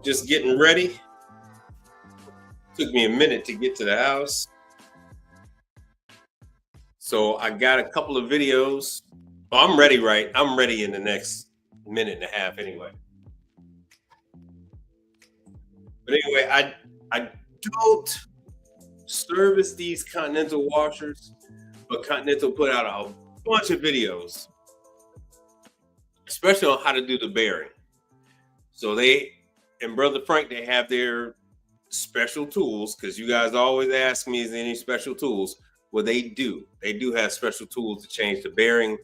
Just getting ready. Took me a minute to get to the house. So I got a couple of videos. Oh, I'm ready, right? I'm ready in the next minute and a half anyway. But anyway, I don't service these Continental washers, but Continental put out a bunch of videos, especially on how to do the bearing. So they and Brother Frank, they have their special tools, because you guys always ask me, is there any special tools? Well, they do. They do have special tools to change the bearing,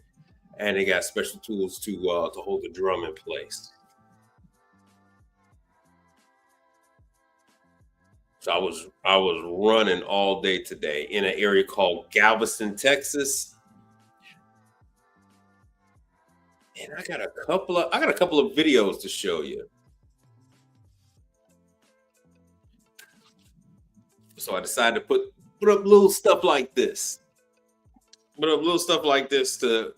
and they got special tools to hold the drum in place. So I was running all day today in an area called Galveston, Texas. And I got a couple of videos to show you. So I decided to put up little stuff like this. Put up little stuff like this to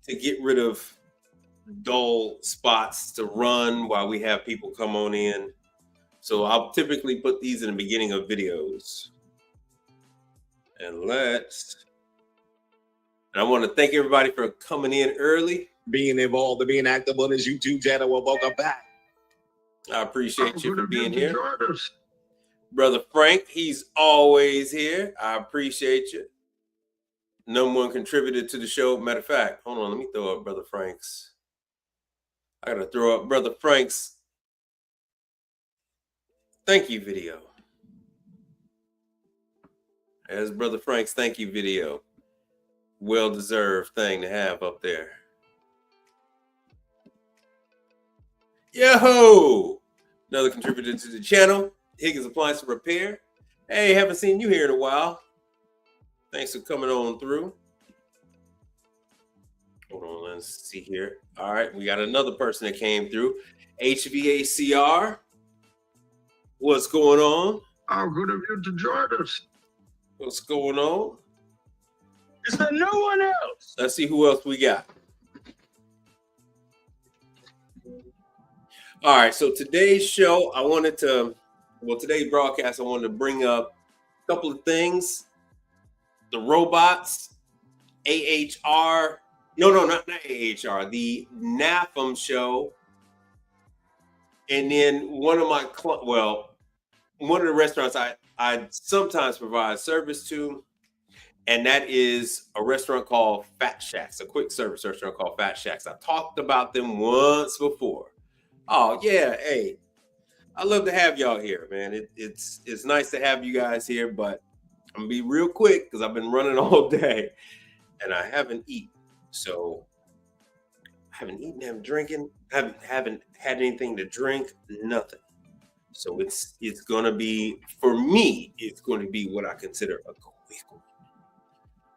get rid of dull spots to run while we have people come on in. So I'll typically put these in the beginning of videos. And And I want to thank everybody for coming in early, being involved, and being active on his YouTube channel. Well, welcome back. I appreciate you for being here. Brother Frank, he's always here. I appreciate you. No one contributed to the show. Matter of fact, hold on, let me throw up Brother Frank's. I gotta throw up Brother Frank's thank you video. As Brother Frank's thank you video. Well-deserved thing to have up there. Yo! Another contributor to the channel, Higgins Appliance and Repair. Hey, haven't seen you here in a while. Thanks for coming on through. Hold on, let's see here. All right, we got another person that came through. HVACR. What's going on? How good of you to join us. What's going on? Is there no one else? Let's see who else we got. All right, so today's show, today's broadcast, I wanted to bring up a couple of things. The robots, AHR, not AHR, the NAFM show. And then one of the restaurants I sometimes provide service to, and that is a restaurant called Fat Shacks, a quick service restaurant called Fat Shacks. I've talked about them once before. Oh yeah, hey, I love to have y'all here, man. It's nice to have you guys here, but I'm gonna be real quick because I've been running all day and I haven't eaten. So I haven't eaten, haven't drinking, haven't had anything to drink, nothing. So it's gonna be, for me, it's going to be what I consider a quick one.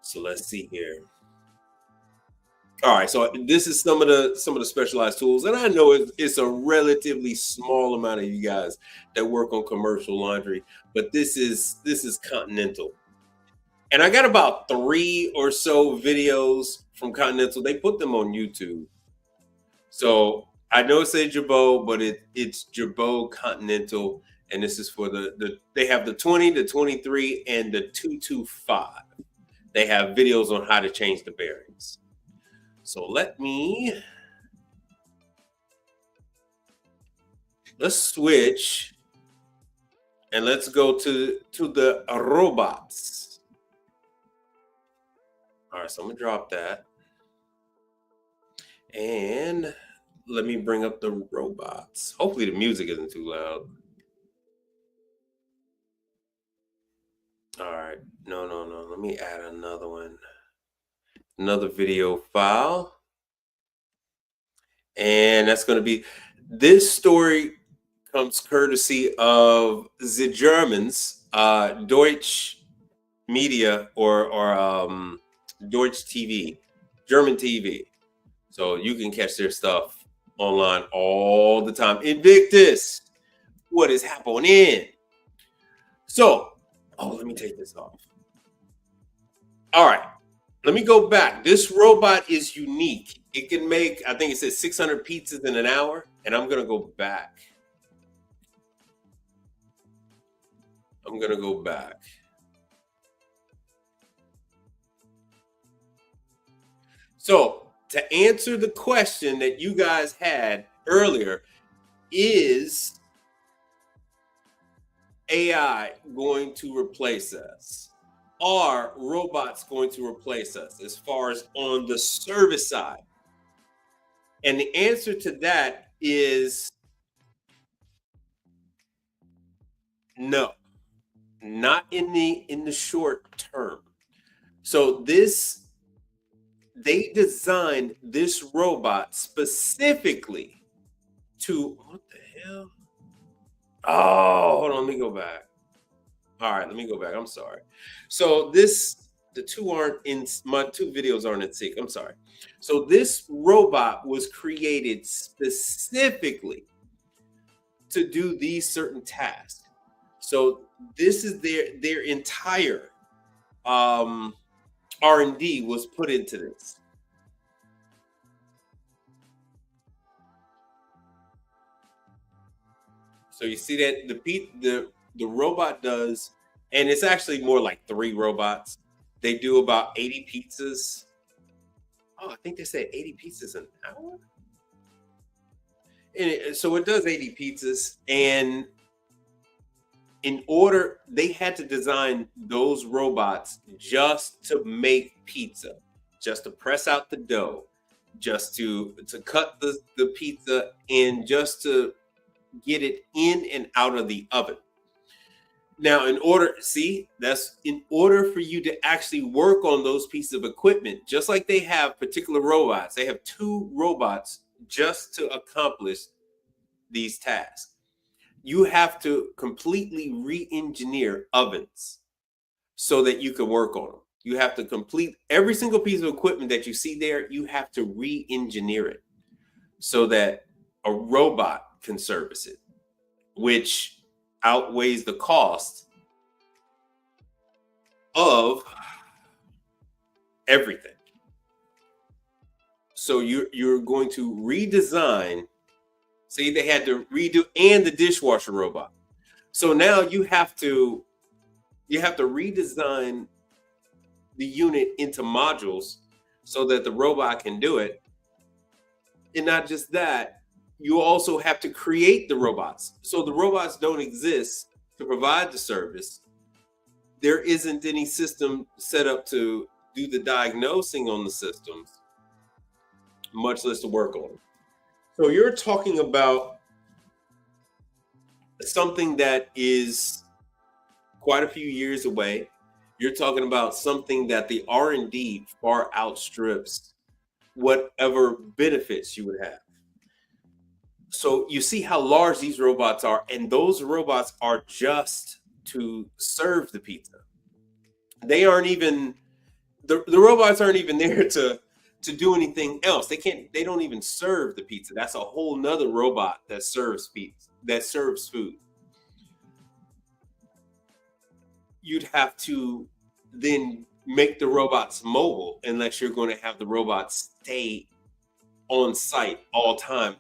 So let's see here. All right, so this is some of the specialized tools, and I know it's a relatively small amount of you guys that work on commercial laundry, but this is Continental, and I got about 3 or so videos from Continental. They put them on YouTube, so I know it says Jabot, but it's Jabot Continental, and this is for they have the 20, the 23, and the 225. They have videos on how to change the bearings. So let's switch and let's go to the robots. All right, so I'm gonna drop that. And let me bring up the robots. Hopefully the music isn't too loud. All right, no. Let me add another one. Another video file, and that's going to be, this story comes courtesy of the Germans, Deutsche Media or Deutsche TV, German TV. So you can catch their stuff online all the time. Invictus, what is happening? So, let me take this off. All right. Let me go back. This robot is unique. It can make, I think it says 600 pizzas in an hour, and I'm going to go back. So, to answer the question that you guys had earlier, is AI going to replace us? Are robots going to replace us as far as on the service side? And the answer to that is no, not in the short term. So they designed this robot specifically to, what the hell? Oh, hold on, let me go back. All right, let me go back. I'm sorry. So the my 2 videos aren't in sync. I'm sorry. So this robot was created specifically to do these certain tasks. So this is their entire R&D was put into this. So you see that the robot does, and it's actually more like 3 robots. They do about 80 pizzas Oh, I think they said 80 pizzas an hour. So it does 80 pizzas. And in order, they had to design those robots just to make pizza, just to press out the dough, just to cut the pizza, and just to get it in and out of the oven. Now, that's in order for you to actually work on those pieces of equipment, just like they have particular robots, they have two robots just to accomplish these tasks. You have to completely re-engineer ovens so that you can work on them. You have to complete every single piece of equipment that you see there, you have to re-engineer it so that a robot can service it, which outweighs the cost of everything. So you're going to redesign. See, they had to redo and the dishwasher robot. So now you have to redesign the unit into modules so that the robot can do it. And not just that, you also have to create the robots. So the robots don't exist to provide the service. There isn't any system set up to do the diagnosing on the systems, much less to work on them. So you're talking about something that is quite a few years away. You're talking about something that the R&D far outstrips whatever benefits you would have. So you see how large these robots are, and those robots are just to serve the pizza. They aren't even the robots aren't even there to do anything else. They don't even serve the pizza. That's a whole nother robot that serves pizza, that serves food. You'd have to then make the robots mobile unless you're going to have the robots stay on site all time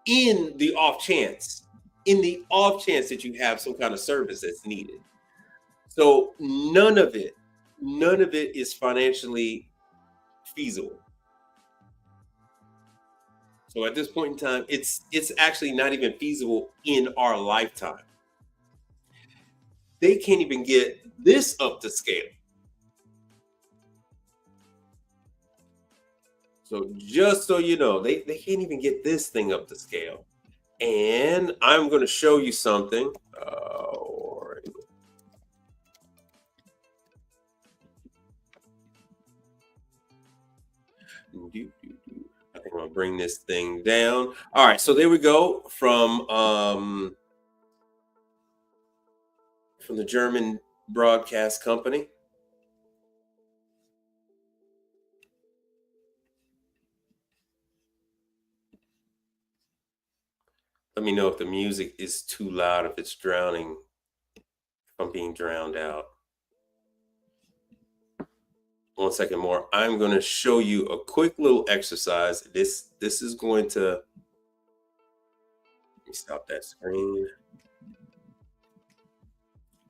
in the off chance that you have some kind of service that's needed. So none of it is financially feasible. So at this point in time, it's actually not even feasible in our lifetime. They can't even get this up to scale. So just so you know, they can't even get this thing up to scale. And I'm going to show you something. I think I'm gonna bring this thing down. All right, so there we go from the German broadcast company. Let me know if the music is too loud, if it's drowning, if I'm being drowned out. 1 second more. I'm going to show you a quick little exercise. This is going to, let me stop that screen.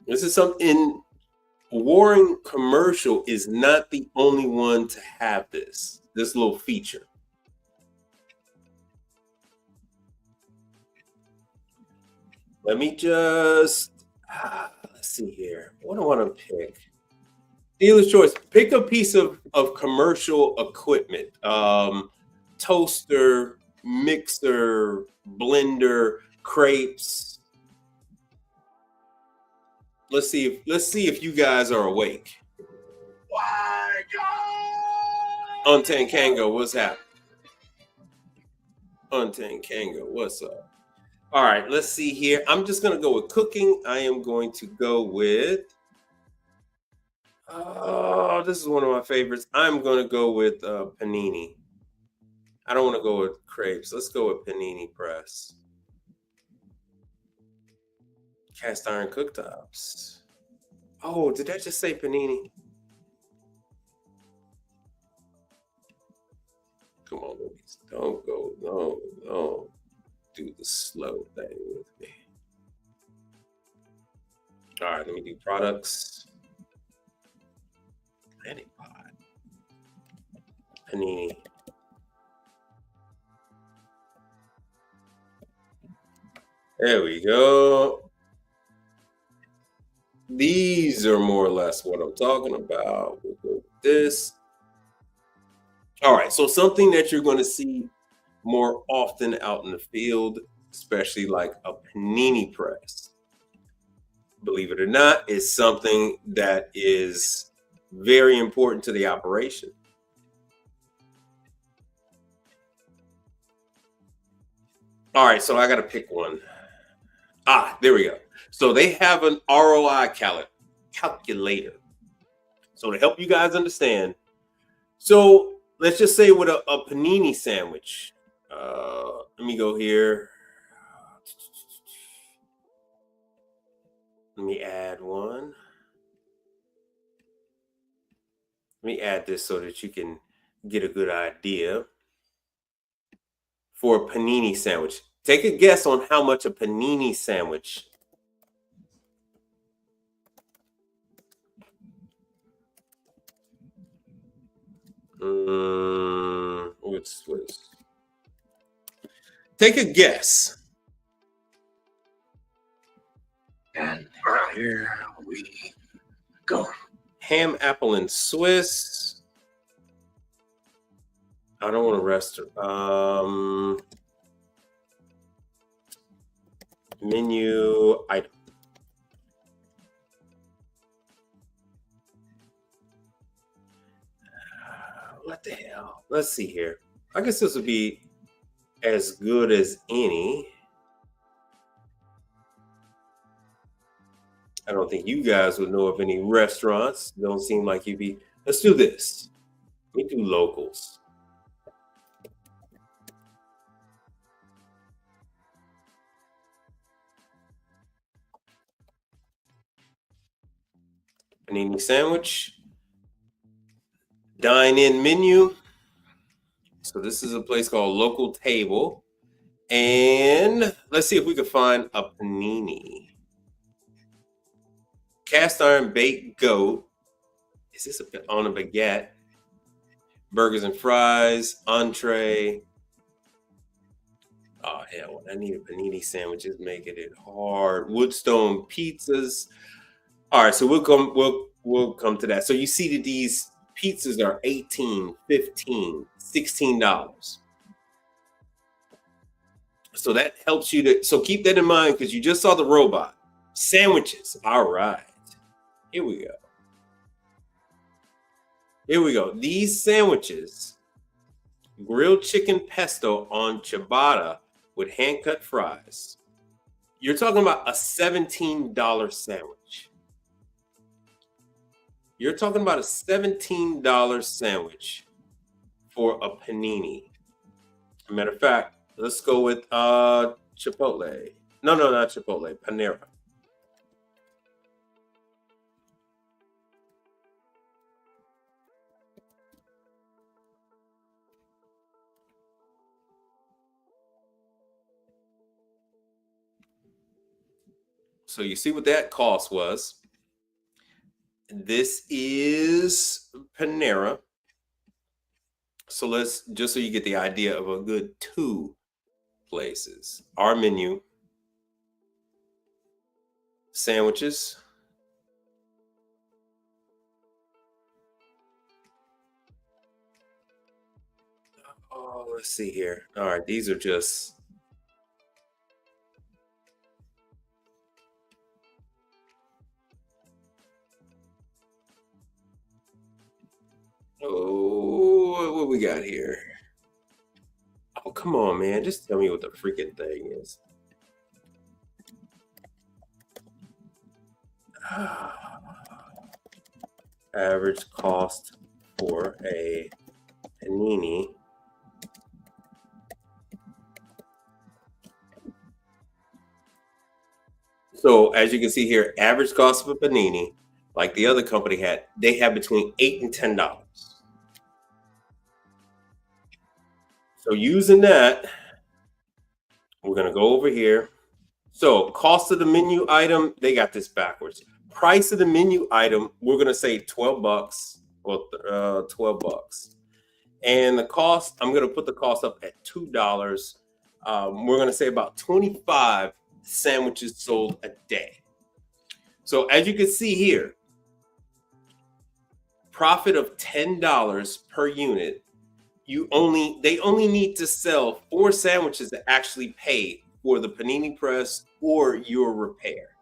This is something, Warring Commercial is not the only one to have this little feature. Let me just, let's see here. What do I want to pick? Dealer's choice. Pick a piece of commercial equipment. Toaster, mixer, blender, crepes. Let's see if you guys are awake. Untankango, what's happening? Untankango, what's up? All right, let's see here. I'm just gonna go with cooking. I am going to go with, oh, this is one of my favorites. I'm gonna go with panini. I don't want to go with crepes. Let's go with panini press. Cast iron cooktops. Oh, did that just say panini? Come on, ladies. Don't go. No. Do the slow thing with me. All right, let me do products. Planet Pod. panini. There we go. These are more or less what I'm talking about. We'll go with this. All right, so something that you're going to see more often out in the field, especially like a panini press. Believe it or not, is something that is very important to the operation. All right, so I got to pick one. There we go. So they have an ROI calculator. So to help you guys understand, so let's just say with a panini sandwich. Let me go here. Let me add one. Let me add this so that you can get a good idea. For a panini sandwich. Take a guess on how much a panini sandwich. What's Take a guess. And here we go. Ham, apple, and Swiss. I don't want to rest. Menu item. What the hell? Let's see here. I guess this would be as good as any. I don't think you guys would know of any restaurants. Don't seem like you'd be. Let's do this. We do locals. Panini sandwich. Dine-in menu. So this is a place called Local Table. And let's see if we can find a panini. Cast iron baked goat. Is this on a baguette? Burgers and fries, entree. Oh hell, I need a panini sandwiches making it hard. Woodstone pizzas. All right, so we'll come to that. So you see that these pizzas are $18, $15, $16. So that helps you to, so keep that in mind because you just saw the robot. Sandwiches. All right. Here we go. Here we go. These sandwiches, grilled chicken pesto on ciabatta with hand-cut fries. You're talking about a $17 sandwich. You're talking about a $17 sandwich for a panini. Matter of fact, let's go with Chipotle. No, not Chipotle. Panera. So you see what that cost was. This is Panera. So let's, just so you get the idea of a good two places. Our menu, sandwiches. Oh, let's see here. All right, these are just. Oh, what we got here? Oh, come on, man. Just tell me what the freaking thing is. Average cost for a panini. So as you can see here, average cost of a panini, like the other company had, they have between $8 and $10. So using that, we're gonna go over here. So cost of the menu item, they got this backwards. Price of the menu item, we're gonna say $12 or $12. And the cost, I'm going to put the cost up at $2. We're going to say about 25 sandwiches sold a day. So as you can see here, profit of $10 per unit. They only need to sell 4 sandwiches to actually pay for the panini press or your repair.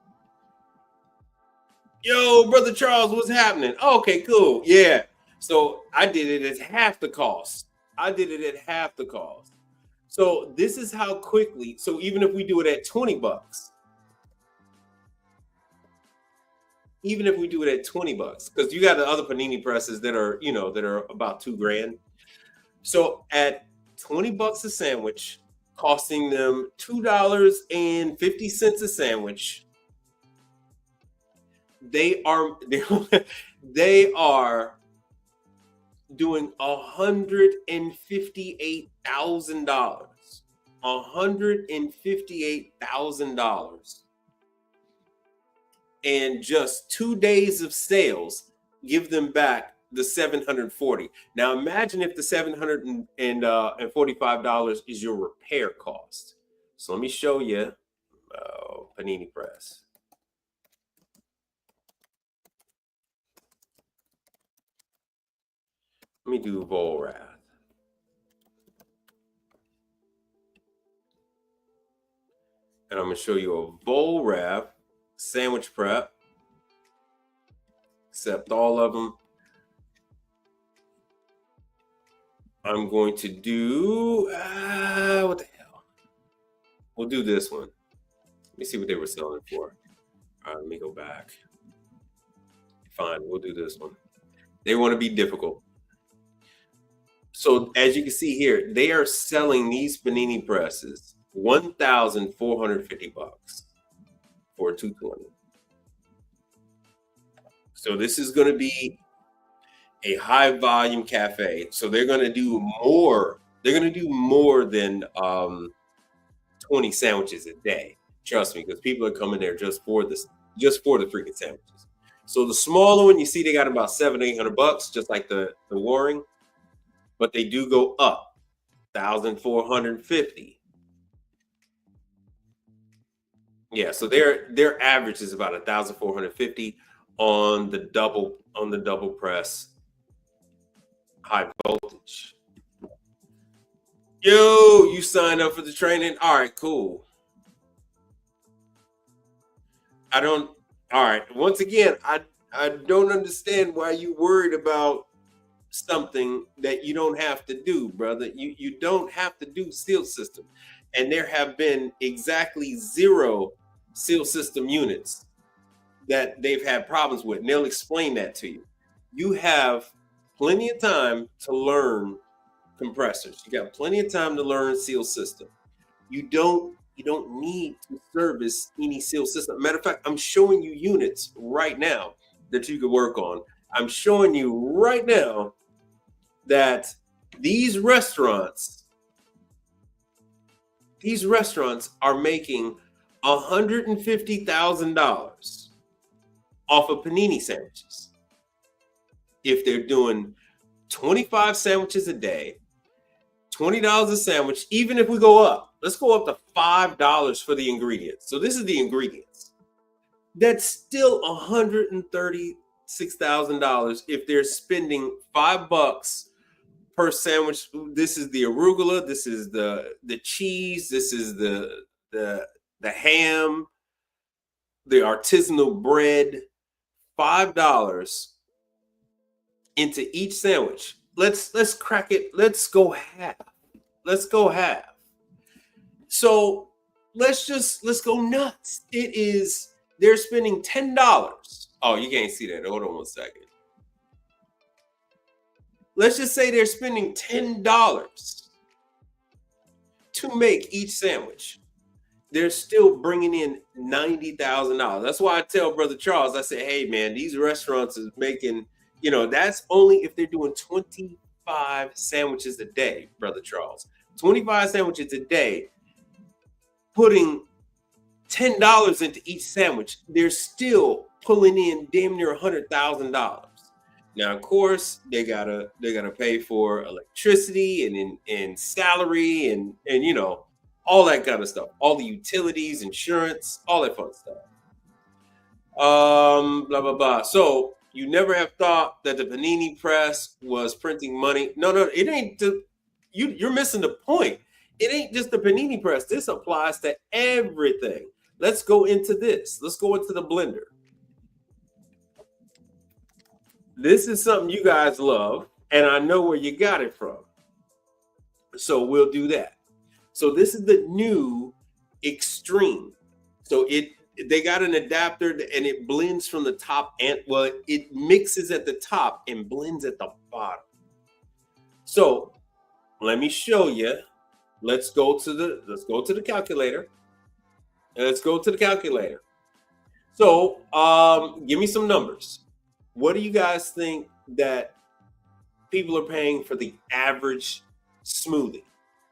Yo, brother Charles, what's happening? Okay, cool. Yeah. So I did it at half the cost. So this is how quickly. So even if we do it at $20, because you got the other panini presses that are, that are about $2,000. So at $20 a sandwich, costing them $2.50 a sandwich, they are they are doing $158,000. $158,000. And just 2 days of sales give them back the $740. Now imagine if the $745 is your repair cost. So let me show you panini press. Let me do Volrath. And I'm going to show you a Volrath sandwich prep. Accept all of them. I'm going to do, what the hell? We'll do this one. Let me see what they were selling for. All right, let me go back. Fine, we'll do this one. They want to be difficult. So as you can see here, they are selling these panini presses $1,450 for 220. So this is going to be a high volume cafe. So they're going to do more. They're going to do more than 20 sandwiches a day. Trust me, because people are coming there just for the freaking sandwiches. So the smaller one, you see, they got about $700-800, just like the Waring, but they do go up $1,450. Yeah, so their average is about $1,450 on the double press high voltage. Yo, you signed up for the training? All right, cool. All right. Once again, I don't understand why you worried about something that you don't have to do, brother. You don't have to do seal system. And there have been exactly 0 seal system units that they've had problems with. And they'll explain that to you. You have plenty of time to learn compressors. You got plenty of time to learn seal system. You don't need to service any seal system. Matter of fact, I'm showing you units right now that you could work on. I'm showing you right now that these restaurants are making $150,000 off of panini sandwiches. If they're doing 25 sandwiches a day, $20 a sandwich, even if we go up, let's go up to $5 for the ingredients. So this is the ingredients. That's still $136,000 if they're spending $5 per sandwich. This is the arugula, this is the cheese, this is the ham, the artisanal bread. $5 into each sandwich. Let's crack it. Let's go half. So let's go nuts. They're spending $10. Oh, you can't see that. Hold on one second. Let's just say they're spending $10 to make each sandwich. They're still bringing in $90,000. That's why I tell Brother Charles, I say, hey man, these restaurants is making, that's only if they're doing 25 sandwiches a day, Brother Charles. 25 sandwiches a day, putting $10 into each sandwich, they're still pulling in damn near $100,000. Now, of course, they gotta pay for electricity and salary and all that kind of stuff, all the utilities, insurance, all that fun stuff. Blah blah blah. So you never have thought that the panini press was printing money? No, no, it ain't. You're missing the point. It ain't just the panini press. This applies to everything. Let's go into this. Let's go into the blender. This is something you guys love, and I know where you got it from. So we'll do that. So this is the new Extreme. So they got an adapter and it blends from the top and well, it mixes at the top and blends at the bottom. So let me show you. Let's go to the calculator. Let's go to the calculator. So give me some numbers. What do you guys think that people are paying for the average smoothie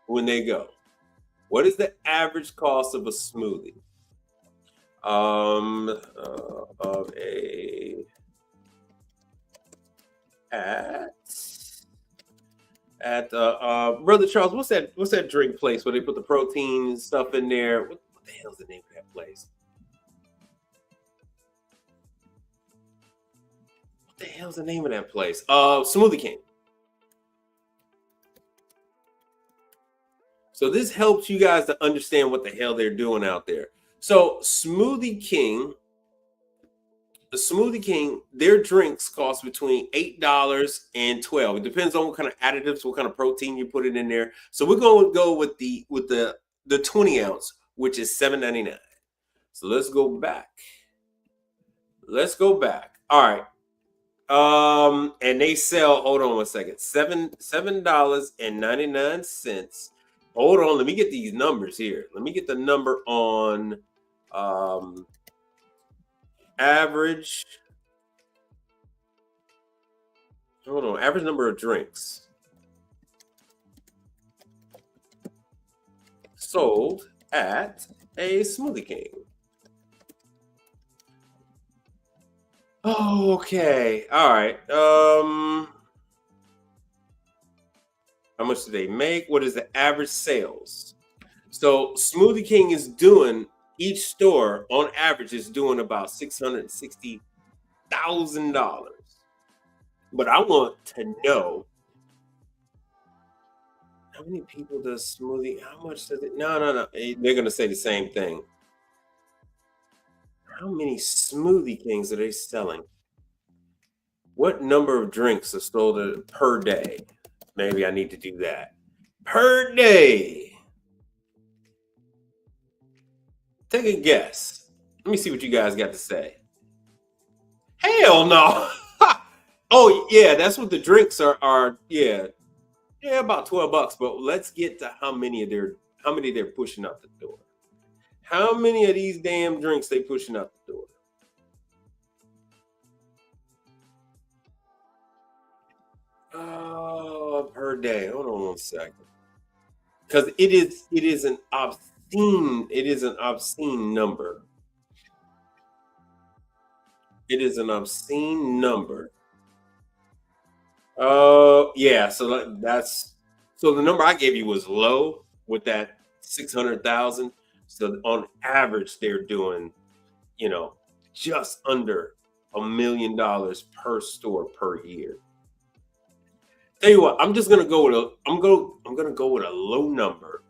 when they go? What is the average cost of a smoothie? Of a at Brother Charles, what's that drink place where they put the protein and stuff in there? What the hell's the name of that place? What the hell's the name of that place? Smoothie King. So this helps you guys to understand what the hell they're doing out there. So Smoothie King, their drinks cost between $8 and $12. It depends on what kind of additives, what kind of protein you put it in there. So we're going to go with the 20 ounce, which is $7.99. So let's go back. All right. And they sell, hold on one second, $7.99. Hold on, let me get these numbers here. Let me get the number on average. Hold on, average number of drinks sold at a Smoothie King. Okay, all right. How much do they make? What is the average sales? So Smoothie King is doing, each store on average is doing about $660,000. But I want to know how many people does Smoothie, how much does it? No. They're gonna say the same thing. How many Smoothie Kings are they selling? What number of drinks are sold per day? Maybe I need to do that. Per day. Take a guess. Let me see what you guys got to say. Hell no. Oh, yeah, that's what the drinks are. Yeah, about $12. But let's get to how many they're pushing out the door. How many of these damn drinks they pushing out the door? Oh, per day. Hold on one second. Because it is an obscene number. It is an obscene number. Yeah, so the number I gave you was low with that 600,000. So on average, they're doing, just under $1 million per store per year. Tell you what, I'm just gonna go with I'm gonna go with a low number.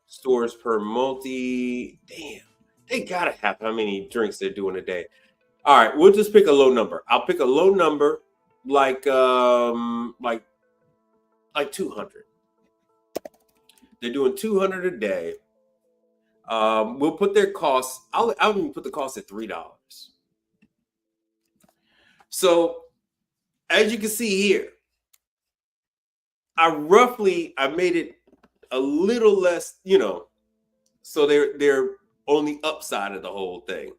Stores per multi. Damn, they gotta have how many drinks they're doing a day. All right, we'll just pick a low number. I'll pick a low number like 200. They're doing 200 a day. We'll put their costs. I'll even put the cost at $3. So as you can see here, I made it a little less, so they're on the upside of the whole thing.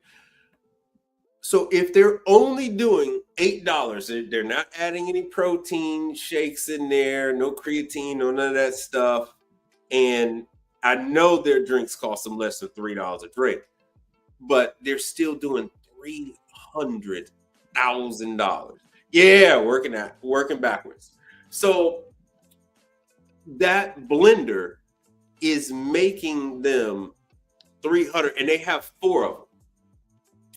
So if they're only doing $8, they're not adding any protein shakes in there, no creatine, no none of that stuff. And I know their drinks cost them less than $3 a drink, but they're still doing $300,000. Yeah, working backwards. So that blender is making them 300, and they have four of them.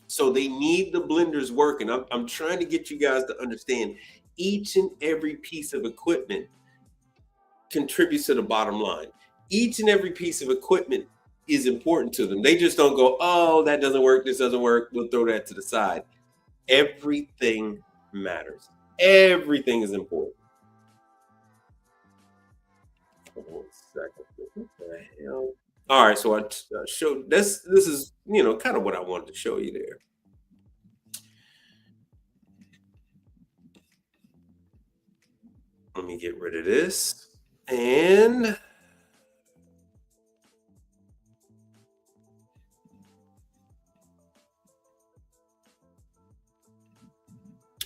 So they need the blenders working. I'm trying to get you guys to understand each and every piece of equipment contributes to the bottom line. Each and every piece of equipment is important to them. They just don't go, oh, that doesn't work, this doesn't work, we'll throw that to the side. Everything matters. Everything is important. Hold on 1 second. What the hell? All right, so I showed this. This is kind of what I wanted to show you there. Let me get rid of this, and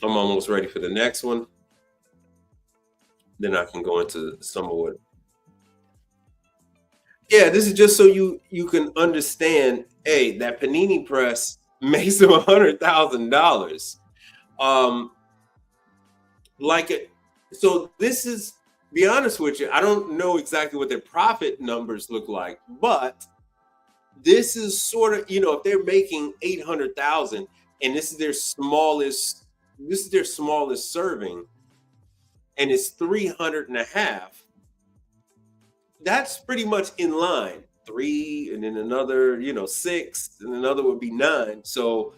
I'm almost ready for the next one. Then I can go into some of what. Yeah, this is just so you can understand. Hey, that panini press makes them $100,000. Um, like it. So this is, be honest with you, I don't know exactly what their profit numbers look like, but this is sort of, if they're making 800,000 and this is their smallest serving, and it's 300 and a half, that's pretty much in line. Three, and then another, six, and another would be nine. So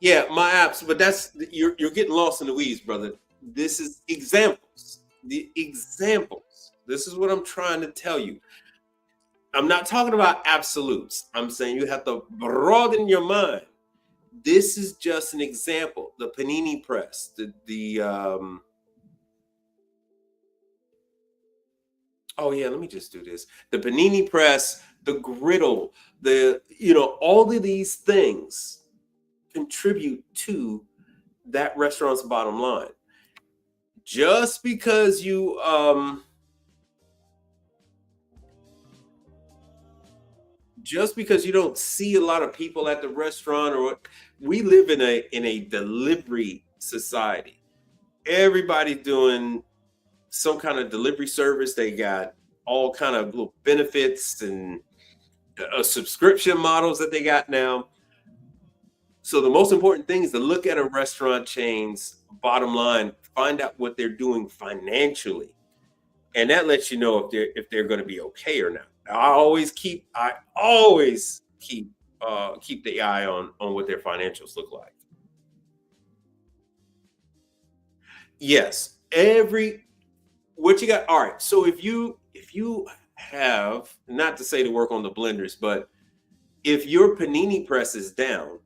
yeah, my apps, but you're getting lost in the weeds, brother. This is examples. The examples. This is what I'm trying to tell you. I'm not talking about absolutes. I'm saying you have to broaden your mind. This is just an example. The panini press, oh yeah, let me just do this. The panini press, the griddle, all of these things contribute to that restaurant's bottom line. Just because you don't see a lot of people at the restaurant, or we live in a delivery society. Everybody doing some kind of delivery service. They got all kind of little benefits and subscription models that they got now. So the most important thing is to look at a restaurant chain's bottom line, find out what they're doing financially, and that lets you know if they're going to be okay or not. I always keep the eye on what their financials look like. Yes, every what you got. All right, so if you have, not to say to work on the blenders, but if your panini press is down,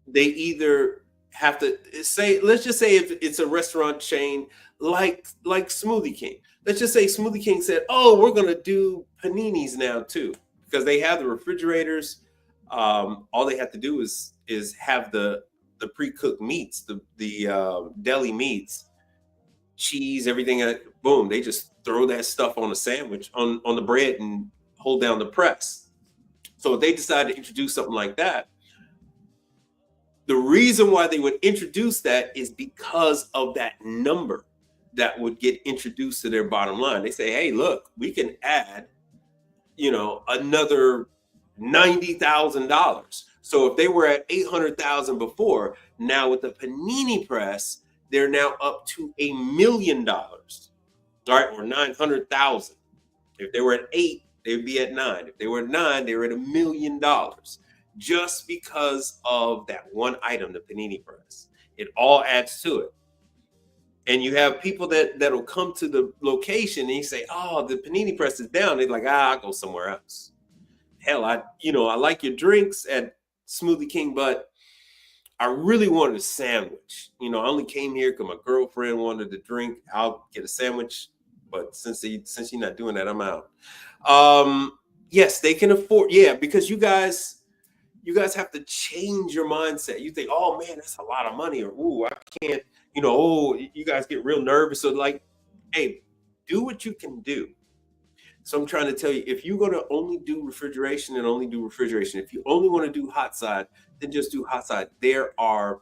they either have to say, let's just say if it's a restaurant chain like Smoothie King. Let's just say Smoothie King said, "Oh, we're going to do paninis now too," because they have the refrigerators. All they have to do is have the pre-cooked meats, the deli meats, cheese, everything. Boom, they just throw that stuff on a sandwich, on the bread, and hold down the press. So if they decide to introduce something like that, the reason why they would introduce that is because of that number that would get introduced to their bottom line. They say, hey, look, we can add, another $90,000. So if they were at 800,000 before, now with the panini press, they're now up to $1 million, all right, or 900,000. If they were at 8, they'd be at 9. If they were at 9, they were at $1 million, just because of that one item, the panini press. It all adds to it. And you have people that'll come to the location and you say, "Oh, the panini press is down." They're like, "I'll go somewhere else." Hell, I like your drinks at Smoothie King, but I really wanted a sandwich. I only came here because my girlfriend wanted to drink. I'll get a sandwich, but since you're not doing that, I'm out. Yes, they can afford. Yeah, because you guys have to change your mindset. You think, "Oh man, that's a lot of money," or "Ooh, I can't." Oh, you guys get real nervous. So like, hey, do what you can do. So I'm trying to tell you, if you're going to only do refrigeration and only do refrigeration, if you only want to do hot side, then just do hot side. There are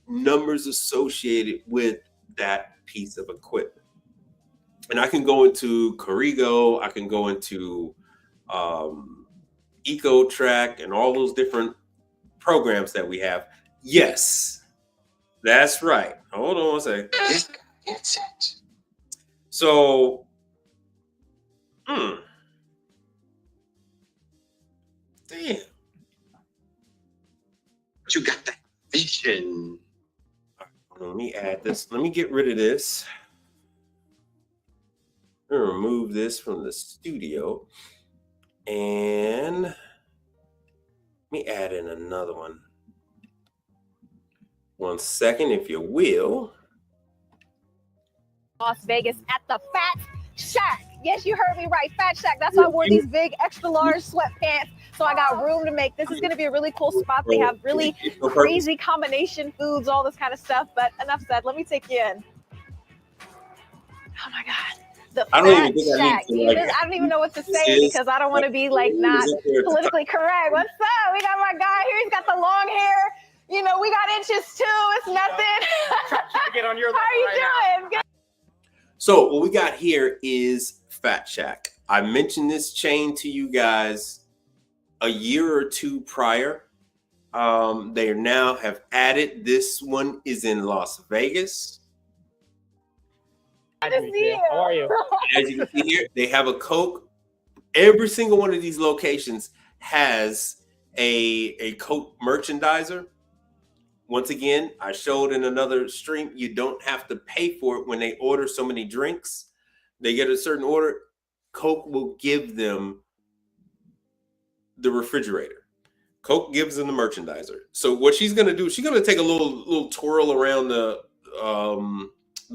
numbers associated with that piece of equipment. And I can go into Corrigo, I can go into EcoTrack and all those different programs that we have. Yes, that's right. Hold on one second. This guy gets it. So, damn. But you got that vision. Let me add this. Let me get rid of this. I'm gonna remove this from the studio. And let me add in another one. 1 second, if you will. Las Vegas at the Fat Shack. Yes, you heard me right. Fat Shack. That's why I wore these big extra large sweatpants. So I got room to make. This is going to be a really cool spot. They have really crazy combination foods, all this kind of stuff. But enough said. Let me take you in. Oh my God. The I don't even Fat think Shack. I need to, like, I don't even know what to say because I don't want to be like not politically correct. What's up? We got my guy here. He's got the long hair. You know, we got inches too. It's nothing. Get on your How are you doing? Good. So what we got here is Fat Shack. I mentioned this chain to you guys a year or two prior. They now have added. This one is in Las Vegas. Good to see you. How are you? As you can see here, they have a Coke. Every single one of these locations has a Coke merchandiser. Once again, I showed in another stream, you don't have to pay for it when they order so many drinks. They get a certain order, Coke will give them the refrigerator. Coke gives them the merchandiser. So what she's going to do, she's going to take a little twirl around the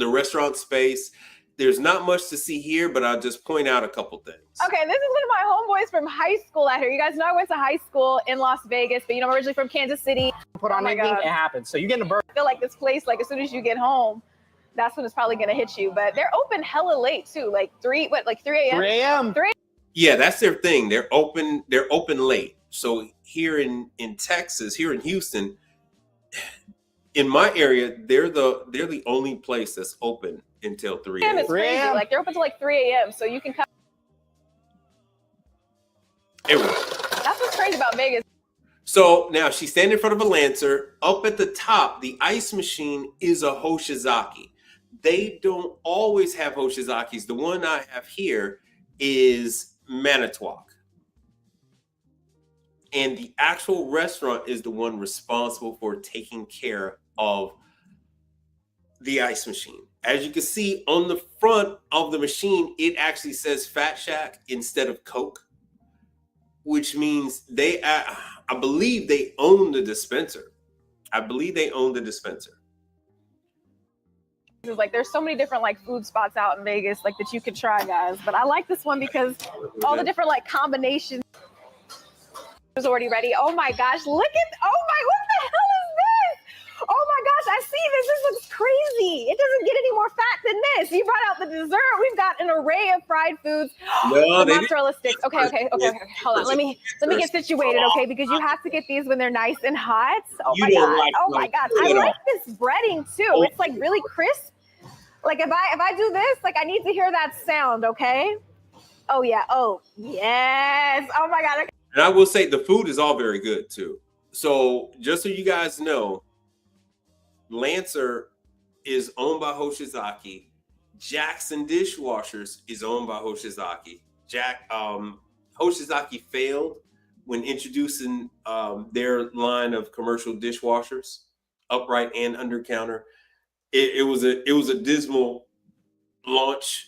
restaurant space. There's not much to see here, but I'll just point out a couple things. Okay, this is one of my homeboys from high school out here. You guys know I went to high school in Las Vegas, but you know, I'm originally from Kansas City. Put on Oh my anything, God. it happens. So you get in a burn. I feel like this place, like as soon as you get home, that's when it's probably gonna hit you. But they're open hella late too, like 3 a.m. 3 a.m. Yeah, that's their thing. They're open late. So here in Texas, here in Houston, in my area, they're the only place that's open until 3 a.m. It's crazy. Like they're open till like 3 a.m. So you can come. That's what's crazy about Vegas. So now she's standing in front of a Lancer. Up at the top, the ice machine is a Hoshizaki. They don't always have Hoshizakis. The one I have here is Manitowoc. And the actual restaurant is the one responsible for taking care of the ice machine. As you can see on the front of the machine, it actually says Fat Shack instead of Coke, which means they, I believe they own the dispenser. It's like there's so many different like food spots out in Vegas like that you can try, guys. But I like this one because all the different like combinations is already ready. Oh my gosh, look at what the hell is this? Oh my gosh, I see this. This looks crazy. It doesn't get any more fat than this. You brought out the dessert. We've got an array of fried foods. No, The mozzarella sticks. Okay. Hold on. Let me get situated, okay? Because you have to get these when they're nice and hot. Oh my god. I like this breading too. It's like really crisp. Like if I do this, like I need to hear that sound, okay? Oh yeah. Oh yes. Oh my god. And I will say the food is all very good too. So just so you guys know, Lancer is owned by Hoshizaki. Jackson Dishwashers is owned by Hoshizaki. Hoshizaki failed when introducing their line of commercial dishwashers, upright and under counter. It was a dismal launch.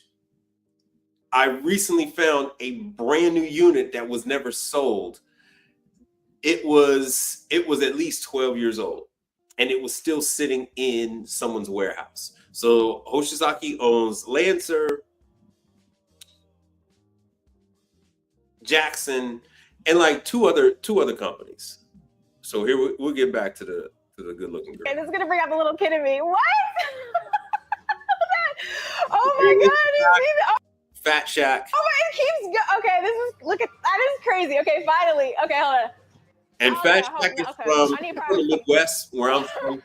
I recently found a brand new unit that was never sold. It was at least 12 years old, and it was still sitting in someone's warehouse. So Hoshizaki owns Lancer, Jackson, and like two other companies. So here we'll get back to the good looking girl. Okay, this is gonna bring out the little kid in me. What? Oh my god! Fat Shack. Oh my, it keeps okay, this is look at that is crazy. Okay, finally. Okay, hold on. And Oh, Fat yeah, Shack is okay. from I need the Midwest, where I'm from.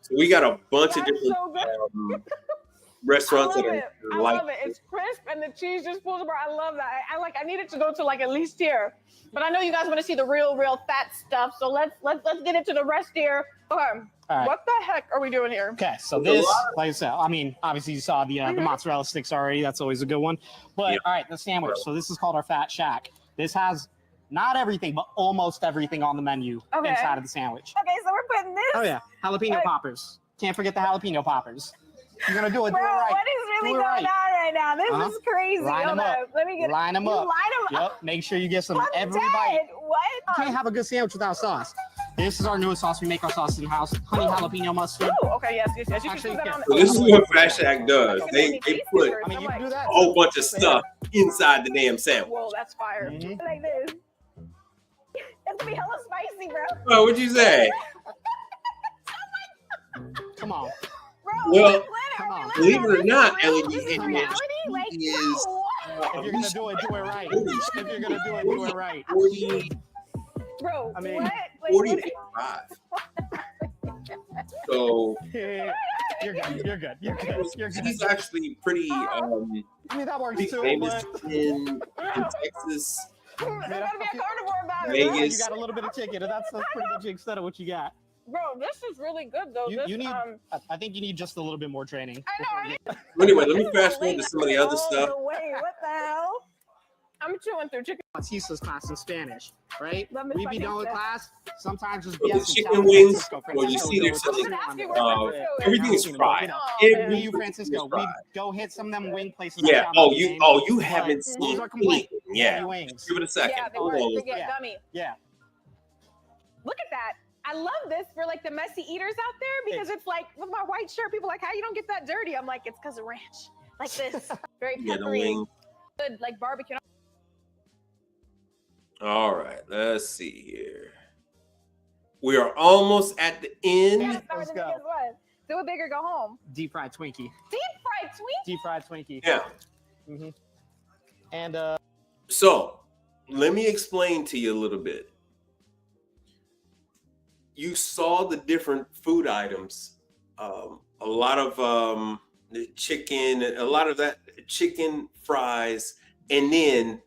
So we got a bunch of That's different so good. restaurants I that love are it. I like love it. It's crisp and the cheese just pulls apart. I love that. I needed to go to like at least here. But I know you guys want to see the real fat stuff. So let's get into the rest here. Okay. All right. What the heck are we doing here? Okay, so this, like I said, I mean, obviously you saw the mozzarella sticks already. That's always a good one. But Yep. all right, the sandwich. So this is called our Fat Shack. This has not everything, but almost everything on the menu Okay. inside of the sandwich. Okay, so we're putting this. Oh yeah, jalapeno Like- poppers. Can't forget the jalapeno poppers. You're gonna do it. Bro, do it right. what is really Do it going right. on right now? This Uh-huh. is crazy. Line Hold 'em up. up. Let me get Line them you up. Line them up. Yep. Make sure you get some I'm every dead. bite. What? You can't have a good sandwich without sauce. This is our newest sauce. We make our sauce in house. Honey jalapeno mustard. Oh, okay, yes. You Actually, can put that on. So this is what Fat Shack does. They put I mean, you can do that. a whole bunch of stuff inside the damn sandwich. Whoa, that's fire. Mhm. Like this. It's gonna be hella spicy, bro. Oh, what'd you say? Come on. Bro, Well, come on. believe it or not, this Ellie, is it reality. Like, is bro, If you're gonna do it, do it right. If you're gonna do it right. 40, bro, I mean, what? Like, 45. So You're good. You're good. You're good. You're good. he's actually pretty I mean, that works too. famous But in Texas. There's gotta be a carnivore about it. Vegas. Bro. you got a little bit of chicken, and that's pretty much the extent of what you got. Bro, this is really good though. You need. I I think you need just a little bit more training. know. Anyway, let me fast forward to some of the other stuff. Wait, what the hell? I'm chewing through chicken. Batista's class in Spanish, right? Let me We be done with Batista. class. Sometimes just So the BS. chicken wings, well, you see they're selling, everything is fried. Me, you, Francisco, we go hit some of them wing places. Yeah. that Oh, shop you name. oh you haven't Those seen are complete. anything. Yeah. Wings. Give it a second. Yeah, they Hold were. on. They get Yeah. gummy. Yeah. Look at that. I love this for like the messy eaters out there because it's like with my white shirt, people are like, how you don't get that dirty? I'm like, it's because of ranch. Like this. Very Yeah, the peppery, wing. good, like barbecue. All right, let's see here. We are almost at the end. Yeah, Let's let's go. go. Do it big or go home. Deep fried Twinkie. Deep fried sweet. Deep fried Twinkie. Yeah. hmm And So let me explain to you a little bit. You saw the different food items. A lot of the chicken, a lot of that chicken fries, and then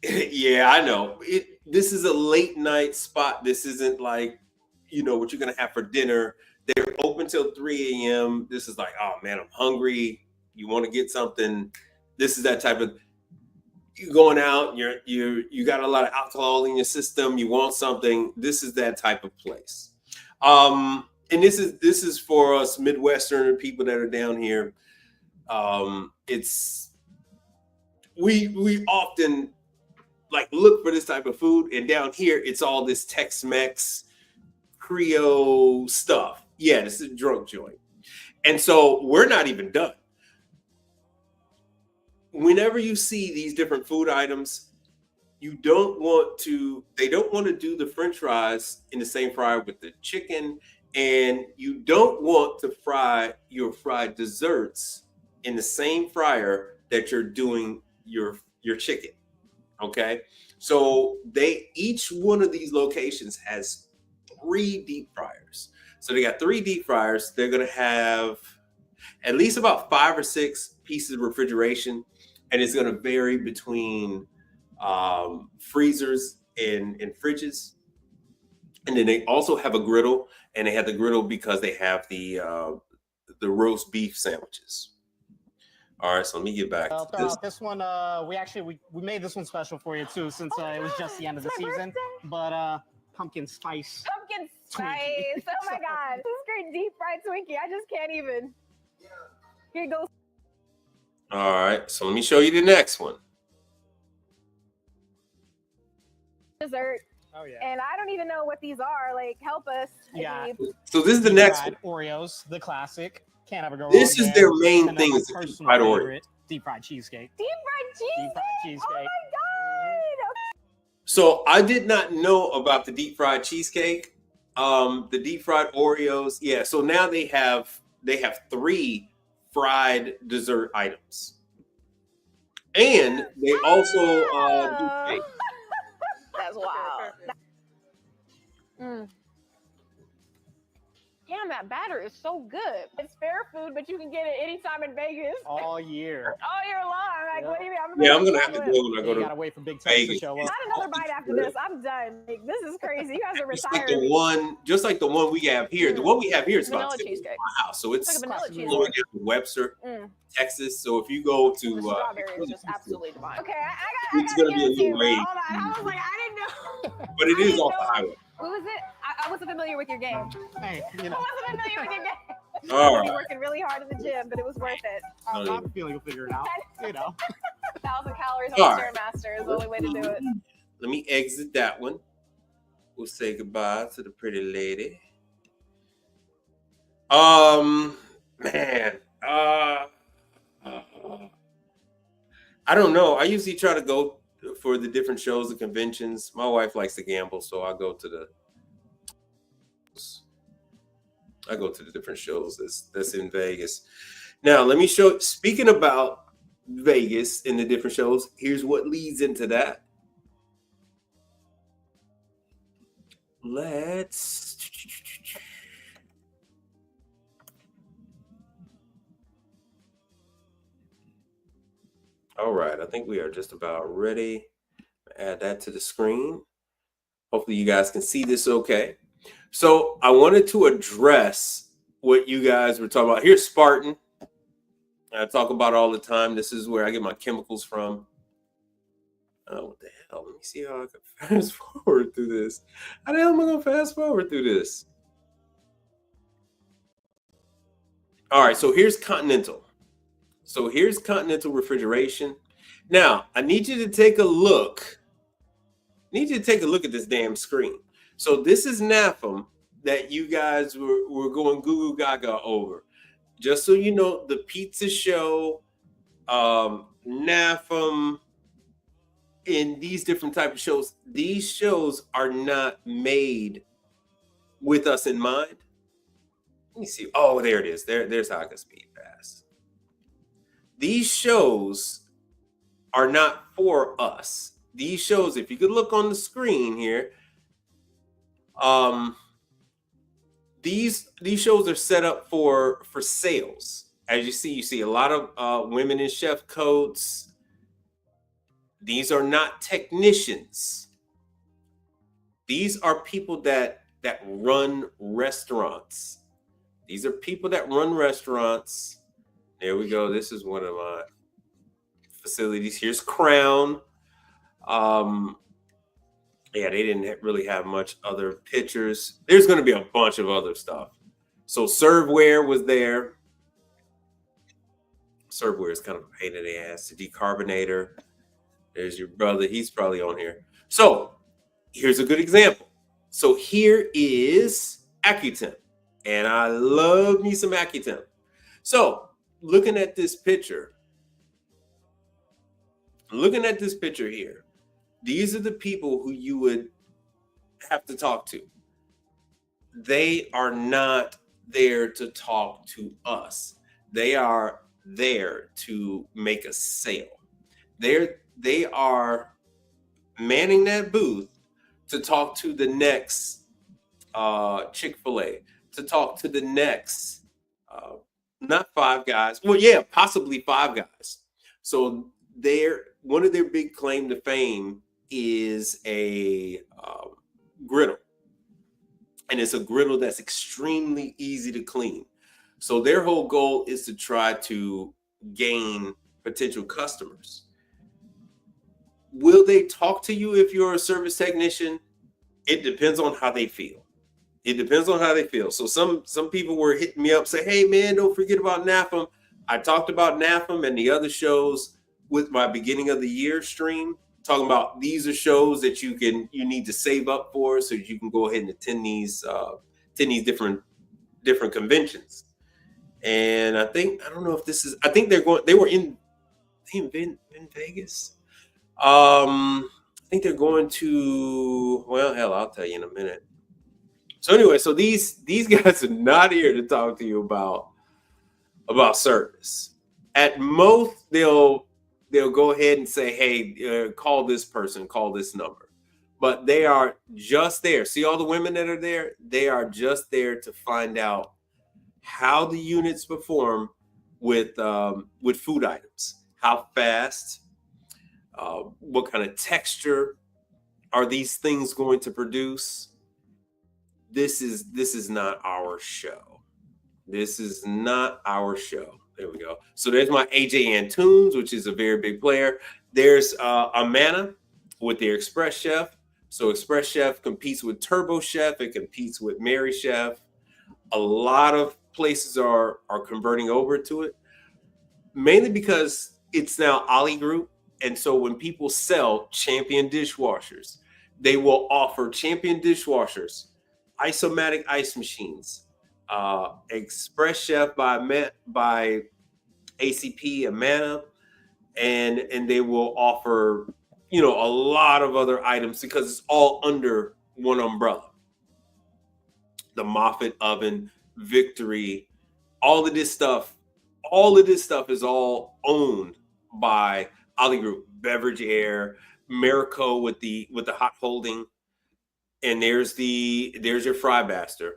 yeah, I know this is a late night spot. This isn't like what you're gonna have for dinner. They're open till 3 a.m. This is like, oh man, I'm hungry. You want to get something? This is that type of. You're going out. You got a lot of alcohol in your system. You want something. This is that type of place. And this is for us Midwestern people that are down here. It's we often like look for this type of food, and down here it's all this Tex-Mex Creole stuff. Yeah, this is a drunk joint, and so we're not even done. Whenever you see these different food items, they don't want to do the French fries in the same fryer with the chicken, and you don't want to fry your fried desserts in the same fryer that you're doing your chicken. Okay, so each one of these locations has 3 deep fryers. So they got 3 deep fryers. They're gonna have at least about 5 or 6 pieces of refrigeration, and it's gonna vary between freezers and fridges. And then they also have a griddle, and they have the griddle because they have the roast beef sandwiches. All right, so let me get back I'll to throw this. out this one. We made this one special for you too, since it was just the end of the It's my season. birthday. But pumpkin spice. Pumpkin spice. Twinkie. Oh my god. This is great deep fried Twinkie. I just can't even. Here you go. All right, so let me show you the next one. Dessert. Oh yeah. And I don't even know what these are. Like, help us. Yeah. So this is the next one. Oreos, the classic. Can't ever go wrong. This is there. their main And then thing my is the deep personal fried Oreo. favorite, deep fried cheesecake. Deep fried cheese. Deep fried Oh cheesecake. my god. So I did not know about the deep fried cheesecake, the deep fried Oreos. Yeah, so now they have 3 fried dessert items. And they also do cake. That's wild. Damn, that batter is so good. It's fair food, but you can get it anytime in Vegas. All year. All year long. Like, Yep. what do you mean? I'm gonna have to go when I go You to gotta wait for Big Tex to Vegas. show up. Not another bite after this. I'm done. Like, this is crazy. You guys are retired. Just like the one we have here. The one we have here is Vanilla about 10 minutes cheesecake. from my house. So it's It's like a vanilla cheesecake. lower down in Webster, Texas. So if you go to The strawberry is just absolutely divine. Okay, I It's gotta gonna give be a it to you, little bro. late. Hold on. I was like, I didn't know. but it I is didn't off the know. highway. What was it? I wasn't familiar with your game. Hey, you I know, wasn't familiar with your game. All I was right. working really hard in the gym, but it was worth it. I'm feeling you'll figure it out. You know. 1,000 calories All on right. Stairmaster is the only way to do it. Let me exit that one. We'll say goodbye to the pretty lady. Man. I don't know. I usually try to go for the different shows and conventions. My wife likes to gamble, so I go to the different shows that's in Vegas. Now, let me show. Speaking about Vegas and the different shows, here's what leads into that. Let's. All right, I think we are just about ready. Add that to the screen. Hopefully you guys can see this okay. So I wanted to address what you guys were talking about. Here's Spartan. I talk about it all the time. This is where I get my chemicals from. Oh, what the hell? Let me see how I can fast forward through this. How the hell am I going to fast forward through this? All right, so here's Continental. So here's Continental refrigeration. Now, I need you to take a look. I need you to take a look at this damn screen. So this is NAFM that you guys were going goo goo gaga over. Just so you know, the pizza show, NAFM, in these different type of shows, these shows are not made with us in mind. Let me see. Oh, there it is. There's how I can speed fast. These shows are not for us. These shows, if you could look on the screen here, these shows are set up for sales. As you see a lot of women in chef coats. These are not technicians. These are people that run restaurants. These are people that run restaurants. There we go. This is one of my facilities. Here's Crown. Yeah, they didn't really have much other pictures. There's going to be a bunch of other stuff. So Serveware was there. Serveware is kind of a pain in the ass. The decarbonator. There's your brother. He's probably on here. So here's a good example. So here is Accutemp. And I love me some Accutemp. So looking at this picture here, these are the people who you would have to talk to. They are not there to talk to us. They are there to make a sale. They are manning that booth to talk to the next Chick-fil-A, to talk to the next, not Five Guys. Well, yeah, possibly Five Guys. So one of their big claim to fame is a griddle. And it's a griddle that's extremely easy to clean. So their whole goal is to try to gain potential customers. Will they talk to you if you're a service technician? It depends on how they feel. It depends on how they feel. So some people were hitting me up, say, hey man, don't forget about NAFM. I talked about NAFM and the other shows with my beginning of the year stream, talking about these are shows that you need to save up for so you can go ahead and attend these different conventions. And I don't know if this is, I think they were in Vegas. I think they're going to, well, hell, I'll tell you in a minute. So anyway, so these guys are not here to talk to you about about service. At most, they'll go ahead and say, "Hey, call this person, call this number." But they are just there. See all the women that are there? They are just there to find out how the units perform with food items. How fast? What kind of texture are these things going to produce? This is not our show. This is not our show. There we go. So there's my AJ Antunes, which is a very big player. There's Amana with their Express Chef. So Express Chef competes with Turbo Chef. It competes with Mary Chef. A lot of places are converting over to it, mainly because it's now Ali Group. And so when people sell Champion dishwashers, they will offer Champion dishwashers, Isomatic ice machines, Express Chef by ACP, Amana, and they will offer, a lot of other items because it's all under one umbrella. The Moffat oven, Victory, all of this stuff is all owned by Ali Group. Beverage Air, Marico with the hot holding, and there's your Frymaster,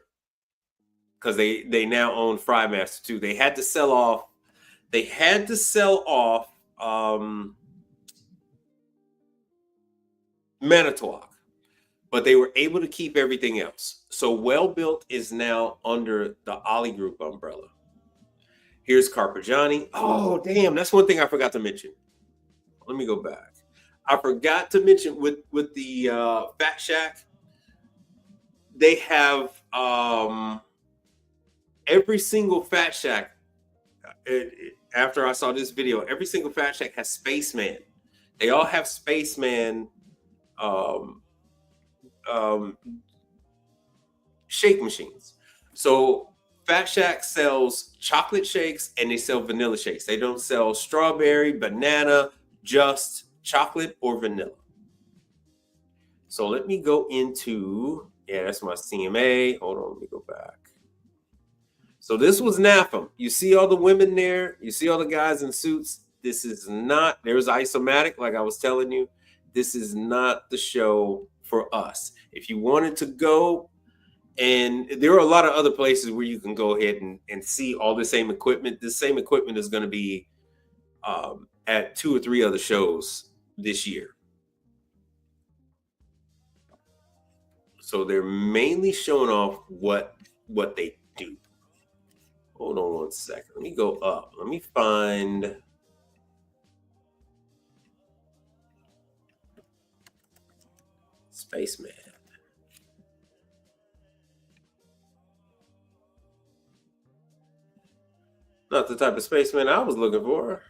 because they now own Frymaster too. They had to sell off Manitowoc, but they were able to keep everything else. So Well Built is now under the Ali Group umbrella. Here's Carpigiani. Oh, damn, that's one thing I forgot to mention. Let me go back. I forgot to mention with the Fat Shack, they have every single Fat Shack. After I saw this video, every single Fat Shack has Spaceman. They all have Spaceman shake machines. So Fat Shack sells chocolate shakes and they sell vanilla shakes. They don't sell strawberry, banana, just chocolate or vanilla. So let me go into, that's my CMA. Hold on, let me go back. So this was NAFM. You see all the women there. You see all the guys in suits. This is not, there's Isomatic, like I was telling you. This is not the show for us. If you wanted to go, and there are a lot of other places where you can go ahead and see all the same equipment. This same equipment is going to be at 2 or 3 other shows this year. So they're mainly showing off what they do. Hold on one second. Let me go up. Let me find Spaceman. Not the type of Spaceman I was looking for.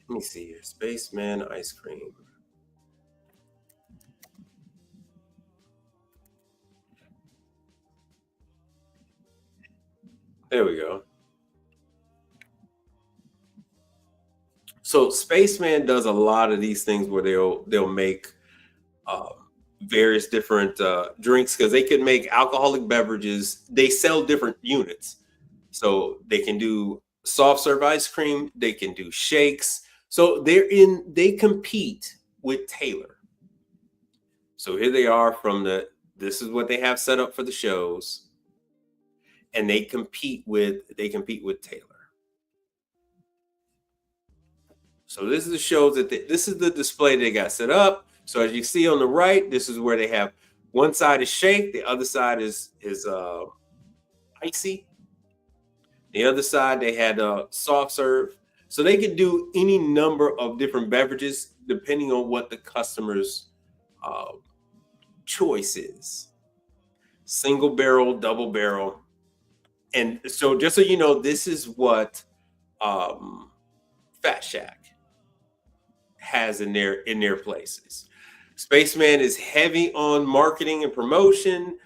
Let me see here. Spaceman ice cream. There we go. So Spaceman does a lot of these things where they'll make various different drinks, because they can make alcoholic beverages. They sell different units, so they can do soft serve ice cream. They can do shakes. So they compete with Taylor. So here they are this is what they have set up for the shows, and they compete with Taylor. So this is the shows this is the display they got set up. So as you see on the right, this is where they have one side is shake, the other side is icy. The other side they had soft serve. So they could do any number of different beverages depending on what the customer's choice is. Single barrel, double barrel. And so just so you know, this is what Fat Shack has in their places. Spaceman is heavy on marketing and promotion.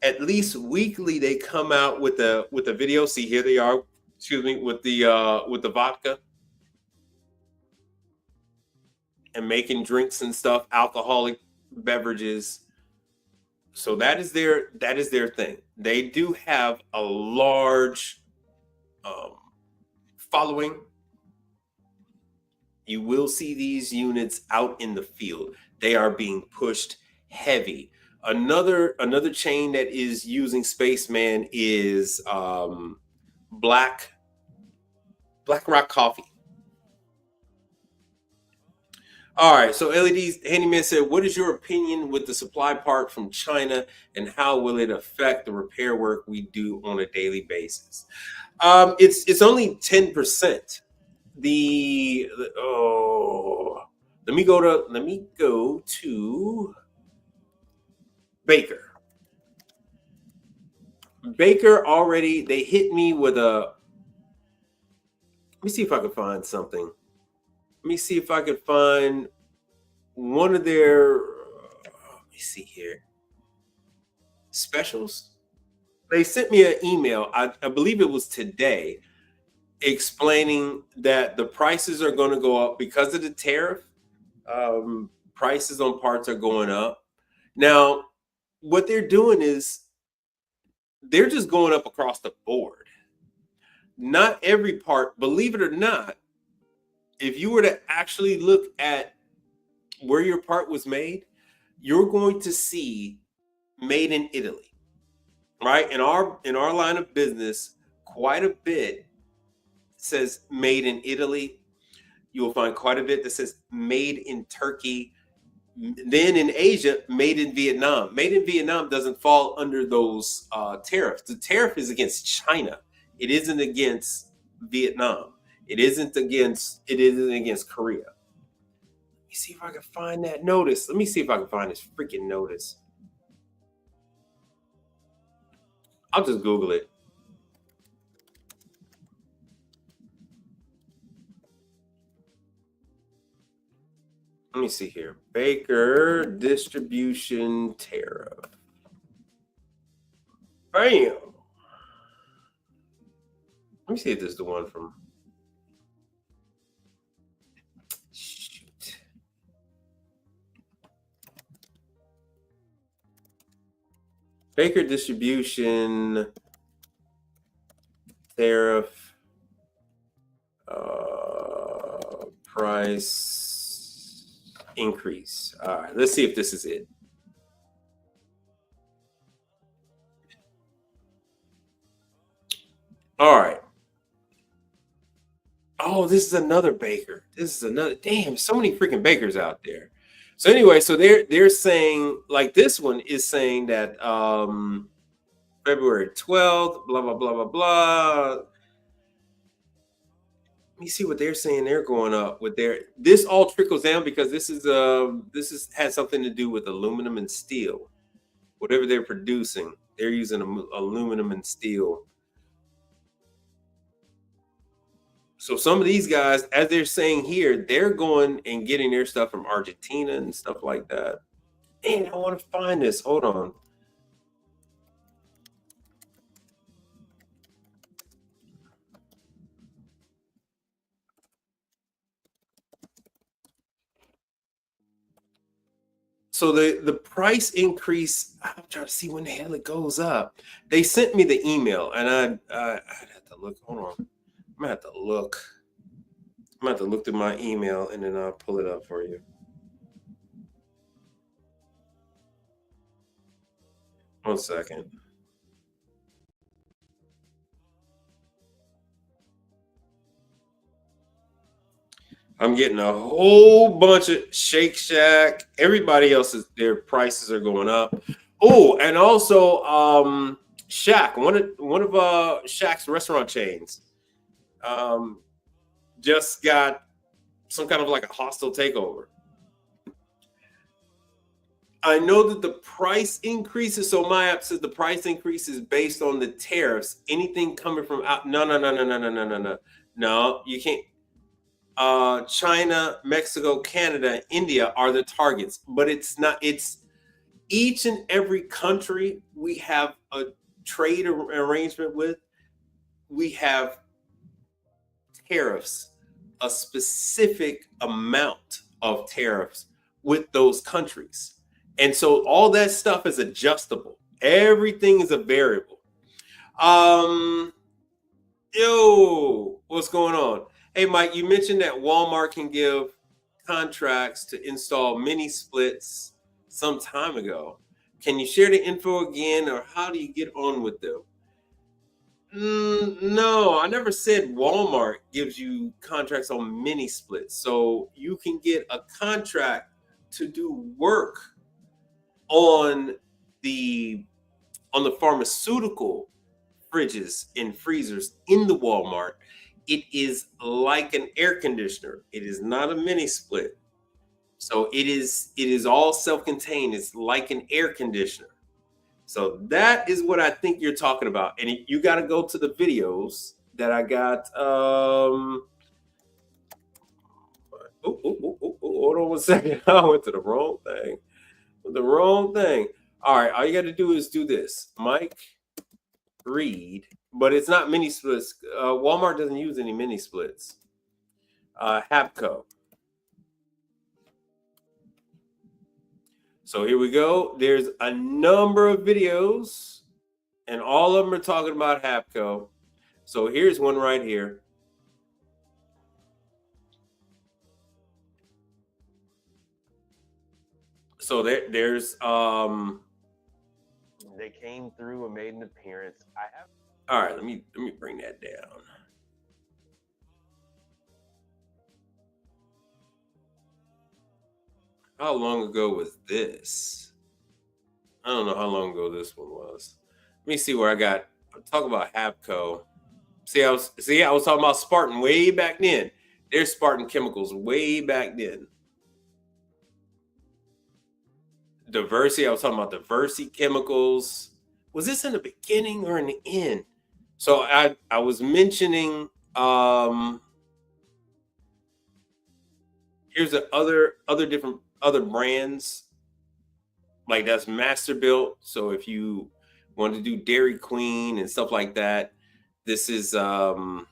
At least weekly, they come out with a video. See, here they are. Excuse me, with the vodka and making drinks and stuff, alcoholic beverages. So that is their thing. They do have a large following. You will see these units out in the field. They are being pushed heavy. Another chain that is using Spaceman is Black Rock Coffee. All right, so LED's Handyman said, what is your opinion with the supply part from China, and how will it affect the repair work we do on a daily basis? It's only 10%. Let me go to Baker. Baker already, they hit me with a, let me see if I can find something. Let me see if I could find one of their, let me see here, specials. They sent me an email, I believe it was today, explaining that the prices are going to go up because of the tariff. Prices on parts are going up. Now, what they're doing is they're just going up across the board. Not every part, believe it or not, if you were to actually look at where your part was made, you're going to see made in Italy, right? In our line of business, quite a bit says made in Italy. You will find quite a bit that says made in Turkey. Then in Asia, made in Vietnam. Made in Vietnam doesn't fall under those tariffs. The tariff is against China. It isn't against Vietnam. It isn't against Korea. Let me see if I can find that notice. Let me see if I can find this freaking notice. I'll just Google it. Let me see here. Baker distribution tariff. Bam. Let me see if this is the one from. Shoot. Baker distribution tariff price increase. All right, let's see if this is it. All right. Oh, this is another Baker. This is another. Damn, so many freaking Bakers out there. So anyway, so they're saying, like, this one is saying that February 12th, blah blah blah blah blah. Let me see what they're saying. They're going up with their. This all trickles down because this has something to do with aluminum and steel. Whatever they're producing, they're using aluminum and steel. So some of these guys, as they're saying here, they're going and getting their stuff from Argentina and stuff like that. Man, I want to find this. Hold on. So the price increase, I'm trying to see when the hell it goes up. They sent me the email, and I'd have to look. Hold on. I'm gonna have to look. I'm gonna have to look through my email, and then I'll pull it up for you. One second. I'm getting a whole bunch of Shake Shack. Everybody else's, their prices are going up. Oh, and also Shack, one of Shack's restaurant chains, just got some kind of like a hostile takeover. I know that the price increases. So my app says the price increase is based on the tariffs. Anything coming from out? No. No, you can't. China, Mexico, Canada, India are the targets, but it's not. It's each and every country we have a trade arrangement with. We have tariffs, a specific amount of tariffs with those countries. And so all that stuff is adjustable. Everything is a variable. Yo, what's going on? Hey, Mike, you mentioned that Walmart can give contracts to install mini splits some time ago. Can you share the info again, or how do you get on with them? No, I never said Walmart gives you contracts on mini splits. So you can get a contract to do work on the pharmaceutical fridges and freezers in the Walmart. It is like an air conditioner. It is not a mini split. So it is all self-contained. It's like an air conditioner. So that is what I think you're talking about. And you got to go to the videos that I got. Hold on one second. I went to the wrong thing. All right. All you got to do is do this. Mike, read. But it's not mini splits. Walmart doesn't use any mini splits. Hapco. So here we go. There's a number of videos, and all of them are talking about Hapco. So here's one right here. So there's they came through and made an appearance. All right, let me bring that down. How long ago was this? I don't know how long ago this one was. Let me see where I got. Talk about Hapco. I was talking about Spartan way back then. There's Spartan Chemicals way back then. Diversity. I was talking about Diversity Chemicals. Was this in the beginning or in the end? So I was mentioning. Here's the other brands, like that's master built. So if you want to do Dairy Queen and stuff like that, this is RSG.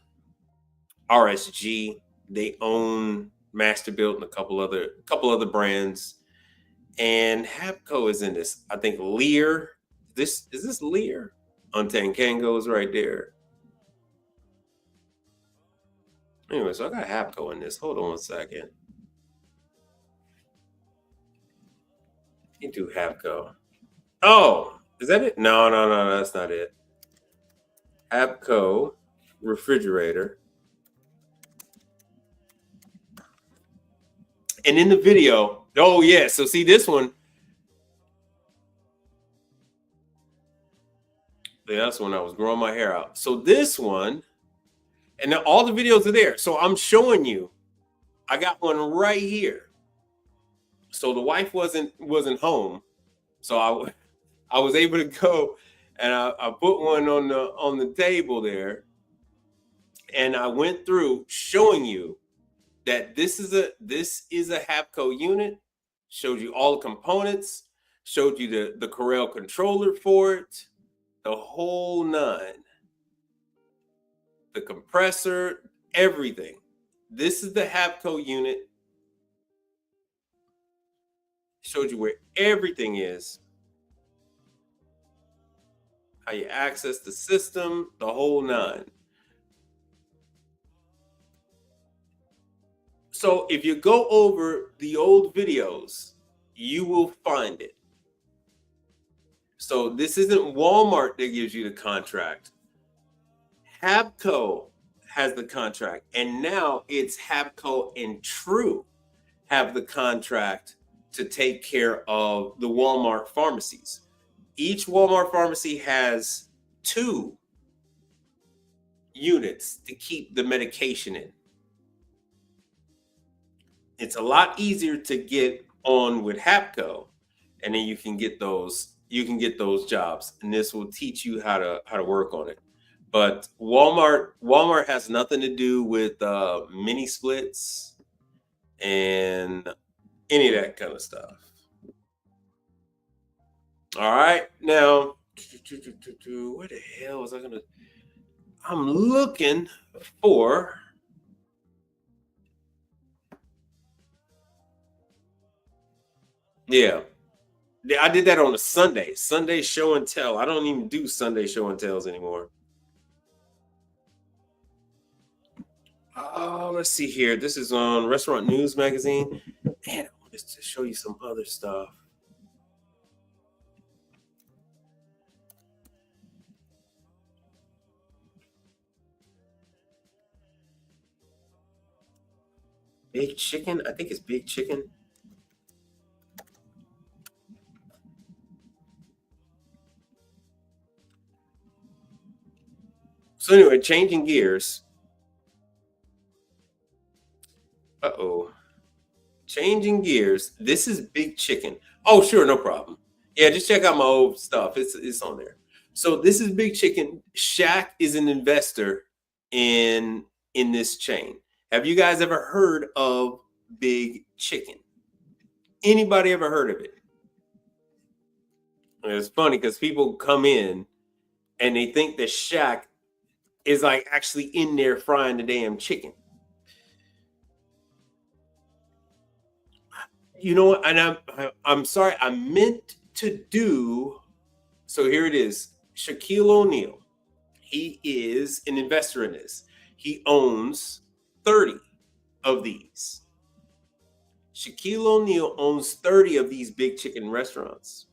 They own master built and a couple other brands. And Hapco is in this. I think Lear. Is this Lear? Untankango's right there. Anyway, so I got Hapco in this. Hold on one second. You do Hapco. Oh, is that it? No, that's not it. Hapco refrigerator. And in the video, oh yeah, so see this one. Yeah, that's when I was growing my hair out. So this one, and now all the videos are there. So I'm showing you. I got one right here. So the wife wasn't home, so I was able to go, and I put one on the table there, and I went through showing you that this is a Hapco unit. Showed you all the components. Showed you the Corel controller for it, the whole nine, the compressor, everything. This is the Hapco unit. Showed you where everything is, how you access the system, the whole nine. So if you go over the old videos, you will find it. So this isn't Walmart that gives you the contract. Hapco has the contract, and now it's Hapco and True have the contract to take care of the Walmart pharmacies. Each Walmart pharmacy has 2 units to keep the medication in. It's a lot easier to get on with Hapco, and then you can get those jobs, and this will teach you how to work on it. But Walmart has nothing to do with mini splits and any of that kind of stuff. All right, now where the hell was I gonna? I'm looking for. Yeah. I did that on a Sunday show and tell. I don't even do Sunday show and tells anymore. Let's see here. This is on Restaurant News Magazine. Man, I wanted to show you some other stuff. Big Chicken. I think it's Big Chicken. So anyway, changing gears. Changing gears. This is Big Chicken. Oh, sure, no problem. Yeah, just check out my old stuff. It's on there. So this is Big Chicken. Shaq is an investor in this chain. Have you guys ever heard of Big Chicken? Anybody ever heard of it? And it's funny because people come in and they think that Shaq is like actually in there frying the damn chicken. You know what? And I'm sorry, I meant to do. So here it is. Shaquille O'Neal. He is an investor in this. He owns 30 of these. Shaquille O'Neal owns 30 of these Big Chicken restaurants.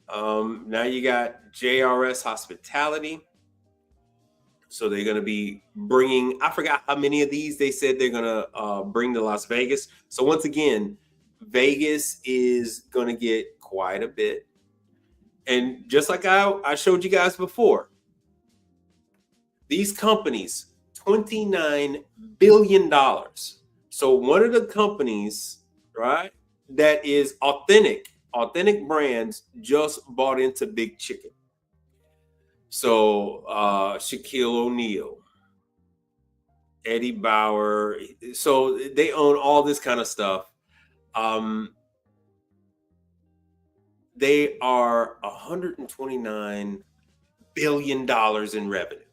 Now you got JRS Hospitality. So they're going to be bringing, I forgot how many of these they said they're going to bring to Las Vegas. So once again, Vegas is going to get quite a bit. And just like I showed you guys before, these companies, $29 billion. So one of the companies, right, that is authentic brands just bought into Big Chicken. So Shaquille O'Neal, Eddie Bauer. So they own all this kind of stuff. They are $129 billion in revenue.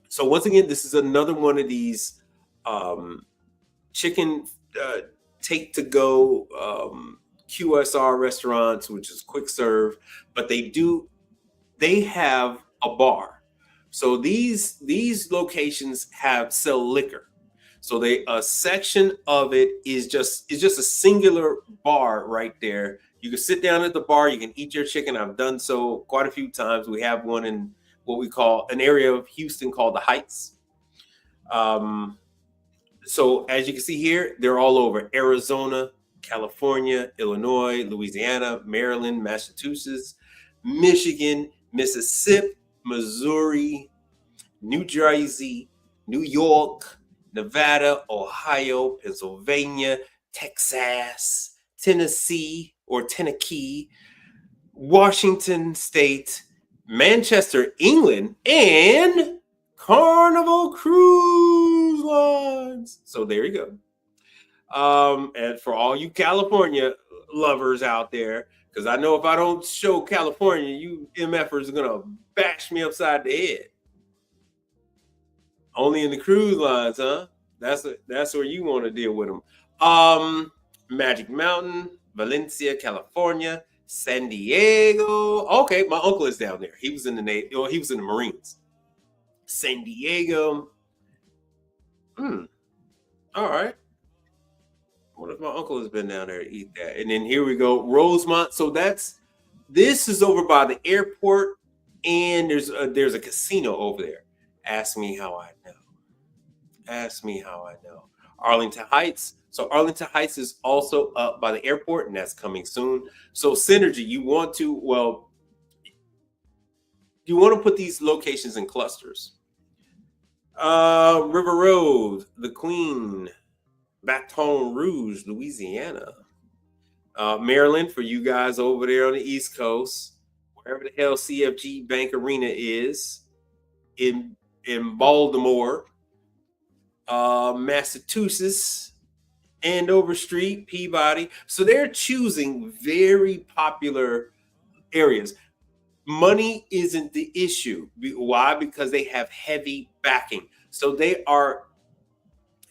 So once again, this is another one of these chicken take to go QSR restaurants, which is quick serve, but they have a bar. So these locations sell liquor. So a section of it is just a singular bar right there. You can sit down at the bar, you can eat your chicken. I've done so quite a few times. We have one in what we call an area of Houston called the Heights. So as you can see here, they're all over Arizona, California, Illinois, Louisiana, Maryland, Massachusetts, Michigan, Mississippi, Missouri, New Jersey, New York, Nevada, Ohio, Pennsylvania, Texas, Tennessee or Tennessee, Washington State, Manchester, England, and Carnival Cruise Lines. So there you go. And for all you California lovers out there, because I know if I don't show California, you MFers are gonna bash me upside the head. Only in the cruise lines, huh? That's where you want to deal with them. Magic Mountain, Valencia, California, San Diego. Okay, my uncle is down there. He was in the Navy. He was in the Marines. San Diego. All right. What if my uncle has been down there to eat that? And then here we go, Rosemont. So this is over by the airport, and there's a casino over there. Ask me how I know. Ask me how I know. Arlington Heights. So Arlington Heights is also up by the airport, and that's coming soon. So Synergy, you want to put these locations in clusters. River Road, The Queen, Baton Rouge, Louisiana, Maryland for you guys over there on the East Coast, wherever the hell CFG Bank Arena is, in Baltimore, Massachusetts, Andover Street, Peabody. So they're choosing very popular areas. Money isn't the issue. Why? Because they have heavy backing. So they are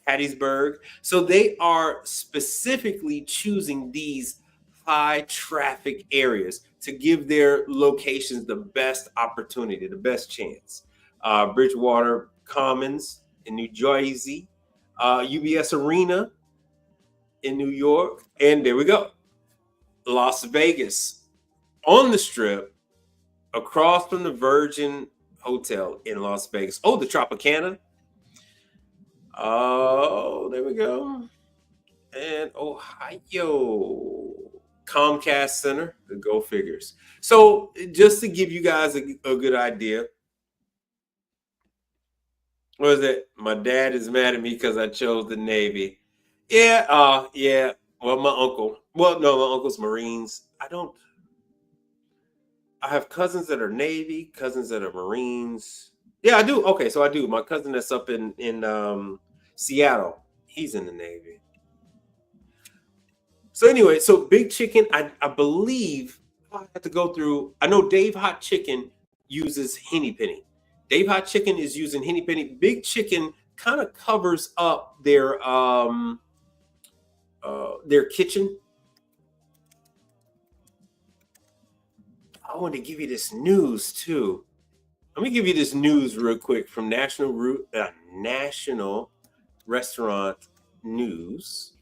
Hattiesburg. So they are specifically choosing these high traffic areas to give their locations the best opportunity, the best chance. Bridgewater Commons in New Jersey, UBS Arena in New York, and there we go. Las Vegas on the Strip, across from the Virgin Hotel in Las Vegas. Oh, the Tropicana. Oh, there we go. And Ohio Comcast Center. The Go figures. So just to give you guys a good idea. What is it? My dad is mad at me because I chose the Navy. Yeah, yeah. Well, my uncle. Well, no, my uncle's Marines. I have cousins that are Navy, cousins that are Marines. Yeah, I do. Okay, so I do. My cousin that's up in Seattle, he's in the Navy. So anyway, so Big Chicken, I believe I have to go through. I know Dave Hot Chicken uses Henny Penny. Dave Hot Chicken is using Henny Penny. Big Chicken kind of covers up their kitchen. I want to give you this news too. Let me give you this news real quick from National Restaurant News.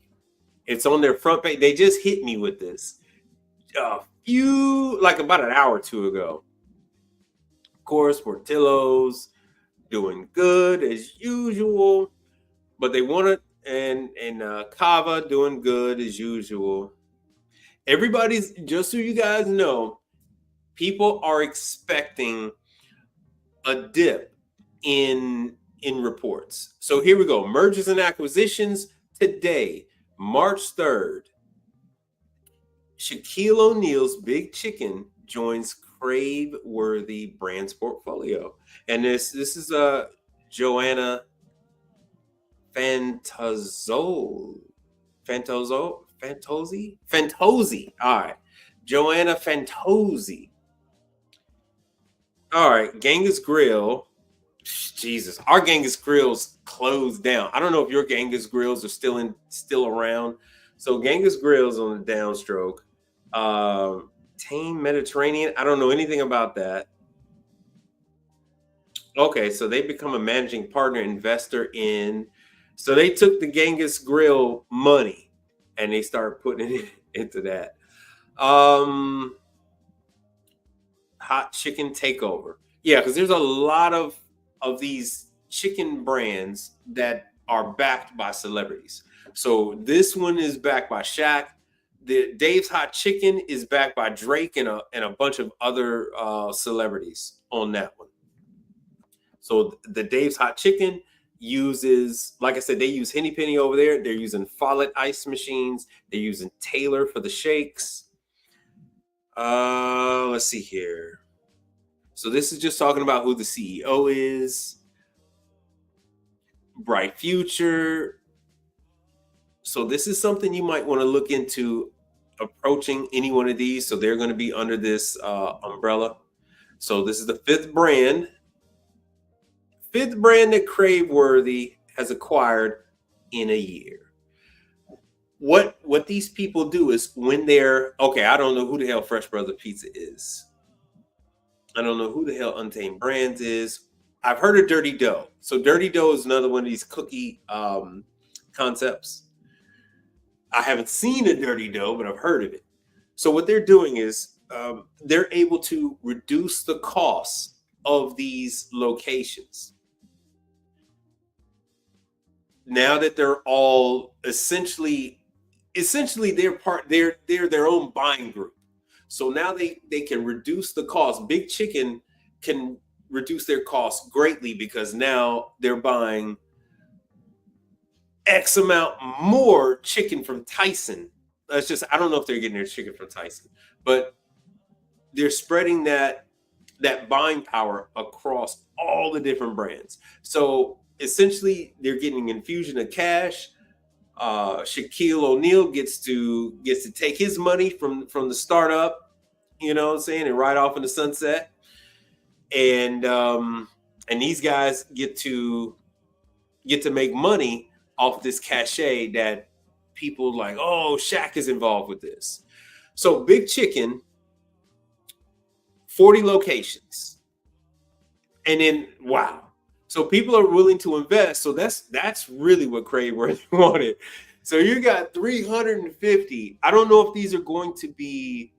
It's on their front page. They just hit me with this about an hour or two ago. Of course, Portillo's doing good as usual, but they want it, and Cava doing good as usual. Everybody's, just so you guys know, people are expecting a dip in reports. So here we go. Mergers and acquisitions today, March 3rd. Shaquille O'Neal's Big Chicken joins crave-worthy brands portfolio. And this is Joanna Fantozzi. All right. Joanna Fantozzi. All right, Genghis Grill. Jesus, our Genghis Grills closed down. I don't know if your Genghis Grills are still around. So Genghis Grills on the downstroke. Tame Mediterranean. I don't know anything about that. Okay, so they become a managing partner investor in. So they took the Genghis Grill money and they started putting it into that. Hot Chicken Takeover. Yeah, because there's a lot of these chicken brands that are backed by celebrities. So this one is backed by Shaq. The Dave's Hot Chicken is backed by Drake and a bunch of other celebrities on that one. So the Dave's Hot Chicken uses, like I said, they use Henny Penny over there. They're using Follett ice machines. They're using Taylor for the shakes. Let's see here. So this is just talking about who the CEO is. Bright future. So this is something you might want to look into approaching any one of these. So they're going to be under this umbrella. So this is the fifth brand that Craveworthy has acquired in a year. What these people do is when they're, okay, I don't know who the hell Fresh Brother Pizza is. I don't know who the hell Untamed Brands is. I've heard of Dirty Dough. So Dirty Dough is another one of these cookie concepts. I haven't seen a Dirty Dough, but I've heard of it. So what they're doing is they're able to reduce the cost of these locations. Now that they're all essentially they're their own buying group. So now they can reduce the cost. Big Chicken can reduce their costs greatly because now they're buying X amount more chicken from Tyson. That's just, I don't know if they're getting their chicken from Tyson, but they're spreading that buying power across all the different brands. So essentially they're getting an infusion of cash. Shaquille O'Neal gets to take his money from the startup, you know what I'm saying, and ride off in the sunset. And these guys get to make money off this cachet that people like, oh, Shaq is involved with this. So Big Chicken, 40 locations. And then, wow. So people are willing to invest. So that's really what Craveworthy wanted. So you got 350. I don't know if these are going to be,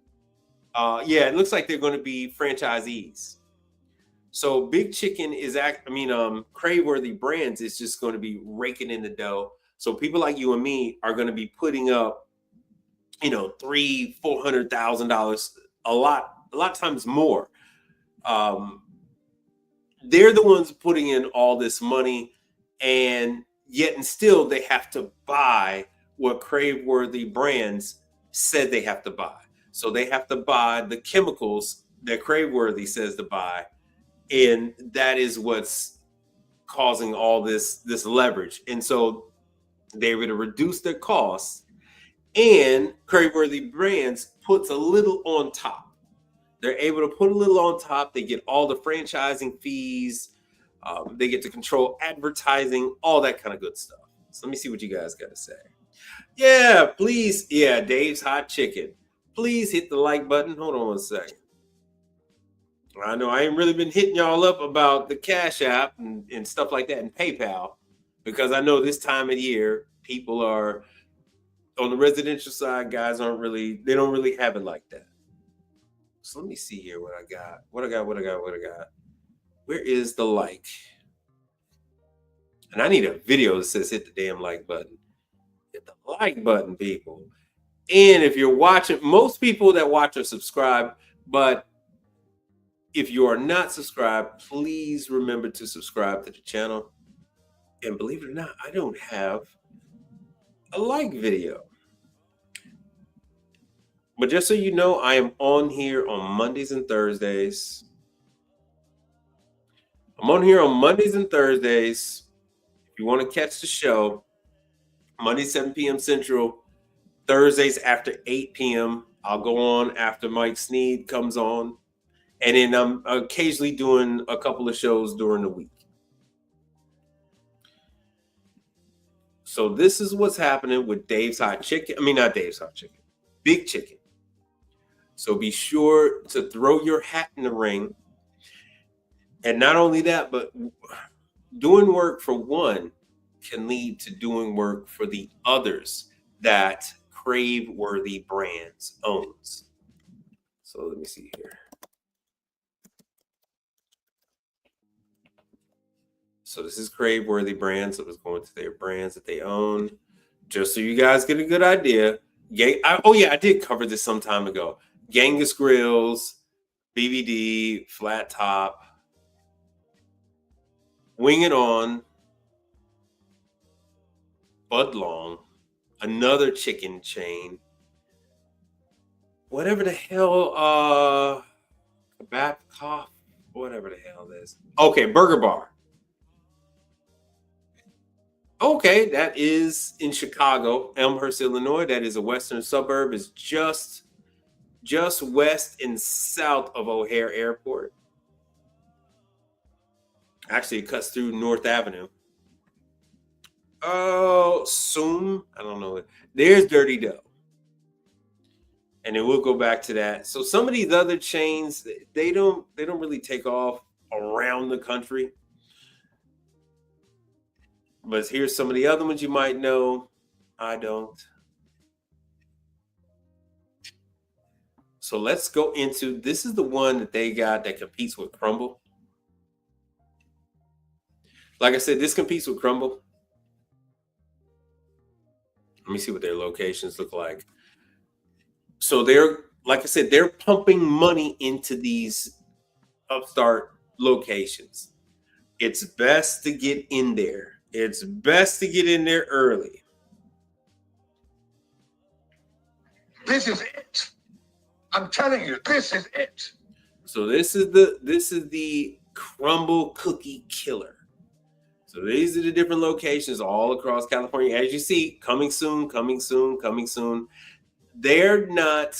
yeah, it looks like they're going to be franchisees. So Big Chicken is, Craveworthy Brands is just going to be raking in the dough. So people like you and me are going to be putting up, $300,000-$400,000, a lot of times more. They're the ones putting in all this money, and yet and still they have to buy what Craveworthy Brands said they have to buy. So they have to buy the chemicals that Craveworthy says to buy, and that is what's causing all this leverage. And so they were to reduce their costs, and Craveworthy Brands puts a little on top. They're able to put a little on top. They get all the franchising fees. They get to control advertising, all that kind of good stuff. So let me see what you guys got to say. Yeah, please. Yeah, Dave's Hot Chicken. Please hit the like button. Hold on one second. I know I ain't really been hitting y'all up about the Cash App and stuff like that and PayPal, because I know this time of year, people are on the residential side, guys they don't really have it like that. So let me see here what I got. What I got. Where is the like? And I need a video that says hit the damn like button. Hit the like button, people. And if you're watching, most people that watch are subscribed, but if you are not subscribed, please remember to subscribe to the channel. And believe it or not, I don't have a like video. But just so you know, I am on here on Mondays and Thursdays. I'm on here on Mondays and Thursdays. If you want to catch the show, Monday, 7 p.m. Central, Thursdays after 8 p.m. I'll go on after Mike Sneed comes on. And then I'm occasionally doing a couple of shows during the week. So this is what's happening with Dave's Hot Chicken. I mean, not Dave's Hot Chicken, Big Chicken. So be sure to throw your hat in the ring. And not only that, but doing work for one can lead to doing work for the others that Craveworthy Brands owns. So let me see here. So this is Craveworthy Brands. So it's going to their brands that they own. Just so you guys get a good idea. I did cover this some time ago. Genghis Grills, BBD, Flat Top, Wing It On, Bud Long, another chicken chain, whatever the hell, Babcock, whatever the hell it is. Okay, Burger Bar. Okay, that is in Chicago, Elmhurst, Illinois. That is a western suburb. It's just west and south of O'Hare Airport. Actually, it cuts through North Avenue. Oh, Soom. I don't know. There's Dirty Dough. And then we'll go back to that. So some of these other chains, they don't really take off around the country. But here's some of the other ones you might know. I don't. So let's go into, this is the one that they got that competes with Crumble. Like I said, this competes with Crumble. Let me see what their locations look like. So they're, like I said, they're pumping money into these upstart locations. It's best to get in there. It's best to get in there early. This is it. I'm telling you, this is it. So this is the Crumble Cookie Killer. So these are the different locations all across California. As you see, coming soon, coming soon, coming soon. They're not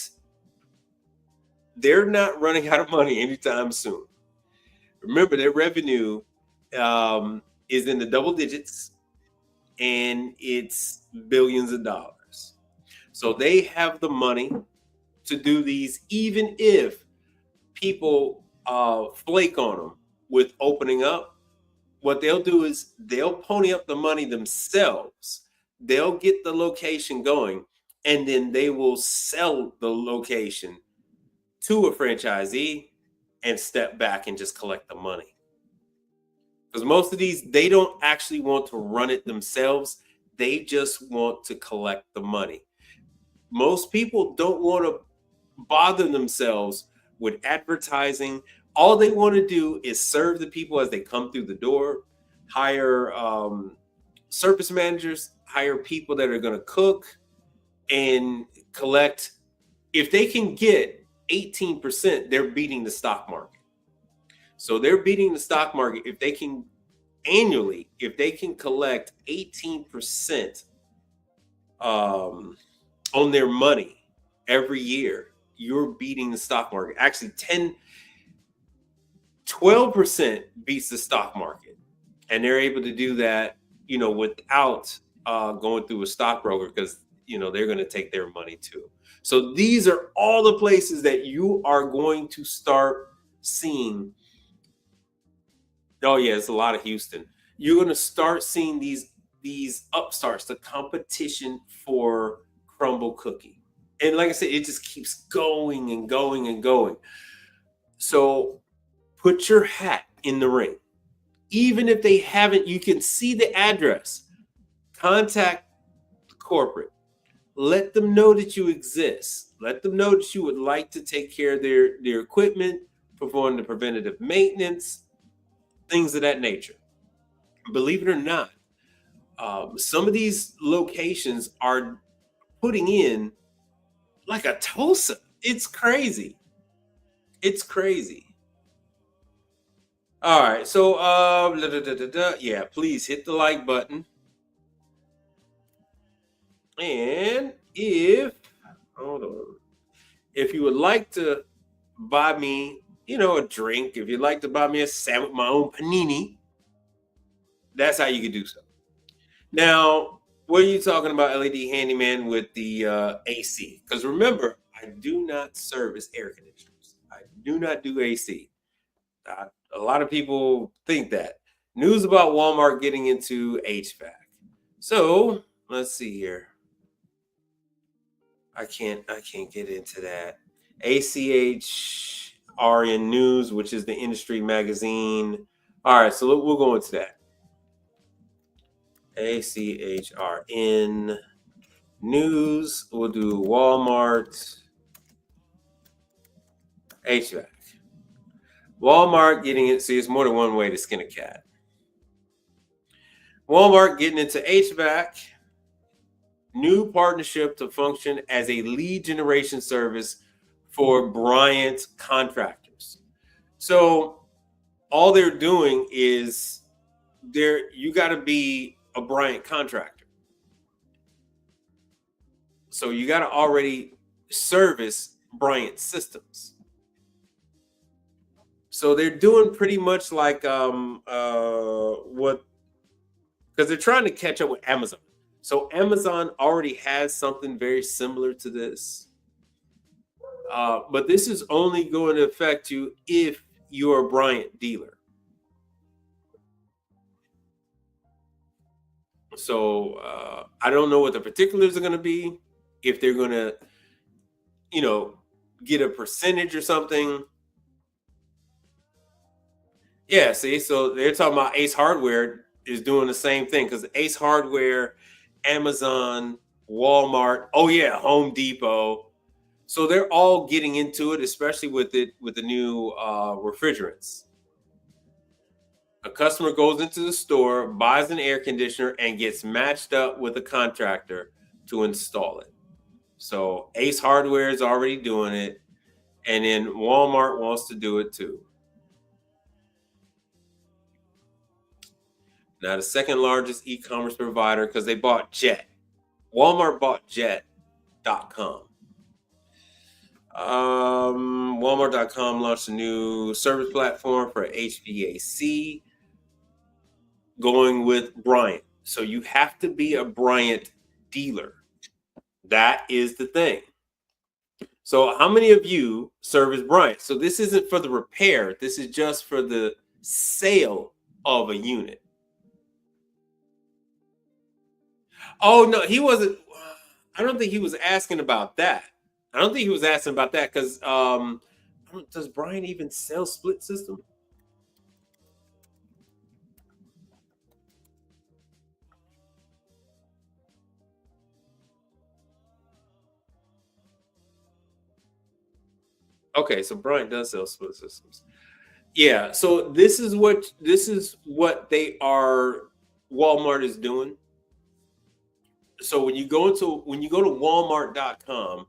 running out of money anytime soon. Remember, their revenue is in the double digits. and it's billions of dollars. So they have the money to do these, even if people flake on them with opening up. What they'll do is they'll pony up the money themselves. They'll get the location going, and then they will sell the location to a franchisee and step back and just collect the money. Because most of these, they don't actually want to run it themselves. They just want to collect the money. Most people don't want to bother themselves with advertising. All they want to do is serve the people as they come through the door, hire service managers, hire people that are going to cook and collect. If they can get 18%, they're beating the stock market. So they're beating the stock market if they can annually, if they can collect 18% on their money every year, you're beating the stock market. Actually, 12% beats the stock market. And they're able to do that, without going through a stockbroker, because, they're going to take their money too. So these are all the places that you are going to start seeing. Oh yeah, it's a lot of Houston. You're going to start seeing these upstarts, the competition for crumble cookie. And like I said, it just keeps going and going and going. So put your hat in the ring. Even if they haven't, you can see the address. Contact the corporate. Let them know that you exist. Let them know that you would like to take care of their equipment, perform the preventative maintenance, things of that nature. Believe it or not, some of these locations are putting in like a TOSA. It's crazy. It's crazy. All right. So, yeah, please hit the like button. And hold on, if you would like to buy me, a drink, if you'd like to buy me a sandwich, my own panini, that's how you can do so. Now, what are you talking about, LED Handyman, with the AC? Because remember, I do not service air conditioners. I do not do AC. A lot of people think that. News about Walmart getting into HVAC. So let's see here. I can't get into that. ACHRN News, which is the industry magazine. All right, so we'll go into that. ACHRN News. We'll do Walmart HVAC. Walmart getting it. See, it's more than one way to skin a cat. Walmart getting into HVAC. New partnership to function as a lead generation service for Bryant contractors. So all they're doing is you got to be a Bryant contractor. So you got to already service Bryant systems. So they're doing pretty much like because they're trying to catch up with Amazon. So Amazon already has something very similar to this. But this is only going to affect you if you're a Bryant dealer. So I don't know what the particulars are going to be, if they're going to, get a percentage or something. Yeah, see, so they're talking about Ace Hardware is doing the same thing, because Ace Hardware, Amazon, Walmart, Home Depot. So they're all getting into it, especially with the new refrigerants. A customer goes into the store, buys an air conditioner, and gets matched up with a contractor to install it. So Ace Hardware is already doing it, and then Walmart wants to do it too. Now, the second largest e-commerce provider, because they bought Jet. Walmart bought Jet.com. Walmart.com launched a new service platform for HVAC, going with Bryant. So you have to be a Bryant dealer. That is the thing. So how many of you service Bryant? So this isn't for the repair. This is just for the sale of a unit. Oh, no, he wasn't. I don't think he was asking about that. I don't think he was asking about that because does Bryant even sell split system? Okay, so Bryant does sell split systems. Yeah, so this is what they are. Walmart is doing. So when you go to Walmart.com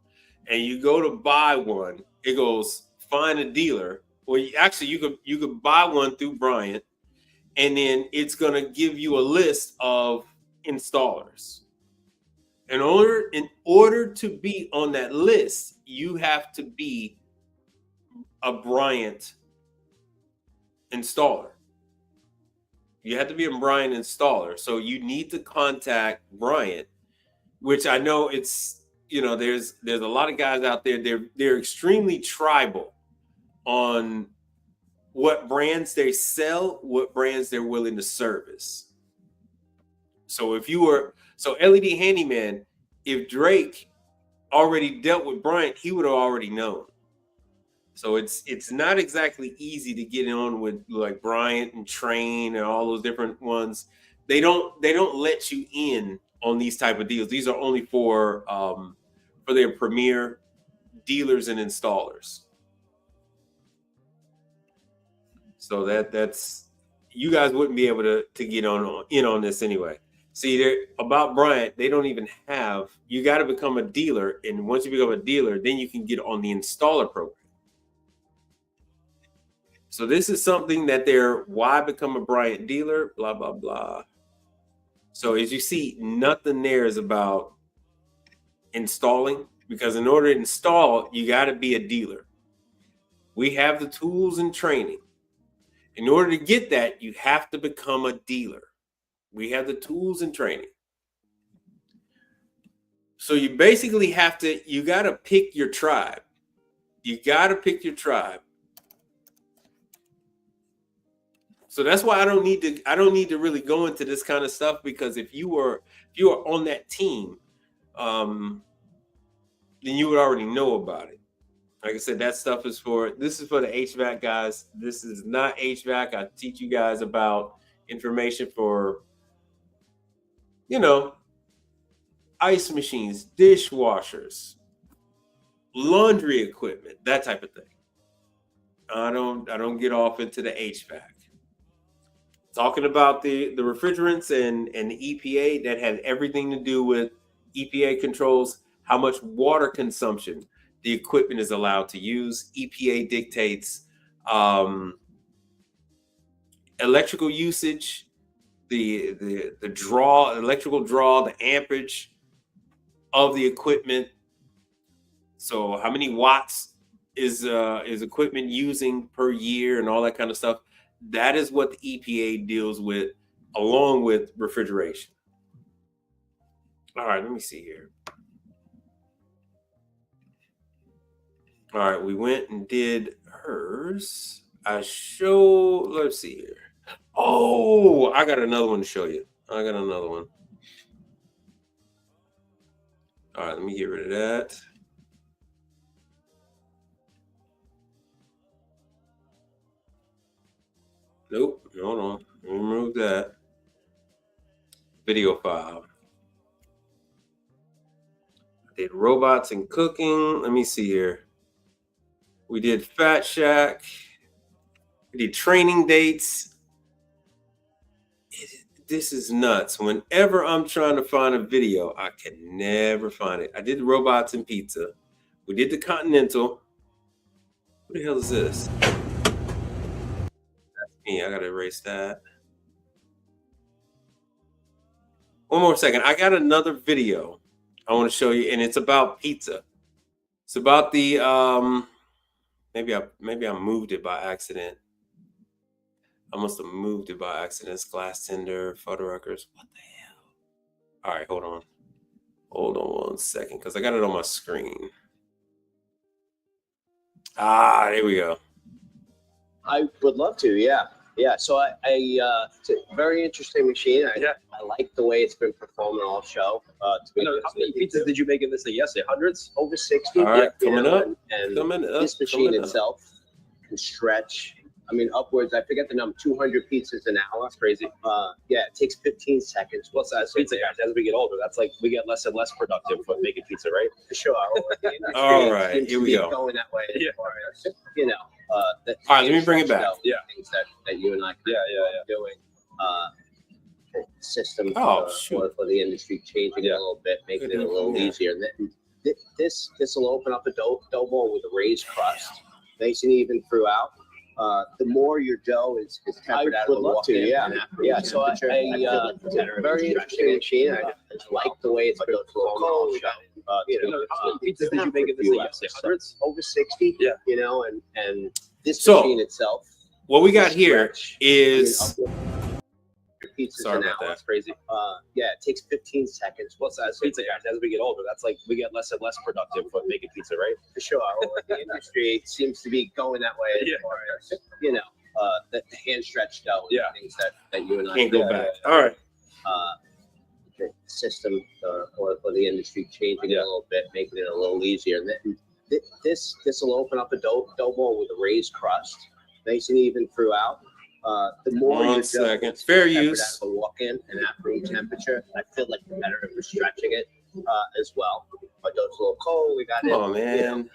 and you go to buy one, it goes find a dealer. Well, you could buy one through Bryant, and then it's gonna give you a list of installers. In order to be on that list, you have to be a Bryant installer. You have to be a Bryant installer. So you need to contact Bryant, which I know it's, there's a lot of guys out there. They're extremely tribal on what brands they sell, what brands they're willing to service. So LED Handyman, if Drake already dealt with Bryant, he would have already known. So it's not exactly easy to get on with like Bryant and Train and all those different ones. They don't let you in on these type of deals. These are only for their premier dealers and installers. So that's you guys wouldn't be able to get in on this anyway. See, about Bryant, they don't even have. You got to become a dealer, and once you become a dealer, then you can get on the installer program. So this is something that why become a Bryant dealer, blah, blah, blah. So as you see, nothing there is about installing, because in order to install, you got to be a dealer. We have the tools and training. In order to get that, you have to become a dealer. We have the tools and training. So you basically you got to pick your tribe. You got to pick your tribe. So that's why I don't need to really go into this kind of stuff, because if you are on that team, then you would already know about it. Like I said, that stuff is for the HVAC guys. This is not HVAC. I teach you guys about information for, ice machines, dishwashers, laundry equipment, that type of thing. I don't get off into the HVAC. Talking about the refrigerants and the EPA, that had everything to do with EPA controls how much water consumption the equipment is allowed to use. EPA dictates electrical usage, the electrical draw, the amperage of the equipment. So how many watts is equipment using per year and all that kind of stuff. That is what the EPA deals with, along with refrigeration. All right, let me see here. All right, we went and did hers. Let's see here. Oh, I got another one to show you. I got another one. All right, let me get rid of that. Nope, hold on. Remove that. Video file. I did robots and cooking. Let me see here. We did Fat Shack. We did training dates. This is nuts. Whenever I'm trying to find a video, I can never find it. I did robots and pizza. We did the Continental. What the hell is this? That's me. I gotta erase that. One more second. I got another video I want to show you, and it's about pizza. It's about the maybe I moved it by accident. I must have moved it by accident. It's glass tender, photo records. What the hell? All right, hold on. Hold on 1 second, because I got it on my screen. Ah, there we go. I would love to, yeah. Yeah, so it's a very interesting machine. I like the way it's been performing all show. How many pizzas did you make in this thing yesterday? Hundreds? Over 60. All right, you coming know, up. And Coming up. this machine coming up. itself can stretch. I mean, upwards, I forget the number, 200 pizzas an hour. That's crazy. Yeah, it takes 15 seconds. What's that? Pizza guys, as we get older, that's like we get less and less productive with making pizza, right? For sure. All right, Seems here to we be go. Going that way. Yeah. You know, All right, let me bring it back. Yeah. Things that you and I Yeah. doing. The system Oh, for the industry changing Yeah. a little bit, making it a Yeah. little easier. And then this will open up a dough bowl with a raised crust, nice and even throughout. The more your dough is tempered out of the walk-in, yeah. So I very interesting machine. I like the way it's built for all show. How many pizzas did you make in this thing yesterday? Hundreds? Over 60. Yeah. You know, and this So, machine itself. What we got here stretch, is pizzas sorry an about hour. that. That's crazy. Yeah, it takes 15 seconds. What's that? Pizza guys, as we get older, that's like we get less and less productive with making pizza, right? For sure. The industry seems to be going that way as Yeah. far as, you know, the hand stretched dough. Yeah. Things that you and I can't go do. back. All right. The system or the industry changing it a little bit, making it a little easier. And then this will open up a dough bowl with a raised crust, nice and even throughout. The more 1 your second. dough is Fair tempered use. out of the walk-in and at room temperature, I feel like the better if we're stretching it as well. My dough's a little cold. We got Come it. on, man.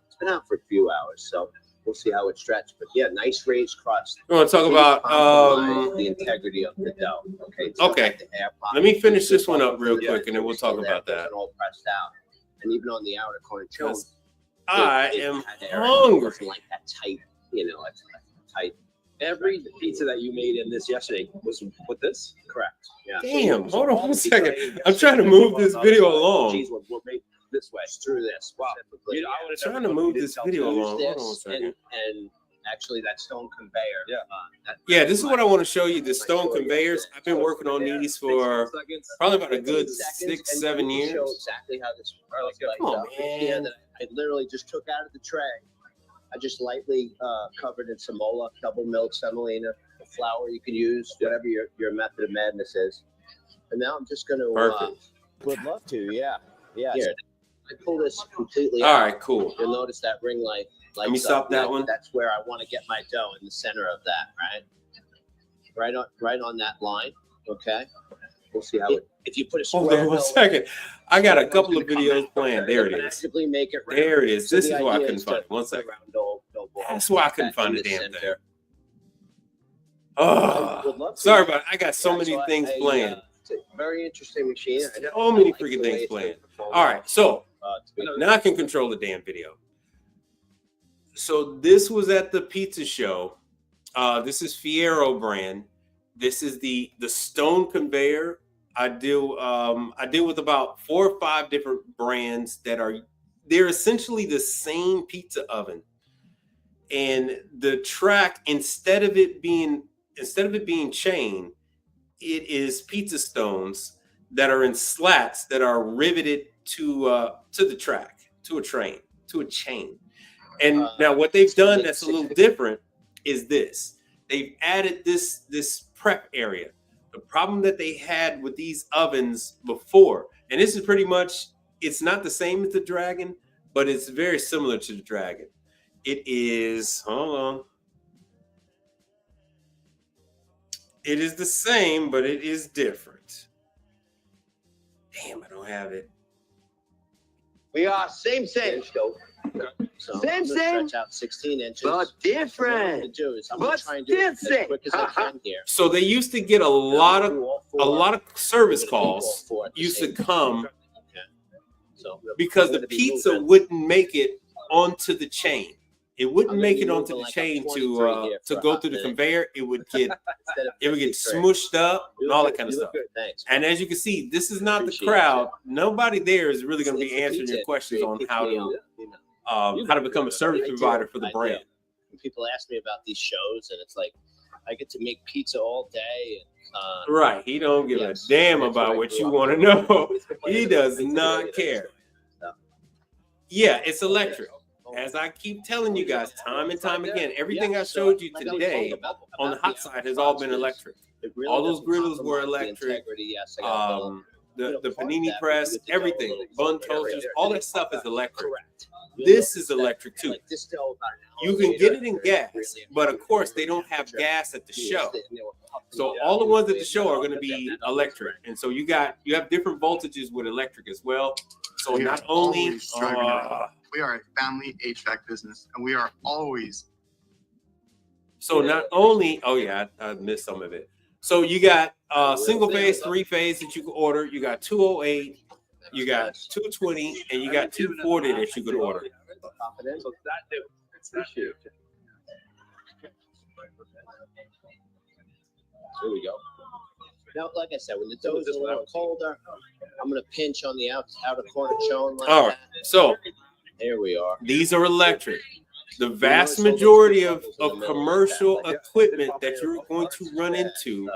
It's been out for a few hours, so we'll see how it stretches. But yeah, nice raised crust. We want to talk Didn't about. compromise the integrity of the dough. Okay. Still Okay. got the air pocket. Let me finish this one up real Yeah, quick, and then we'll it's still talk there, about it that. wasn't all pressed out, and even on the outer corner, Joe, Because I it am had air. It hungry. wasn't like that tight, you know, it's tight. Every pizza that you made in this yesterday was with this? Correct. Yeah. Damn, So hold all on the one pizza second. that you ate I'm trying to yesterday move on this the other video side, the along. cheese were made this way. It's through this. Wow. specifically. You know, I would've Trying never to thought move you this did video tell me. along. Hold on one This second. and actually that stone conveyor. Yeah. Yeah, this is what I want to show you. The stone conveyors. I've been working on these for probably about a good 6, 7 Show years. exactly how this All right, let's go. like, Come on, yeah, man. that I literally just took out of the tray. I just lightly covered in semola, double milled semolina, the flour you can use, whatever your method of madness is. And now I'm just going to. Perfect. Would love to, yeah. Here, I pull this completely All out. right, cool. You'll notice that ring light. Let me stop that one. That's where I want to get my dough in the center of that, right? Right on that line. Okay. We'll see how it. If you put a square Hold on one dough- second. I got a Dough couple of gonna come videos out, planned. okay? There You it can is. actively make it round. There it is. So This the is why I idea couldn't is find to it. One put second. round dough ball That's why I couldn't in find the the damn center. thing. I would love to. Sorry about it. I got so Yeah, many I- things I, planned. It's a very interesting machine. So many like the freaking way things it's been planned. performing. All right, so To be- now I can control the damn video. So this was at the pizza show. This is Fiero brand. This is the stone conveyor. I deal with about 4 or 5 different brands they're essentially the same pizza oven. And the track, instead of it being chain, it is pizza stones that are in slats that are riveted to the track, to a chain. And now what they've done that's a little different is this. They've added this prep area. The problem that they had with these ovens before, and this is pretty much, it's not the same as the Dragon, but it's very similar to the Dragon. It is, hold on. It is the same, but it is different. Damn, I don't have it. We are same. So Same, I'm gonna same. stretch out 16 inches. But What I'm going different. to do is I'm going But to try and do it as different. quick as I can here. So they used to get a lot of service calls used to come because the pizza wouldn't make it onto the chain. It wouldn't make it onto the chain to go through the conveyor. It would get smushed up and all that kind of stuff. Thanks. And as you can see, this is not the Appreciate crowd. Nobody there is really going to be answering your questions on how to become a service provider for the brand. When people ask me about these shows, and it's like, I get to make pizza all day. Right. He don't give Yes, a damn that's about what I what grew you up want to with. know. He does not care. No. Yeah, it's electric. As I keep telling you guys time and time again, everything I showed you today on the hot side has all been electric. All those griddles were electric. The panini press, everything, bun toasters, all that stuff is electric. This is electric too. You can get it in gas, but of course they don't have gas at the show. So all the ones at the show are going to be electric, and so you have different voltages with electric as well. So We not are only always striving to- we are a family HVAC business, and we are always. So not only, oh yeah, I missed some of it. So you got single phase, 3-phase that you can order. You got 208, you got 220, and you got 240 that you could order. So it's that issue. There we go. Now, like I said, when the dough is a little colder, I'm gonna pinch on the outer corner showing like All right, that. so There we are. these are electric. The vast majority of commercial equipment that you're going to run into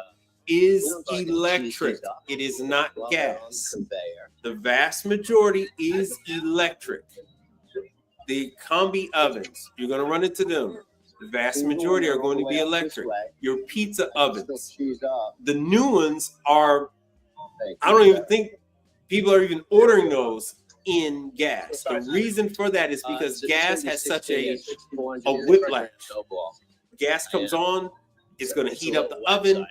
is electric. It is not gas. The vast majority is electric. The combi ovens, you're going to run into them. The vast majority are going to be electric. Your pizza ovens. The new ones are, I don't even think people are even ordering those in gas. The reason for that is because gas has such a whiplash. Gas comes on, it's going to heat up the oven,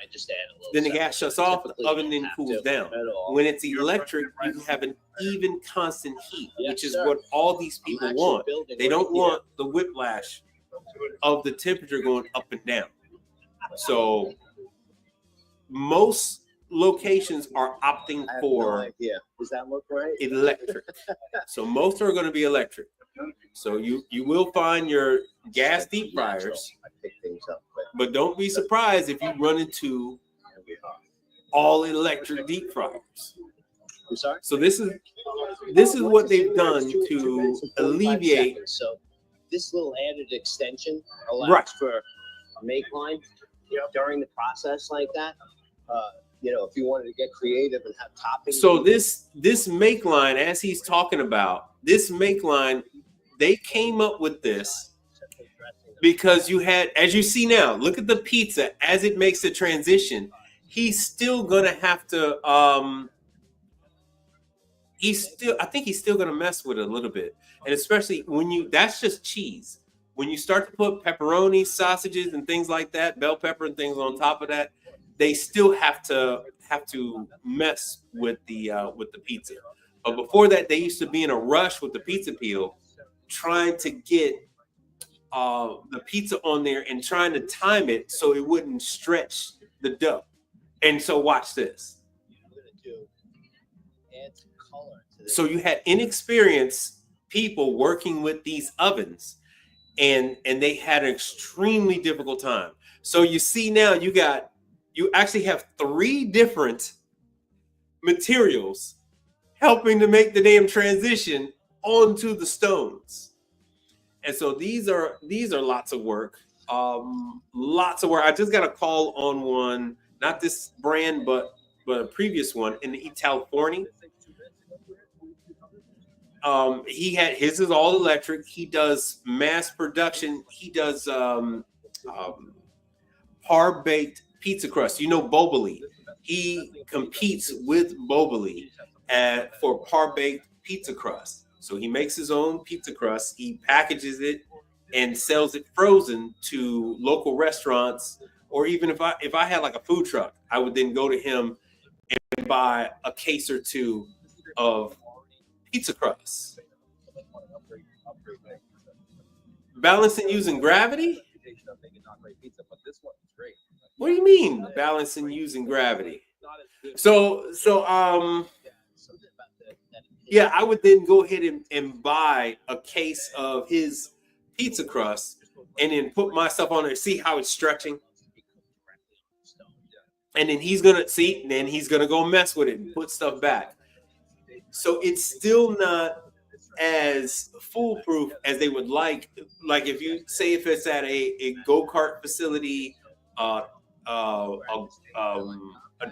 then the gas shuts off, the oven then cools down. When it's electric, you have an even constant heat, which is what all these people want. They don't want the whiplash of the temperature going up and down. So most locations are opting for Does that look right? electric. So most are going to be electric. So you will find your gas deep fryers, I pick things up quick. but don't be surprised if you run into all electric deep fryers. I'm sorry? So this is what they've done to alleviate. So this little added extension allows Right. for a make line during the process like that. If you wanted to get creative and have toppings. So this make line, as he's talking about, this make line, they came up with this because you had, as you see now, look at the pizza as it makes the transition. He's still gonna have to. I think he's still gonna mess with it a little bit, and especially that's just cheese. When you start to put pepperoni, sausages, and things like that, bell pepper and things on top of that, they still have to mess with the pizza. But before that, they used to be in a rush with the pizza peel, trying to get the pizza on there and trying to time it so it wouldn't stretch the dough. And so watch this. So you had inexperienced people working with these ovens, and they had an extremely difficult time. So you see now you actually have 3 different materials helping to make the damn transition onto the stones. And so these are lots of work. Lots of work. I just got a call on one, not this brand, but a previous one in the California. He had his is all electric. He does mass production. He does par baked pizza crust. Boboli. He competes with Boboli for par baked pizza crust. So he makes his own pizza crust. He packages it and sells it frozen to local restaurants. Or even if I had like a food truck, I would then go to him and buy a case or 2 of pizza crust. Balancing using gravity? What do you mean balancing using gravity? So yeah, I would then go ahead and buy a case of his pizza crust and then put my stuff on there, see how it's stretching. And then he's gonna go mess with it and put stuff back. So it's still not as foolproof as they would like. Like if it's at a go-kart facility a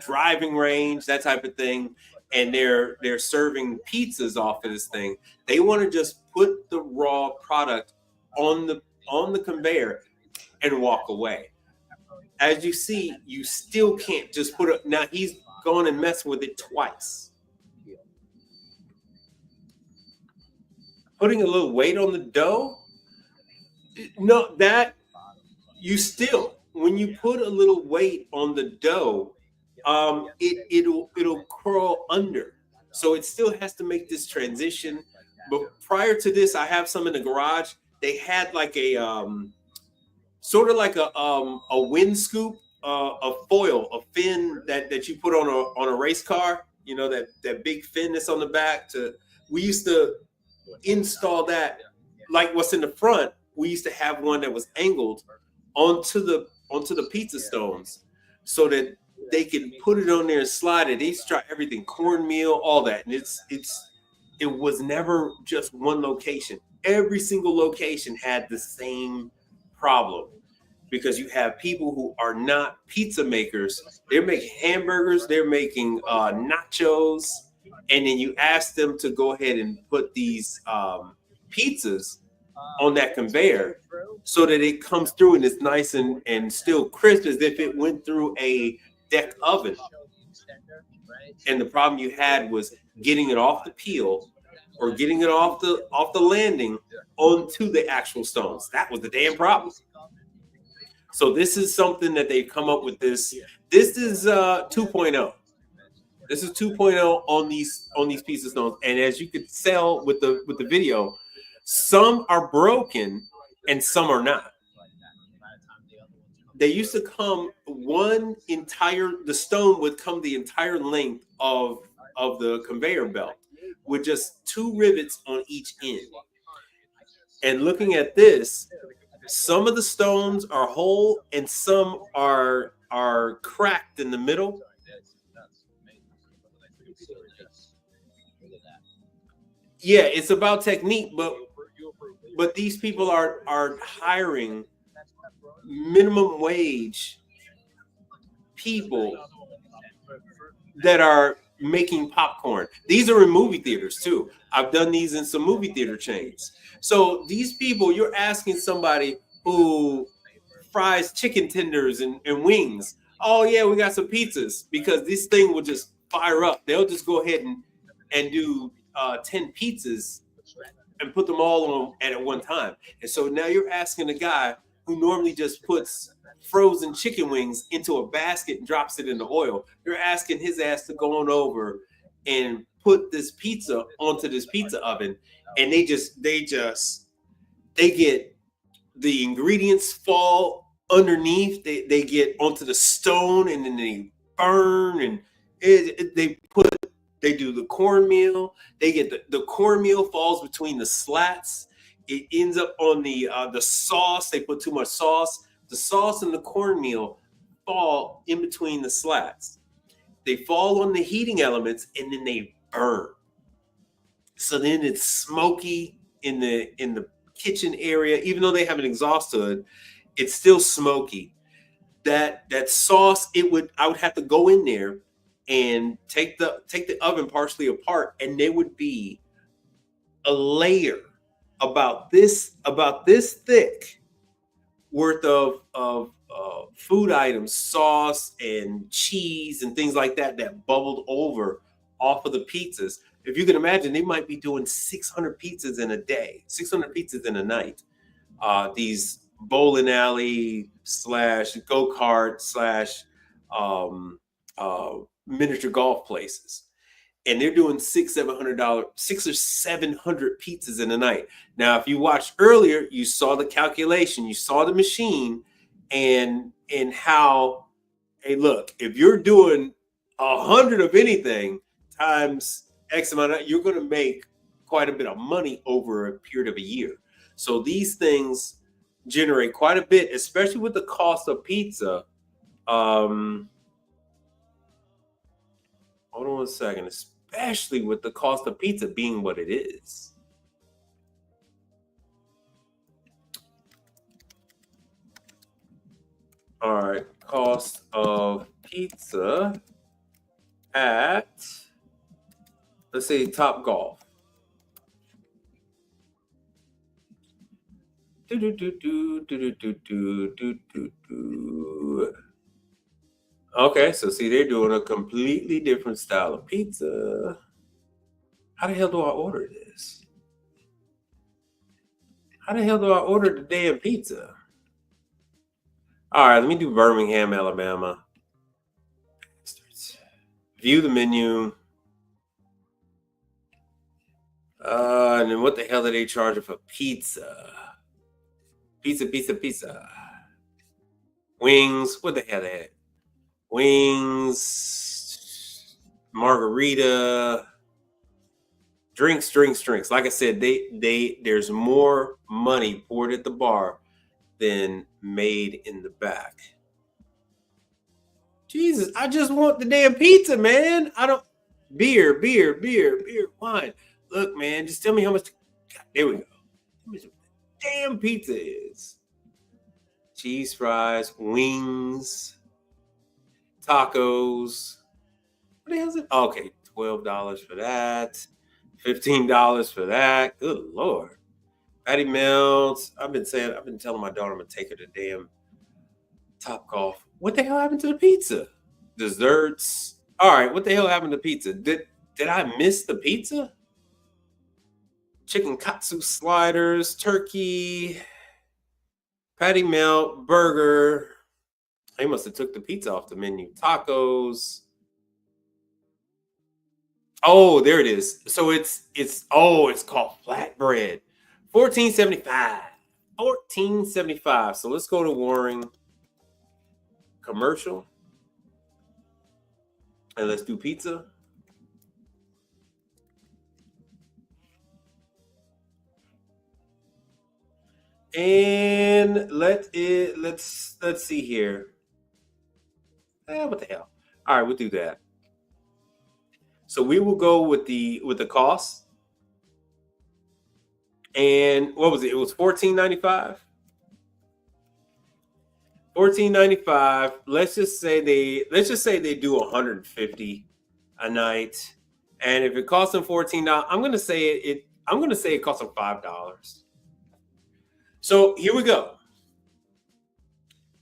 driving range, that type of thing, and they're serving pizzas off of this thing. They want to just put the raw product on the conveyor and walk away. As you see, you still can't just put it. Now he's gone and messed with it twice. Putting a little weight on the dough. No, that you still, when you put a little weight on the dough, it'll curl under. So it still has to make this transition. But prior to this, I have some in the garage. They had like a sort of like a wind scoop, a foil, a fin that you put on a race car. You know, that big fin that's on the back. We used to install that, like what's in the front. We used to have one that was angled onto the pizza stones, so that they can put it on there and slide it. They used to try everything, cornmeal, all that, and it was never just one location. Every single location had the same problem, because you have people who are not pizza makers. They're making hamburgers, they're making nachos, and then you ask them to go ahead and put these pizzas on that conveyor so that it comes through and it's nice and still crisp, as if it went through a deck oven. And the problem you had was getting it off the peel or getting it off the landing onto the actual stones. That was the damn problem. So this is something that they've come up with. This is 2.0. This is 2.0 on these pizza stones. And as you could tell with the video, some are broken and some are not. They used to come the stone would come the entire length of the conveyor belt with just 2 rivets on each end. And looking at this, some of the stones are whole and some are cracked in the middle. Yeah, it's about technique, but these people are hiring minimum wage people that are making popcorn. These are in movie theaters too. I've done these in some movie theater chains. So these people, you're asking somebody who fries chicken tenders and wings. Oh yeah, we got some pizzas, because this thing will just fire up. They'll just go ahead and do 10 pizzas and put them all on at one time. And so now you're asking a guy who normally just puts frozen chicken wings into a basket and drops it in the oil. You're asking his ass to go on over and put this pizza onto this pizza oven, and they get the ingredients fall underneath. They get onto the stone and then they burn, and they do the cornmeal. They get the cornmeal falls between the slats. It ends up on the sauce. They put too much sauce. The sauce and the cornmeal fall in between the slats. They fall on the heating elements and then they burn. So then it's smoky in the kitchen area. Even though they have an exhaust hood, it's still smoky. That sauce, I would have to go in there and take the oven partially apart, and there would be a layer about this thick worth of food items, sauce and cheese and things like that bubbled over off of the pizzas. If you can imagine, they might be doing 600 pizzas in a day, 600 pizzas in a night. These bowling alley / go-kart / miniature golf places. And they're doing $600 or 700 pizzas in a night. Now, if you watched earlier, you saw the calculation, you saw the machine, and how, hey, look, if you're doing 100 of anything times X amount, you're going to make quite a bit of money over a period of a year. So these things generate quite a bit, especially with the cost of pizza. Hold on one second. Especially with the cost of pizza being what it is. All right, cost of pizza at, let's say, Top Golf. Okay, so see, they're doing a completely different style of pizza. How the hell do I order this? How the hell do I order the damn pizza? All right, let me do Birmingham, Alabama. View the menu. And then what the hell are they charging for pizza? Pizza. Wings. What the hell they had? Wings. Margarita. Drinks. Like I said, there's more money poured at the bar than made in the back. Jesus, I just want the damn pizza, man. I don't beer, wine. Look, man, just tell me how much. God, there we go. How much the damn pizza is. Cheese fries, wings, tacos. What the hell is it? Okay, $12 for that. $15 for that. Good Lord. Patty melts. I've been telling my daughter I'm gonna take her to damn Top Golf. What the hell happened to the pizza? Desserts. All right, what the hell happened to pizza? Did I miss the pizza? Chicken katsu sliders, turkey, patty melt, burger. They must have took the pizza off the menu. Tacos. Oh, there it is. So it's called flatbread. $14.75. $14.75. So let's go to Waring commercial. And let's do pizza. And let's see here. What the hell? All right, we'll do that. So we will go with the cost. And what was it? It was $14.95. $14.95. Let's just say they do 150 a night. And if it costs them $14, I'm gonna say it costs them $5. So here we go.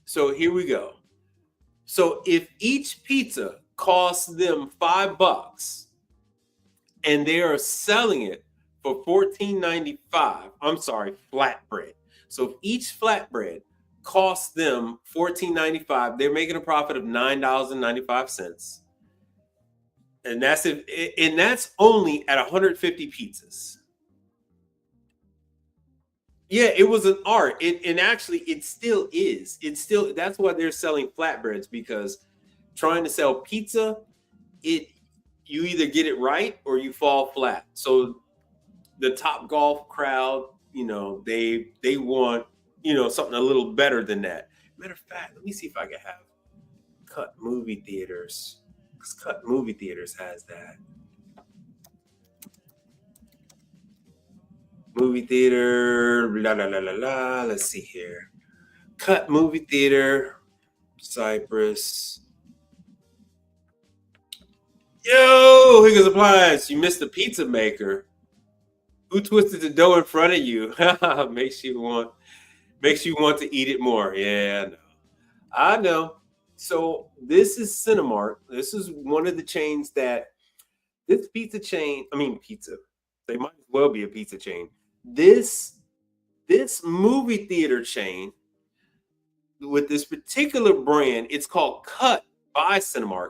So if each pizza costs them $5 and they are selling it for $14.95, I'm sorry, flatbread. So if each flatbread costs them $14.95, they're making a profit of $9.95. And that's only at 150 pizzas. Yeah, it was an art. And actually it still is. That's why they're selling flatbreads, because trying to sell pizza, you either get it right or you fall flat. So the Top Golf crowd, they want, something a little better than that. Matter of fact, let me see if I can have Cut Movie Theaters. Because Cut Movie Theaters has that. Movie theater, let's see here. Cut Movie Theater, Cypress. Yo, Higgins Appliance, you missed the pizza maker. Who twisted the dough in front of you? makes you want to eat it more. Yeah, I know. So this is Cinemark. This is one of the chains that this pizza chain. I mean, pizza. They might as well be a pizza chain. This movie theater chain with this particular brand, it's called Cut by Cinemark.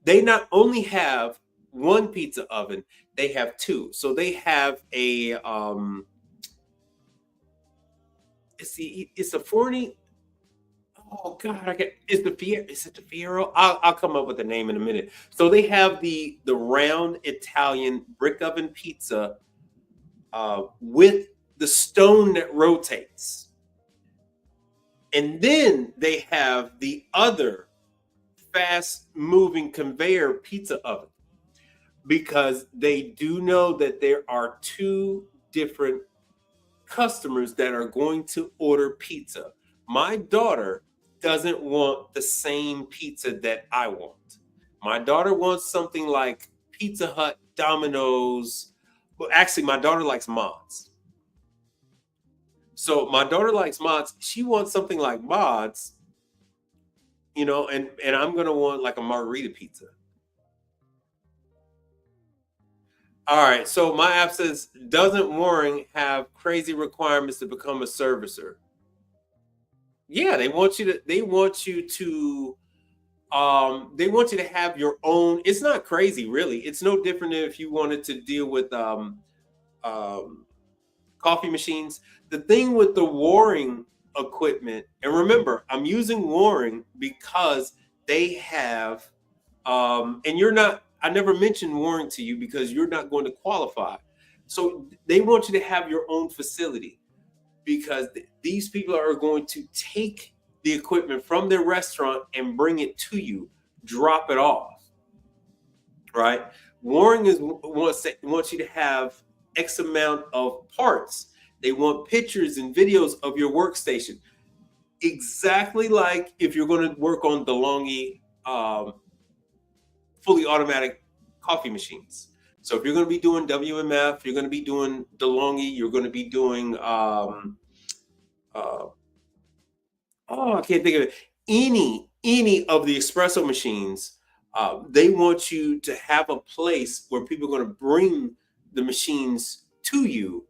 They not only have one pizza oven, they have two. So they have a it's a 40. Oh God, is it the Fiero? I'll come up with the name in a minute. So they have the round Italian brick oven pizza with the stone that rotates. And then they have the other fast moving conveyor pizza oven, because they do know that there are two different customers that are going to order pizza. My daughter doesn't want the same pizza that I want. My daughter wants something like Pizza Hut, Domino's. Well, actually, my daughter likes Mott's. So my daughter likes Mott's. She wants something like Mott's, you know, and I'm gonna want like a margarita pizza. All right. So my app says, doesn't Warring have crazy requirements to become a servicer? Yeah, they want you to have your own. It's not crazy, really. It's no different than if you wanted to deal with coffee machines. The thing with the Warring equipment, and remember, I'm using Warring because they have, and you're not, I never mentioned Warring to you because you're not going to qualify. So they want you to have your own facility because these people are going to take the equipment from their restaurant and bring it to you, drop it off, right? Warring wants you to have X amount of parts. They want pictures and videos of your workstation. Exactly like if you're going to work on DeLonghi fully automatic coffee machines. So if you're going to be doing WMF, you're going to be doing DeLonghi, you're going to be doing I can't think of it. Any of the espresso machines, they want you to have a place where people are going to bring the machines to you,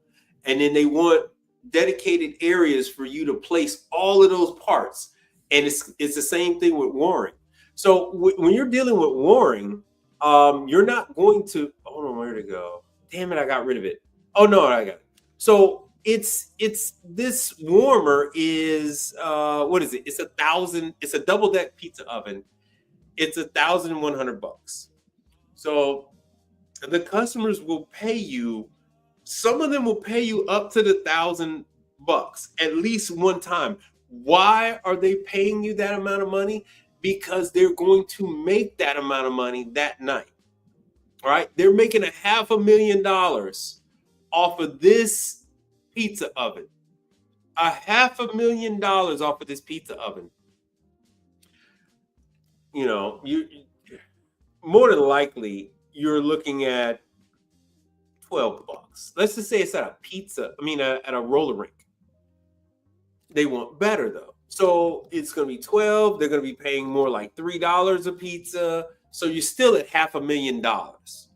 and then they want dedicated areas for you to place all of those parts. And it's the same thing with Warring. So when you're dealing with Warring, you're not going to. Hold on, where to go? Damn it, I got rid of it. Oh no, I got it. So it's this warmer is what is it? It's 1,000. It's a double deck pizza oven. It's $1,100. So the customers will pay you. Some of them will pay you up to the $1,000 at least one time. Why are they paying you that amount of money? Because they're going to make that amount of money that night. All right, they're making $500,000 off of this pizza oven. $500,000 off of this pizza oven. You know, you more than likely you're looking at $12. Let's just say it's at at a roller rink. They want better though. So it's going to be 12. They're going to be paying more like $3 a pizza. So you're still at $500,000.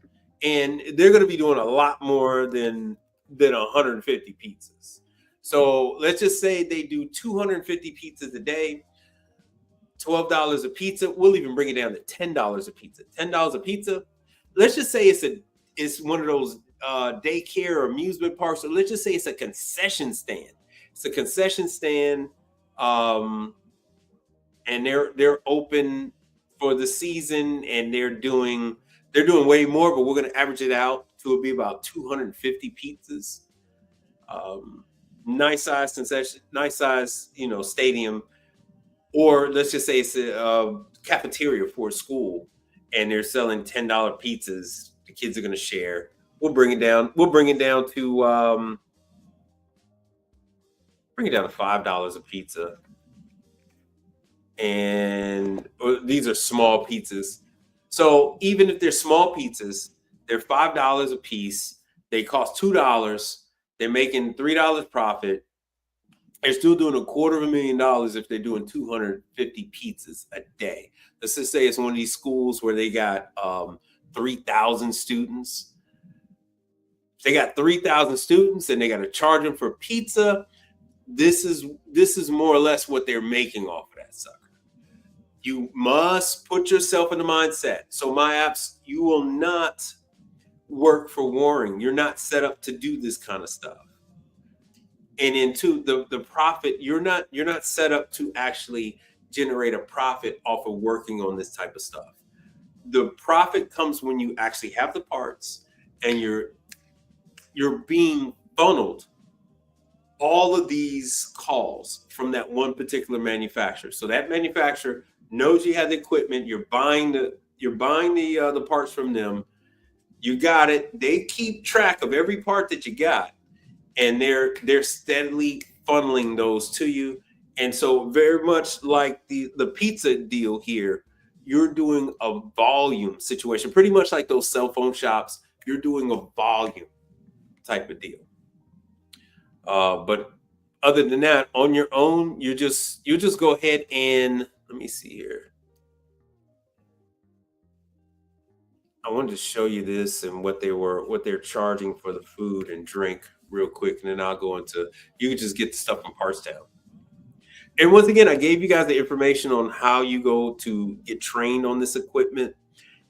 And they're going to be doing a lot more than 150 pizzas. So let's just say they do 250 pizzas a day, $12 a pizza. We'll even bring it down to $10 a pizza. $10 a pizza. Let's just say it's one of those daycare or amusement parks. So let's just say it's a concession stand. It's a concession stand, and they're open for the season, and they're doing way more, but we're going to average it out to be about 250 pizzas. Nice size concession, nice size, stadium, or let's just say it's a cafeteria for a school, and they're selling $10 pizzas. The kids are going to share. We'll bring it down. We'll bring it down to $5 a pizza. And these are small pizzas. So even if they're small pizzas, they're $5 a piece. They cost $2. They're making $3 profit. They're still doing $250,000 if they're doing 250 pizzas a day. Let's just say it's one of these schools where they got 3,000 students. They got 3,000 students and they got to charge them for pizza. This is more or less what they're making off of that sucker. You must put yourself in the mindset. So my apps, you will not work for Warring. You're not set up to do this kind of stuff. And into the profit, you're not set up to actually generate a profit off of working on this type of stuff. The profit comes when you actually have the parts and you're being funneled all of these calls from that one particular manufacturer. So that manufacturer knows you have the equipment. You're buying the parts from them. You got it. They keep track of every part that you got, and they're steadily funneling those to you. And so very much like the pizza deal here, you're doing a volume situation, pretty much like those cell phone shops. You're doing a volume type of deal. But other than that, on your own, you just go ahead and let me see here. I wanted to show you this and what they're charging for the food and drink real quick, and then I'll go into, you can just get the stuff from Parstown. And once again, I gave you guys the information on how you go to get trained on this equipment.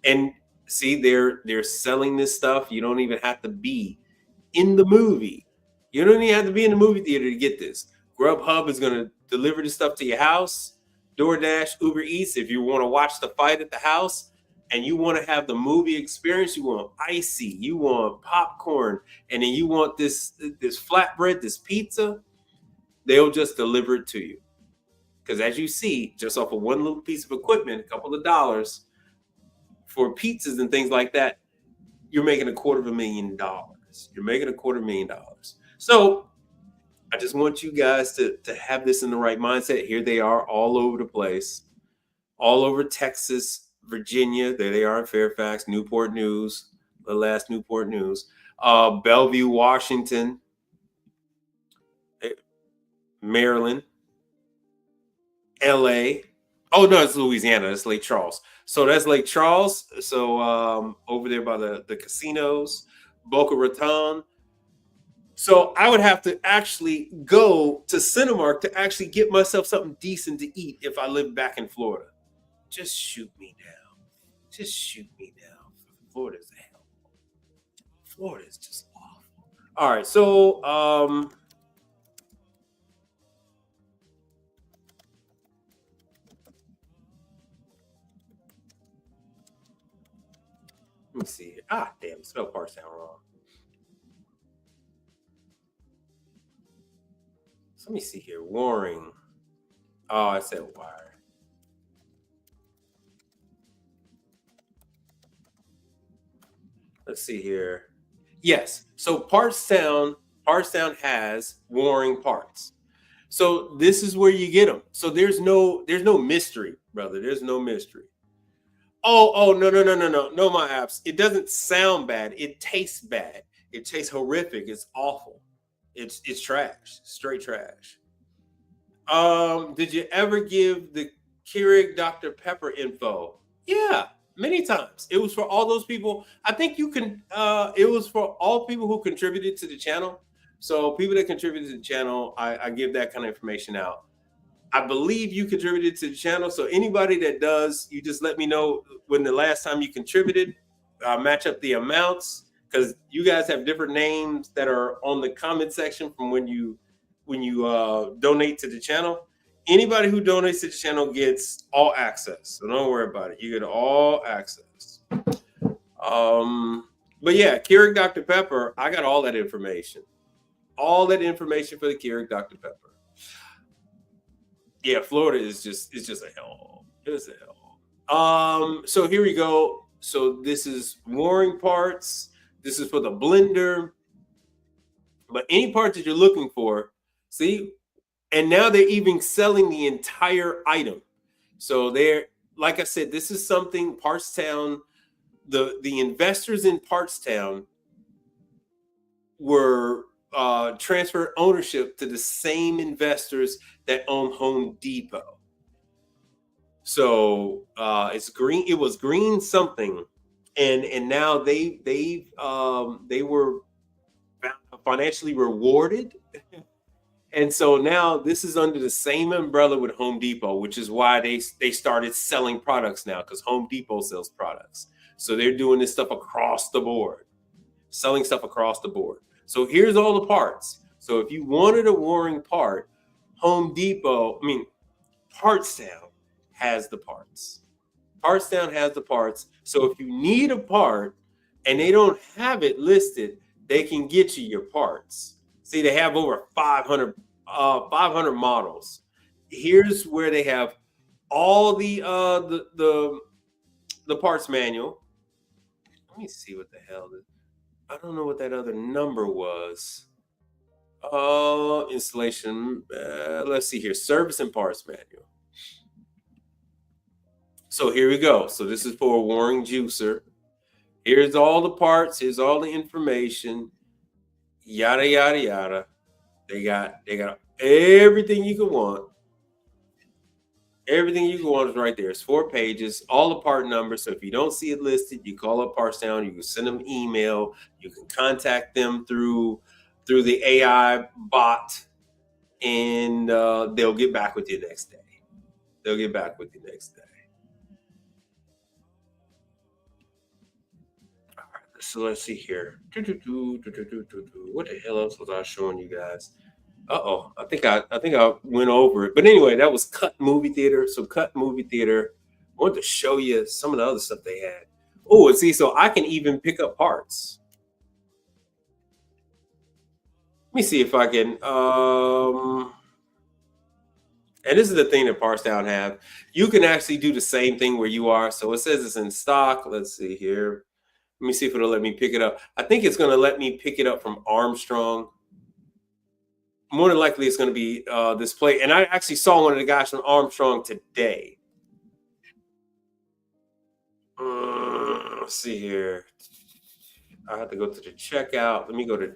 And see, they're selling this stuff. You don't even have to be in the movie. You don't even have to be in the movie theater to get this. Grubhub is going to deliver this stuff to your house. DoorDash, Uber Eats, if you want to watch the fight at the house and you want to have the movie experience, you want icy, you want popcorn, and then you want this flatbread, this pizza, they'll just deliver it to you. Because as you see, just off of one little piece of equipment, a couple of dollars for pizzas and things like that, you're making $250,000. You're making $250,000. So I just want you guys to have this in the right mindset. Here they are all over the place, all over Texas, Virginia. There they are in Fairfax, Newport News, the last Newport News, Bellevue, Washington, Maryland, LA. Oh no, it's Louisiana. It's Lake Charles. So that's Lake Charles. So over there by the casinos, Boca Raton. So I would have to actually go to Cinemark to actually get myself something decent to eat if I lived back in Florida. Just shoot me down. Just shoot me down. Florida's a hell. Florida is just awful. All right, so let me see here. Ah, damn, spell parts sound wrong. So let me see here. Warring. Oh, I said wire. Let's see here. Yes. So Parstown has warring parts. So this is where you get them. So there's no mystery, brother. There's no mystery. Oh, no, my apps. It doesn't sound bad. It tastes bad. It tastes horrific. It's awful. It's trash. Straight trash. Did you ever give the Keurig Dr. Pepper info? Yeah, many times. It was for all those people. I think you can it was for all people who contributed to the channel. So people that contributed to the channel, I give that kind of information out. I believe you contributed to the channel. So anybody that does, you just let me know when the last time you contributed, match up the amounts, because you guys have different names that are on the comment section from when you donate to the channel. Anybody who donates to the channel gets all access. So don't worry about it. You get all access. But yeah, Keurig Dr. Pepper, I got all that information. All that information for the Keurig Dr. Pepper. Yeah, Florida is just a hell. It's a hell. So here we go. So this is warring parts. This is for the blender. But any parts that you're looking for, see, and now they're even selling the entire item. So they're, like I said, this is something Partstown, the investors in Partstown were transferred ownership to the same investors that own Home Depot. So it's green. It was green something, and now they were financially rewarded, and so now this is under the same umbrella with Home Depot, which is why they started selling products now, because Home Depot sells products. So they're doing this stuff across the board, selling stuff across the board. So here's all the parts. So if you wanted a warring part, Partstown has the parts. Partstown has the parts. So if you need a part and they don't have it listed, they can get you your parts. See, they have over 500 models. Here's where they have all the parts manual. Let me see what the hell. I don't know what that other number was. Installation. Let's see here. Service and parts manual. So here we go. So this is for a Waring juicer. Here's all the parts. Here's all the information. Yada yada yada. They got everything you can want. Everything you can want is right there. It's 4 pages, all the part numbers. So if you don't see it listed, you call up Parts Down. You can send them email. You can contact them through the AI bot, and they'll get back with you next day. They'll get back with you next day. All right, so let's see here. What the hell else was I showing you guys? I think I went over it. But anyway, that was Cut Movie Theater. So Cut Movie Theater. I wanted to show you some of the other stuff they had. Oh, and see, so I can even pick up parts. Let me see if I can. And this is the thing that Parts Down have. You can actually do the same thing where you are. So it says it's in stock. Let's see here. Let me see if it'll let me pick it up. I think it's going to let me pick it up from Armstrong. More than likely, it's going to be this plate. And I actually saw one of the guys from Armstrong today. Let's see here. I have to go to the checkout. Let me go to,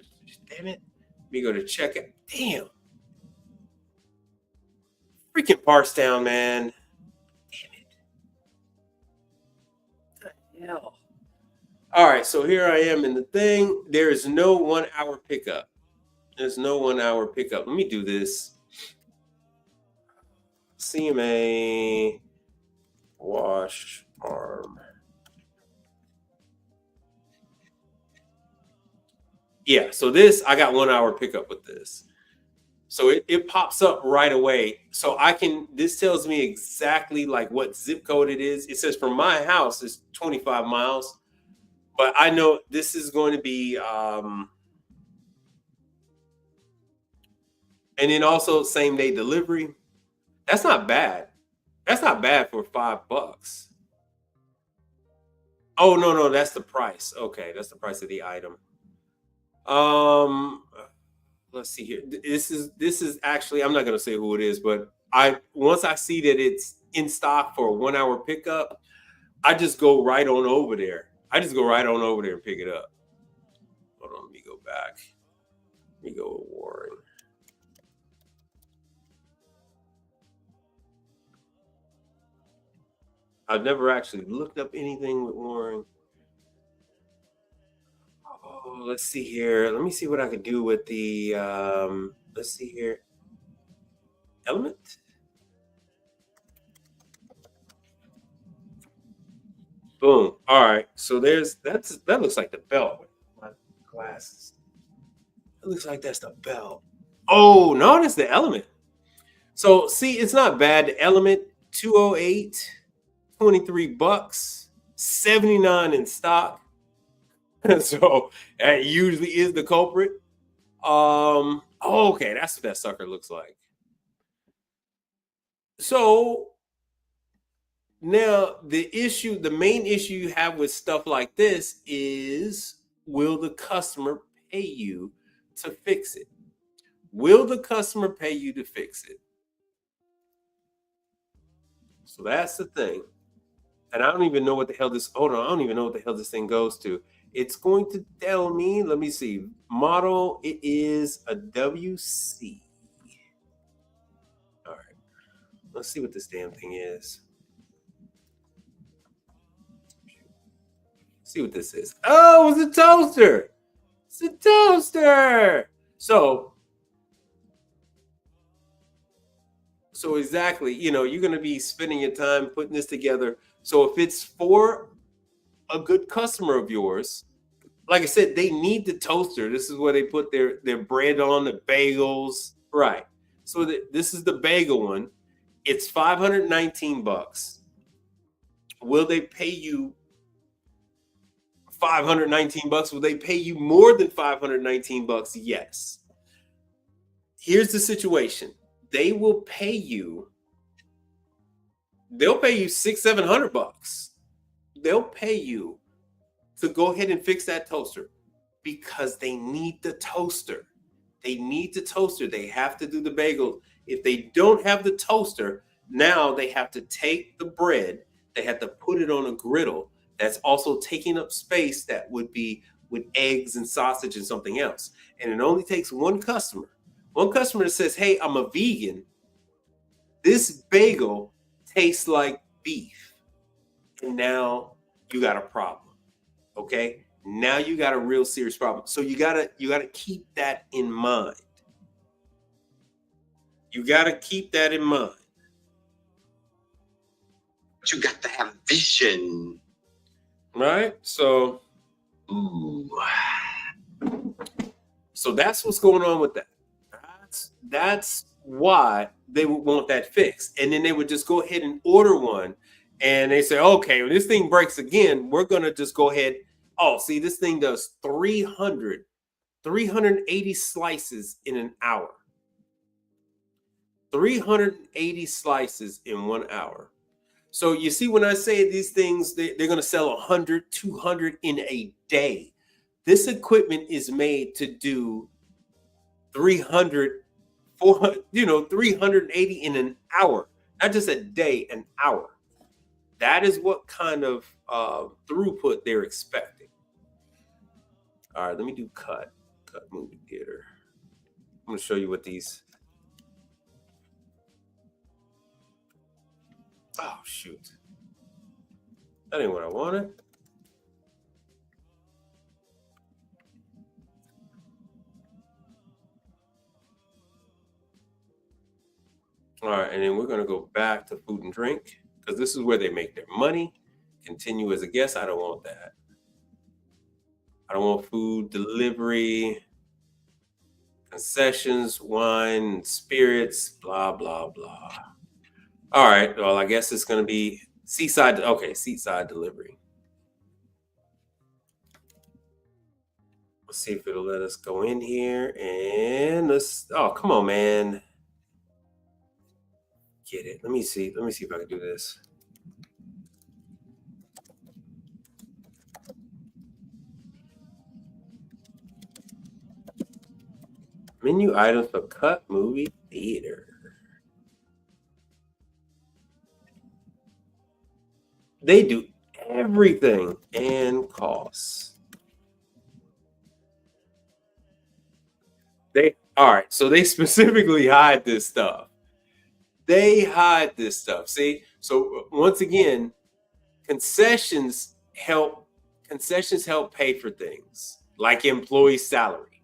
damn it. Let me go to checkout. Damn. Freaking Parts Down, man. Damn it. What the hell? All right, so here I am in the thing. There is no 1 hour pickup. There's no 1 hour pickup. Let me do this. CMA wash arm. Yeah, so this, I got 1 hour pickup with this. So it pops up right away. So this tells me exactly like what zip code it is. It says from my house, it's 25 miles. But I know this is going to be, and then also same day delivery. That's not bad. That's not bad for $5. Oh, no, that's the price. Okay, that's the price of the item. Let's see here. This is actually, I'm not going to say who it is, but once I see that it's in stock for a 1 hour pickup, I just go right on over there. I just go right on over there and pick it up. Hold on, let me go back. Let me go with Waring. I've never actually looked up anything with Waring. Oh, let's see here. Let me see what I can do with the, let's see here. Element. Boom. All right. So that looks like the belt with my glasses. It looks like that's the belt. Oh, no, that's the Element. So see, it's not bad. The Element 208, $23, 79 in stock. So that usually is the culprit. Okay, that's what that sucker looks like. So now the main issue you have with stuff like this is, will the customer pay you to fix it? Will the customer pay you to fix it? So that's the thing. And I don't even know what the hell this, hold on, I don't even know what the hell this thing goes to. It's going to tell me, let me see, model, it is a WC. All right, let's see what this damn thing is. See what this is. Oh, it's a toaster. It's a toaster. So exactly, you're going to be spending your time putting this together. So if it's for a good customer of yours, like I said, they need the toaster. This is where they put their bread on, the bagels. Right. So this is the bagel one. It's $519. Will they pay you $519? Will they pay you more than $519? Yes. Here's the situation. They will pay you. They'll pay you $600-700. They'll pay you to go ahead and fix that toaster because they need the toaster. They need the toaster. They have to do the bagel. If they don't have the toaster, now they have to take the bread, they have to put it on a griddle that's also taking up space that would be with eggs and sausage and something else. And it only takes one customer. One customer that says, hey, I'm a vegan. This bagel tastes like beef. And now you got a problem. Okay? Now you got a real serious problem. So you gotta keep that in mind. You gotta keep that in mind. But you got to have vision. Right? So that's what's going on with that. That's why they would want that fixed. And then they would just go ahead and order one. And they say, okay, when this thing breaks again, we're going to just go ahead. Oh, see, this thing does 380 slices in an hour. 380 slices in 1 hour. So you see, when I say these things, they're going to sell 100, 200 in a day. This equipment is made to do 300, 400, 380 in an hour, not just a day, an hour. That is what kind of throughput they're expecting. All right, let me do cut movie theater. I'm going to show you what these. Oh, shoot. That ain't what I wanted. All right, and then we're going to go back to food and drink because this is where they make their money. Continue as a guest. I don't want that. I don't want food delivery, concessions, wine, spirits, blah, blah, blah. All right, well, I guess it's going to be seaside. Okay, seaside delivery. Let's see if it'll let us go in here and let's. Oh, come on, man. Get it. Let me see. Let me see if I can do this. Menu items for cut movie theater. They do everything and costs. All right, so they specifically hide this stuff. They hide this stuff. See, so once again, concessions help pay for things like employee salary.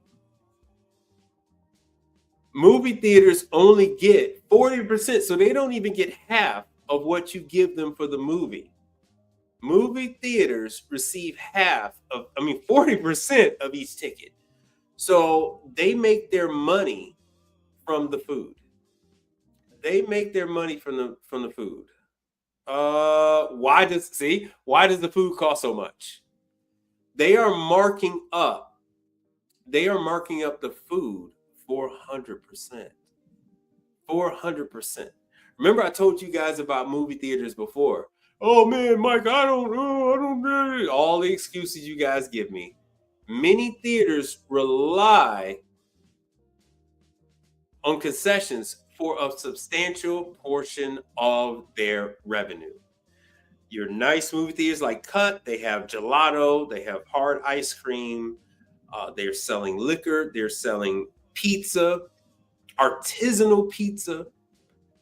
Movie theaters only get 40%, so they don't even get half of what you give them for the movie. Movie theaters receive 40% of each ticket. So they make their money from the food. They make their money from the food. Why does the food cost so much? They are marking up the food 400%. 400%. Remember, I told you guys about movie theaters before. Oh man, Mike, I don't know. All the excuses you guys give me. Many theaters rely on concessions for a substantial portion of their revenue. Your nice movie theaters like Cut, they have gelato, they have hard ice cream, they're selling liquor, they're selling pizza, artisanal pizza,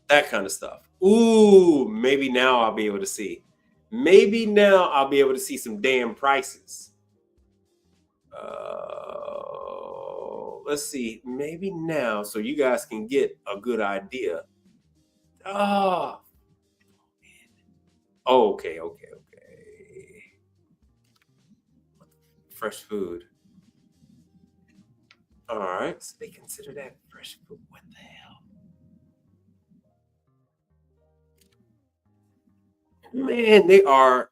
that kind of stuff. Ooh, maybe now I'll be able to see. Maybe now I'll be able to see some damn prices. Let's see. Maybe now, so you guys can get a good idea. Oh, okay. Fresh food. All right, so they consider that fresh food. What the hell? Man, they are.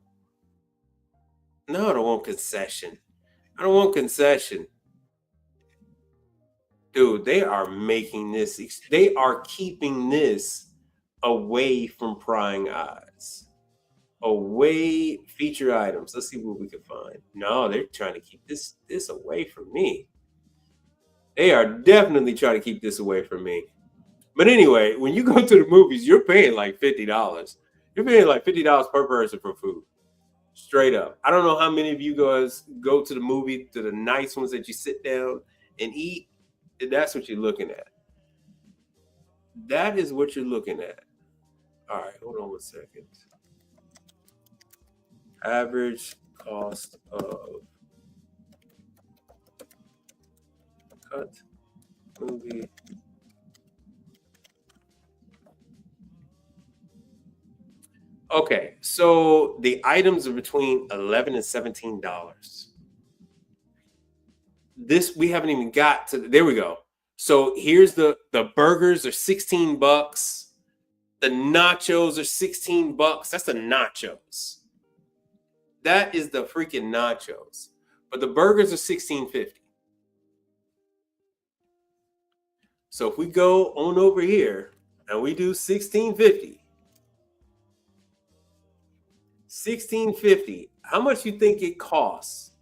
No, I don't want concession. I don't want concession. Dude, they are making this. They are keeping this away from prying eyes. Away feature items. Let's see what we can find. No, they're trying to keep this away from me. They are definitely trying to keep this away from me. But anyway, when you go to the movies, you're paying like $50. You're paying like $50 per person for food. Straight up. I don't know how many of you guys go to the movie, to the nice ones that you sit down and eat. That's what you're looking at. That is what you're looking at. All right, hold on 1 second. Average cost of cut movie. Okay, so the items are between $11 and $17. This we haven't even got to. There we go. So here's the burgers are $16. The nachos are $16. That's the nachos. That is the freaking nachos. But the burgers are $16.50. So if we go on over here and we do $16.50. $16.50. How much you think it costs?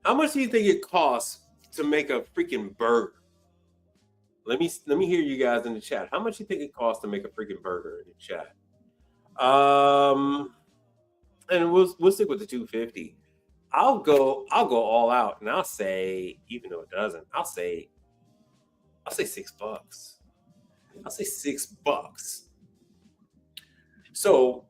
How much do you think it costs to make a freaking burger? Let me hear you guys in the chat. How much do you think it costs to make a freaking burger in the chat? And we'll stick with the $2.50. I'll go all out and I'll say, even though it doesn't, I'll say $6. I'll say $6. So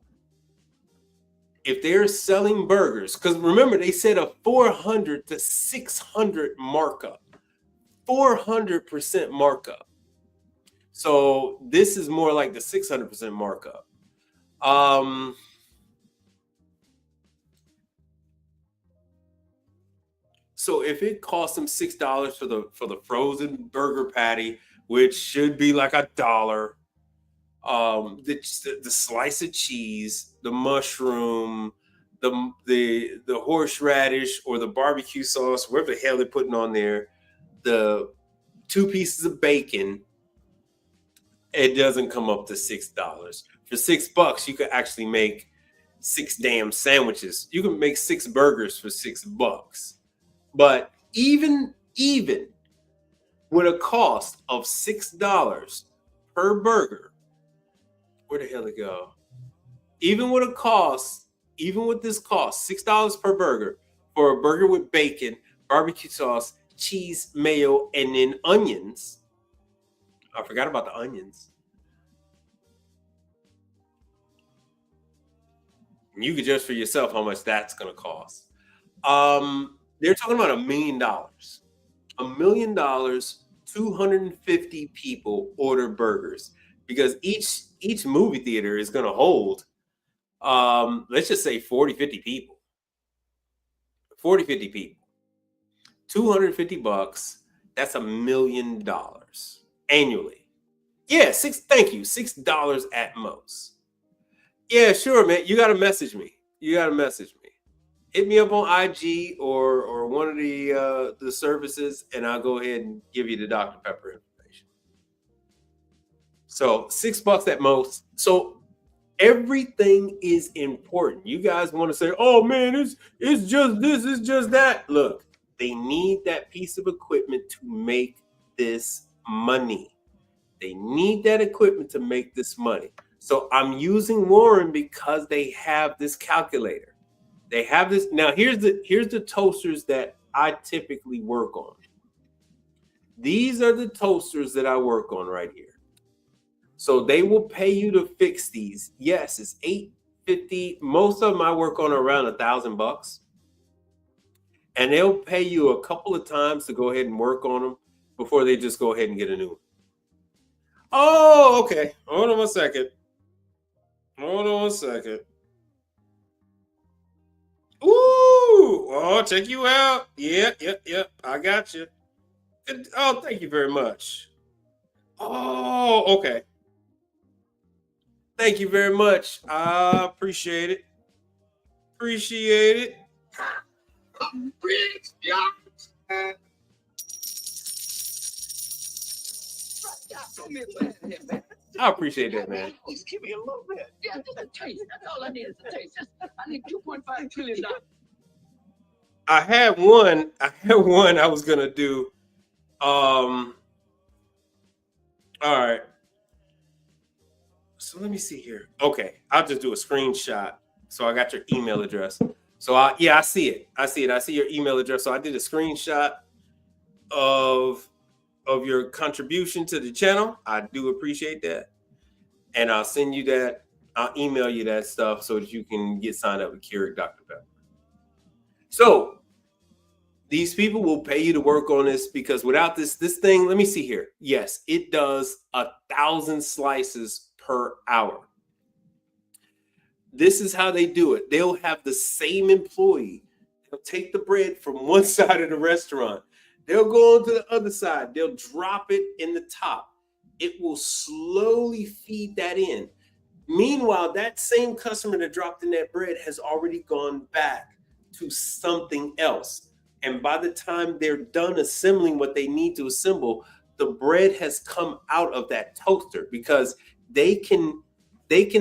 if they're selling burgers, because remember they said a 400 to 600 markup, 400% markup. So this is more like the 600% markup. So if it costs them $6 for the frozen burger patty, which should be like $1, the slice of cheese, the mushroom, the horseradish or the barbecue sauce, whatever the hell they're putting on there, the 2 pieces of bacon, it doesn't come up to $6. For $6, you could actually make 6 damn sandwiches. You can make 6 burgers for $6. But even with a cost of $6 per burger, where the hell it go? Even with this cost, $6 per burger for a burger with bacon, barbecue sauce, cheese, mayo, and then onions. I forgot about the onions. You can judge for yourself how much that's going to cost. They're talking about $1 million. $1 million, 250 people order burgers because each movie theater is going to hold, let's just say 40, 50 people. 40, 50 people. $250. That's $1 million annually. Yeah, thank you. $6 at most. Yeah, sure, man. You got to message me. Hit me up on IG or one of the services, and I'll go ahead and give you the Dr. Pepper information. So $6 at most. So everything is important. You guys want to say, "Oh man, it's just this, it's just that." Look, they need that piece of equipment to make this money. They need that equipment to make this money. So I'm using Warren because they have this calculator. They have this. Now here's the toasters that I typically work on. These are the toasters that I work on right here. So they will pay you to fix these. Yes, it's $850. Most of them I work on around $1,000. And they'll pay you a couple of times to go ahead and work on them before they just go ahead and get a new one. Oh, okay. Hold on one second. Ooh, oh, check you out. Yeah. I got you. Oh, thank you very much. Oh, okay. Thank you very much. I appreciate it. I appreciate that, man. Just give me a little bit. Yeah, just a taste. That's all I need is a taste. I need $2.5 trillion. I had one I was gonna do All right. So let me see here. Okay, I'll just do a screenshot. So I got your email address. So I see it. I see your email address. So I did a screenshot of your contribution to the channel. I do appreciate that. And I'll send you that. I'll email you that stuff so that you can get signed up with Keurig Dr. Pepper. So these people will pay you to work on this because without this thing, let me see here. Yes, it does 1,000 slices per hour. This is how they do it. They'll have the same employee. They'll take the bread from one side of the restaurant. They'll go on to the other side. They'll drop it in the top. It will slowly feed that in. Meanwhile, that same customer that dropped in that bread has already gone back to something else. And by the time they're done assembling what they need to assemble, the bread has come out of that toaster because they can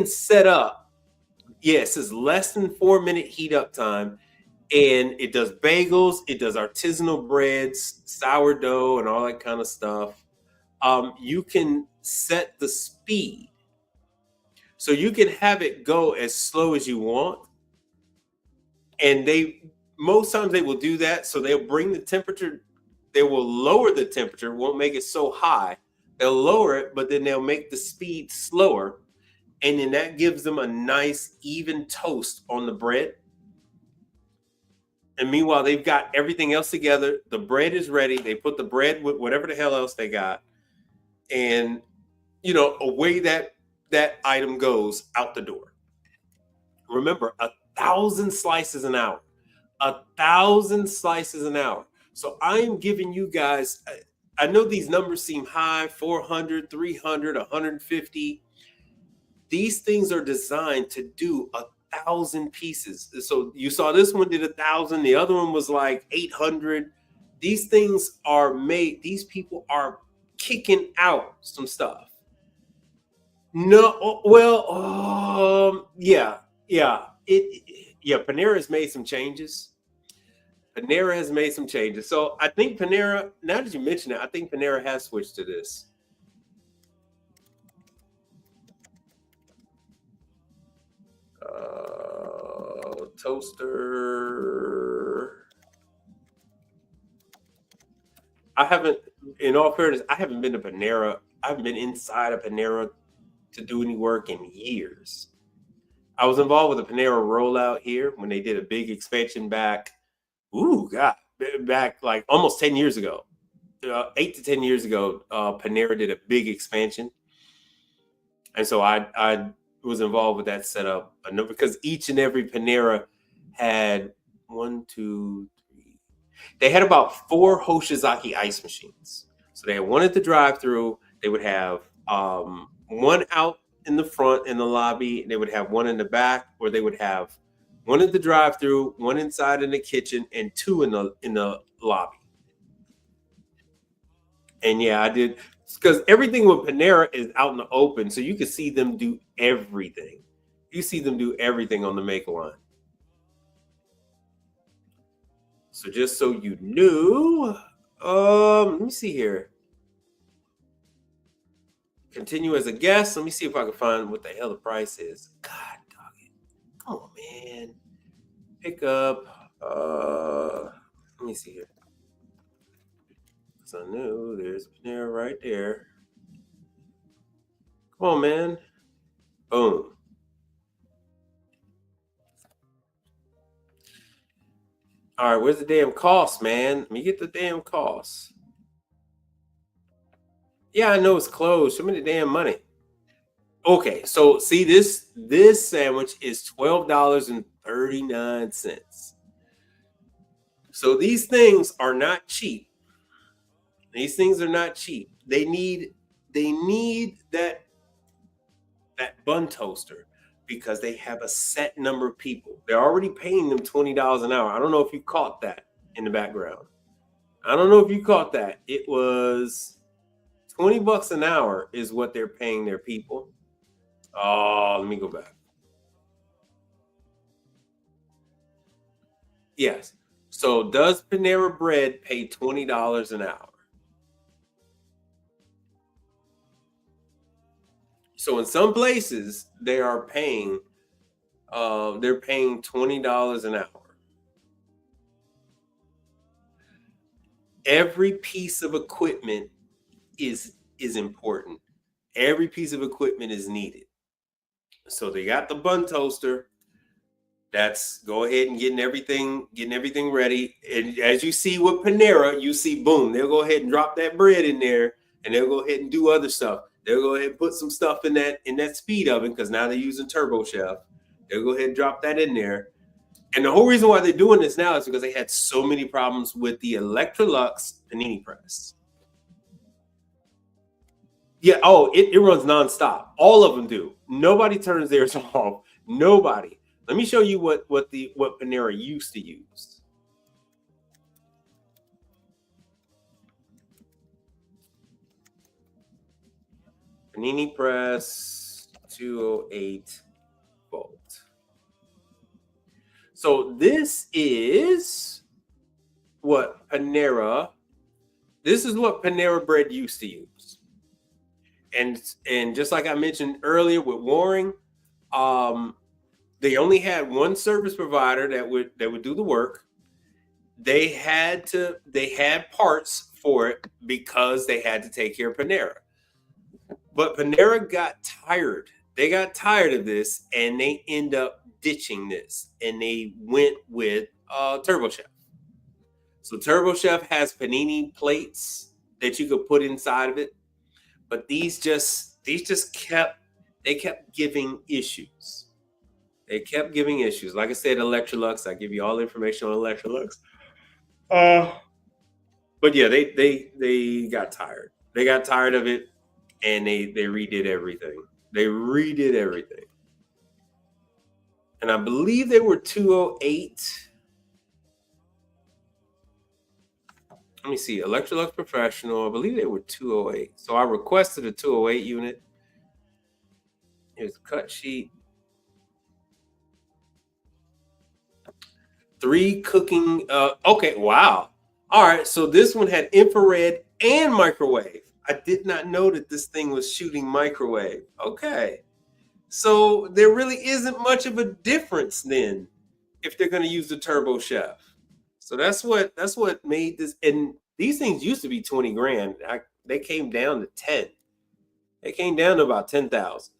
set up. Yes, it's less than 4-minute heat up time. And it does bagels, it does artisanal breads, sourdough, and all that kind of stuff. You can set the speed. So you can have it go as slow as you want. And most times they will do that. So they'll bring the temperature, they will lower the temperature, won't make it so high. They'll lower it, but then they'll make the speed slower. And then that gives them a nice even toast on the bread. And meanwhile, they've got everything else together. The bread is ready. They put the bread with whatever the hell else they got. And, away that item goes out the door. Remember, 1,000 slices an hour. 1,000 slices an hour. So I am giving you guys, I know these numbers seem high, 400, 300, 150. These things are designed to do 1,000 pieces. So you saw this one did 1,000. The other one was like 800. These things are made. These people are kicking out some stuff. No, well, yeah. Panera has made some changes. So I think Panera. Now that you mention it, I think Panera has switched to this. Toaster. I haven't, in all fairness, I haven't been to Panera. I haven't been inside of Panera to do any work in years. I was involved with a Panera rollout here when they did a big expansion back like almost 10 years ago. 8 to 10 years ago, Panera did a big expansion. And so I was involved with that setup. I know because each and every Panera had 1, 2, 3. They had about 4 Hoshizaki ice machines. So they had one at the drive-through. They would have one out in the front in the lobby. They would have one in the back, or they would have one at the drive-through, one inside in the kitchen, and 2 in the lobby. And yeah, I did, because everything with Panera is out in the open, so you can see them do everything. You see them do everything on the make line. So just so you knew, let me see here. Continue as a guest. Let me see if I can find what the hell the price is. God dog it. Come on, man. Pick up. Let me see here. So I knew there's a Panera right there. Come on, man. Boom. All right, where's the damn cost, man? Let me get the damn cost. Yeah, I know it's closed. Show me the damn money. Okay, so see this sandwich is $12.39. So these things are not cheap. These things are not cheap. They need that bun toaster because they have a set number of people. They're already paying them $20 an hour. I don't know if you caught that in the background. I don't know if you caught that. It was $20 an hour is what they're paying their people. Oh, let me go back. Yes. So does Panera Bread pay $20 an hour? So in some places they are paying they're paying $20 an hour. Every piece of equipment is important. Every piece of equipment is needed. So they got the bun toaster. That's go ahead and getting everything ready. And as you see with Panera, you see, boom, they'll go ahead and drop that bread in there, and they'll go ahead and do other stuff. They'll go ahead and put some stuff in that speed oven because now they're using Turbo Chef. They'll go ahead and drop that in there. And the whole reason why they're doing this now is because they had so many problems with the Electrolux panini press. Yeah, oh, it runs nonstop. All of them do. Nobody turns theirs off. Nobody. Let me show you what Panera used to use. Panini press 208 volt. So this is what Panera bread used to use. And just like I mentioned earlier with Waring, they only had one service provider that would do the work. They had parts for it because they had to take care of Panera. But Panera got tired. They got tired of this, and they end up ditching this, and they went with Turbo Chef. So Turbo Chef has panini plates that you could put inside of it, but these kept giving issues. They kept giving issues. Like I said, Electrolux. I give you all the information on Electrolux. But yeah, they got tired. They got tired of it, and they redid everything. They redid everything. And I believe they were 208. Let me see. Electrolux Professional. I believe they were 208. So I requested a 208 unit. Here's the cut sheet. 3 cooking. Okay, wow. All right, so this one had infrared and microwave. I did not know that this thing was shooting microwave. Okay. So there really isn't much of a difference then if they're going to use the Turbo Chef. So that's what made this. And these things used to be 20 grand. They came down to 10. They came down to about 10,000.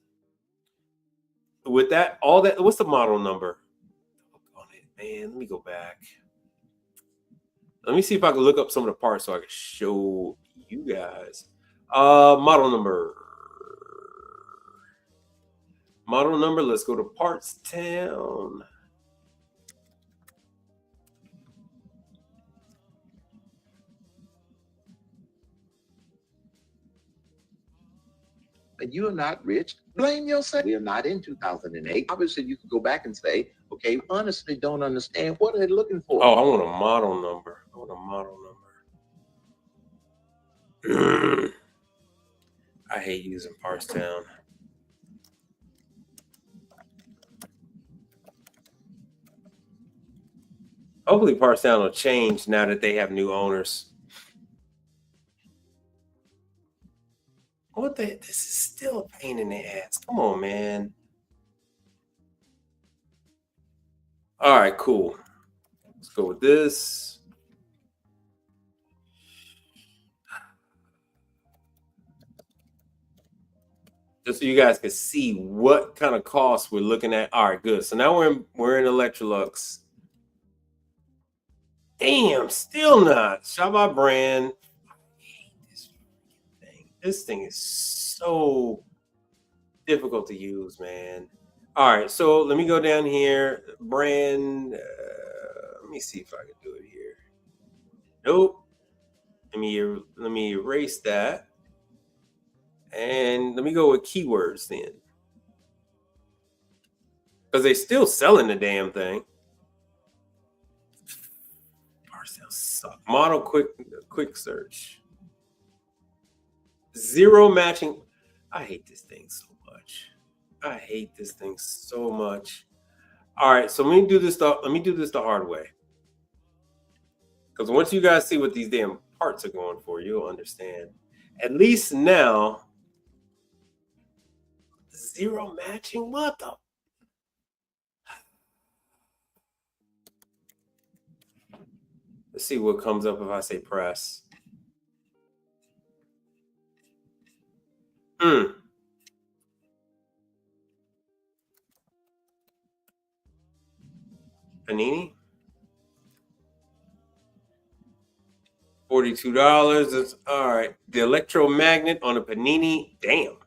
With that, all that, what's the model number? On it, man. Let me go back. Let me see if I can look up some of the parts so I can show you guys. Model number. Let's go to Parts Town. And you are not rich, blame yourself. We are not in 2008. Obviously, you could go back and say, okay, honestly, don't understand. What are they looking for? Oh, I want a model number. I hate using Parts Town. Hopefully Parts Town will change now that they have new owners. This is still a pain in the ass. Come on, man. All right, cool. Let's go with this. Just so you guys can see what kind of costs we're looking at. All right, good. So now we're in Electrolux. Damn, still not. Shabbat brand. I hate this thing. This thing is so difficult to use, man. All right, so let me go down here. Brand. Let me see if I can do it here. Nope. Let me erase that. And let me go with keywords then. Because they're still selling the damn thing. Suck. Model quick search. 0 matching. I hate this thing so much. All right, so let me do this the hard way. Because once you guys see what these damn parts are going for, you'll understand. At least now, Zero matching? What the? Let's see what comes up if I say press. Panini. $42. That's all right. The electromagnet on a Panini. Damn.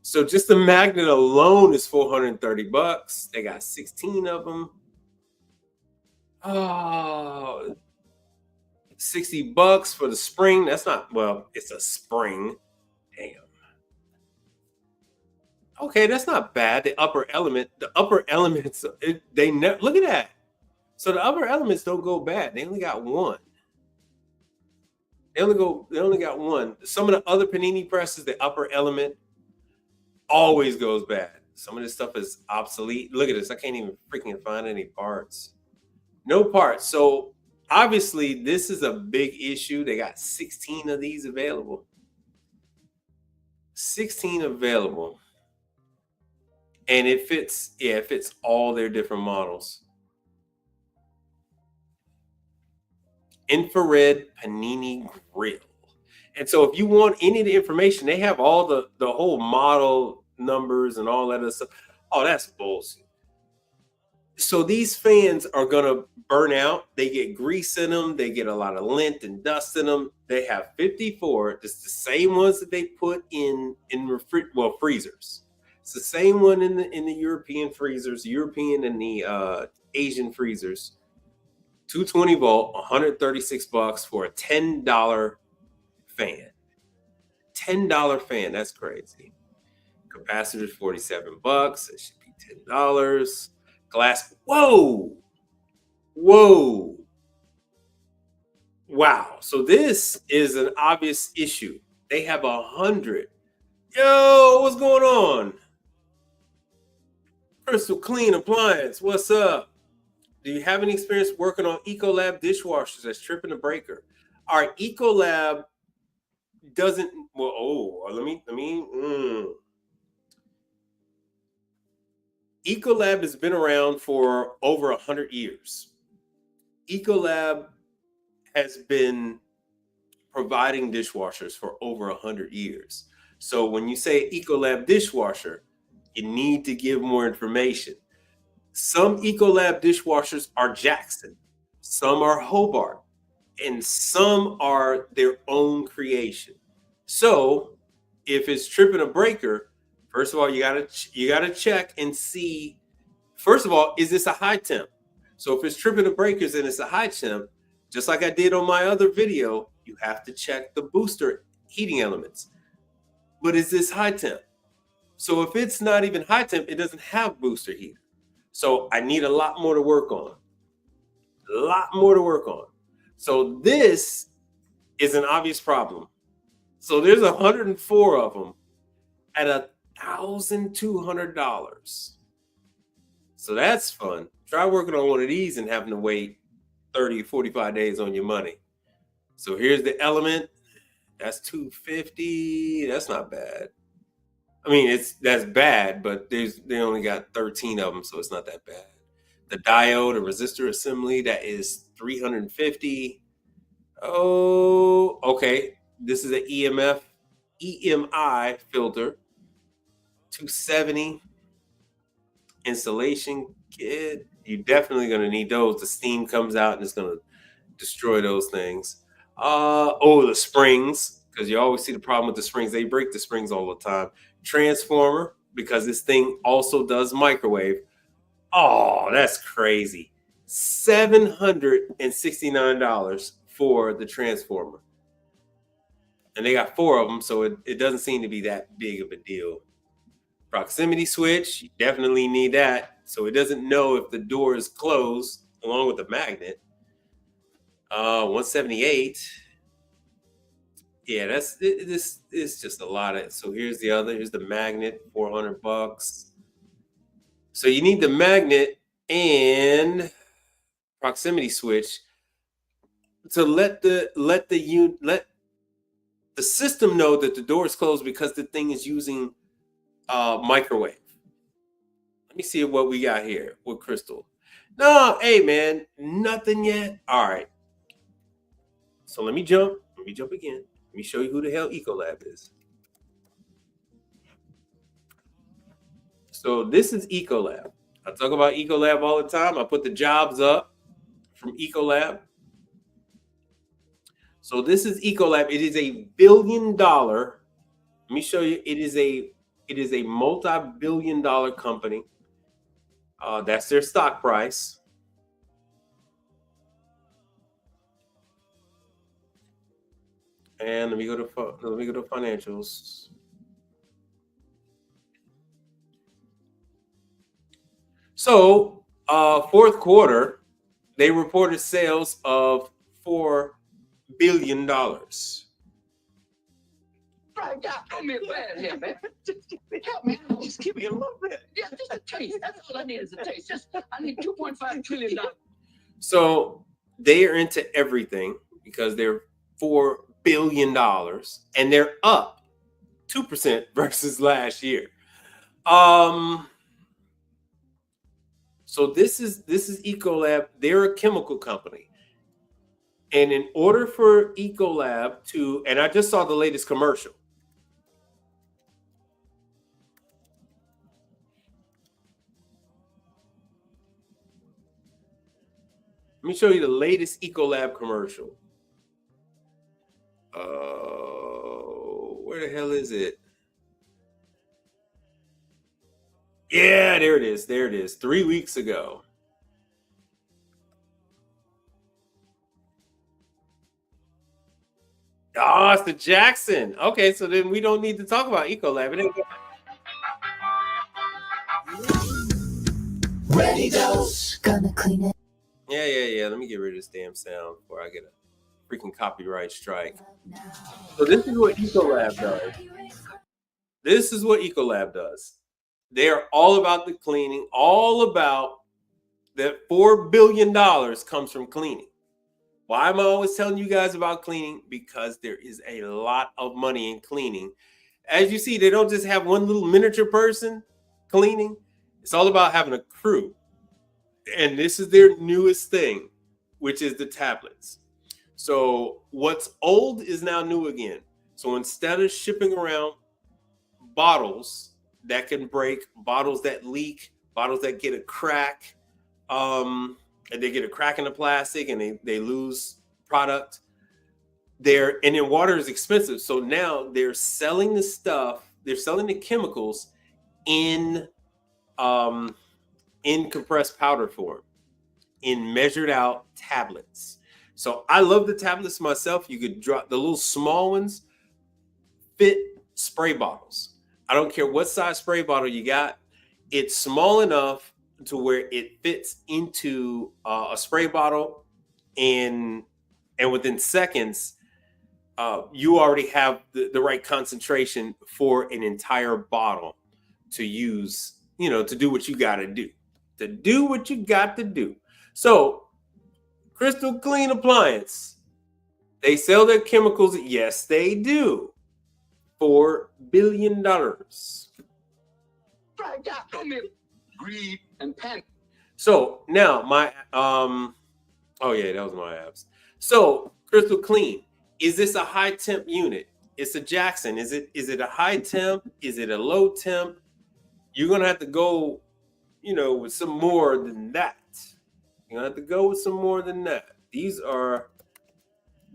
So just the magnet alone is $430. They got 16 of them. Oh, $60 for the spring. That's not, well, it's a spring. Damn. Okay, that's not bad. The upper elements, they never, look at that. So the upper elements don't go bad. They only got one. They only got one. Some of the other Panini presses, the upper element always goes bad. Some of this stuff is obsolete. Look at this. I can't even freaking find any parts. No parts. So obviously this is a big issue. They got 16 of these available. 16 available. And it fits, yeah, it fits all their different models. Infrared Panini grill. And so if you want any of the information, they have all the whole model numbers and all that other stuff. Oh, that's bullshit. So these fans are gonna burn out. They get grease in them. They get a lot of lint and dust in them. They have 54. It's the same ones that they put in freezers. It's the same one in the European freezers, European and the Asian freezers. 220 volt, $136 for a $10 fan. $10 fan, that's crazy. Capacitor, $47. It should be $10. Glass, whoa. Wow, so this is an obvious issue. They have 100. Yo, what's going on? Crystal Clean Appliance, what's up? Do you have any experience working on Ecolab dishwashers that's tripping a breaker? All right, Ecolab doesn't, Ecolab has been around for over 100 years. Ecolab has been providing dishwashers for over 100 years. So when you say Ecolab dishwasher, you need to give more information. Some Ecolab dishwashers are Jackson, some are Hobart, and some are their own creation. So if it's tripping a breaker, first of all, you gotta check and see. First of all, is this a high temp? So if it's tripping the breakers and it's a high temp, just like I did on my other video, you have to check the booster heating elements. But is this high temp? So if it's not even high temp, it doesn't have booster heat. So I need a lot more to work on. So this is an obvious problem. So there's 104 of them at $1,200. So that's fun. Try working on one of these and having to wait 30, 45 days on your money. So here's the element. That's $250. That's not bad. I mean, that's bad, but they only got 13 of them, so it's not that bad. The diode, a resistor assembly, that is $350. Oh, okay. This is an EMI filter, $270. Installation kit. You're definitely going to need those. The steam comes out and it's going to destroy those things. The springs, because you always see the problem with the springs. They break the springs all the time. Transformer, because this thing also does microwave. Oh, that's crazy. $769 for the transformer. And they got 4 of them, so it doesn't seem to be that big of a deal. Proximity switch, you definitely need that. So it doesn't know if the door is closed, along with the magnet. $178. Yeah, this is just a lot of. So here's the magnet, $400. So you need the magnet and proximity switch to let the system know that the door is closed, because the thing is using microwave. Let me see what we got here with Crystal. No, hey man, nothing yet. All right. So let me jump. Let me jump again. Let me show you who the hell Ecolab is. So this is Ecolab. I talk about Ecolab all the time. I put the jobs up from Ecolab. So this is Ecolab. It is $1 billion. Let me show you. It is a multi-billion-dollar company. That's their stock price. And let me go to financials. So, fourth quarter, they reported sales of $4 billion. Right, give me a bad here, man. Help me out. Just give me a little bit. Yeah, just a taste. That's all I need is a taste. I need $2.5 trillion. So they are into everything because they're $4 billion and they're up 2% versus last year. So this is Ecolab. They're a chemical company. And in order for Ecolab to, and I just saw the latest commercial. Let me show you the latest Ecolab commercial. Where the hell is it? Yeah, there it is. There it is. 3 weeks ago. Oh, it's the Jackson. Okay, so then we don't need to talk about Ecolab. Ready dose, gonna clean it. Yeah. Let me get rid of this damn sound before I get a freaking copyright strike. So this is what Ecolab does. This is what Ecolab does. They are all about the cleaning, all about that $4 billion comes from cleaning. Why am I always telling you guys about cleaning? Because there is a lot of money in cleaning. As you see, they don't just have one little miniature person cleaning. It's all about having a crew. And this is their newest thing, which is the tablets. So what's old is now new again. So instead of shipping around bottles that can break, bottles that leak, bottles that get a crack, and they get a crack in the plastic and they lose product. And then water is expensive. So now they're selling the stuff, they're selling the chemicals in compressed powder form, in measured out tablets. So I love the tablets myself. You could drop the little small ones, fit spray bottles. I don't care what size spray bottle you got. It's small enough to where it fits into a spray bottle, and within seconds, you already have the right concentration for an entire bottle to use, to do what you got to do. To do what you got to do. So, Crystal Clean Appliance, they sell their chemicals. Yes, they do. $4 billion. Greed and panic. So now my oh yeah, that was my apps. So Crystal Clean, is this a high temp unit? It's a Jackson. Is it a high temp? Is it a low temp? You're gonna have to go, with some more than that. You're gonna have to go with some more than that. These are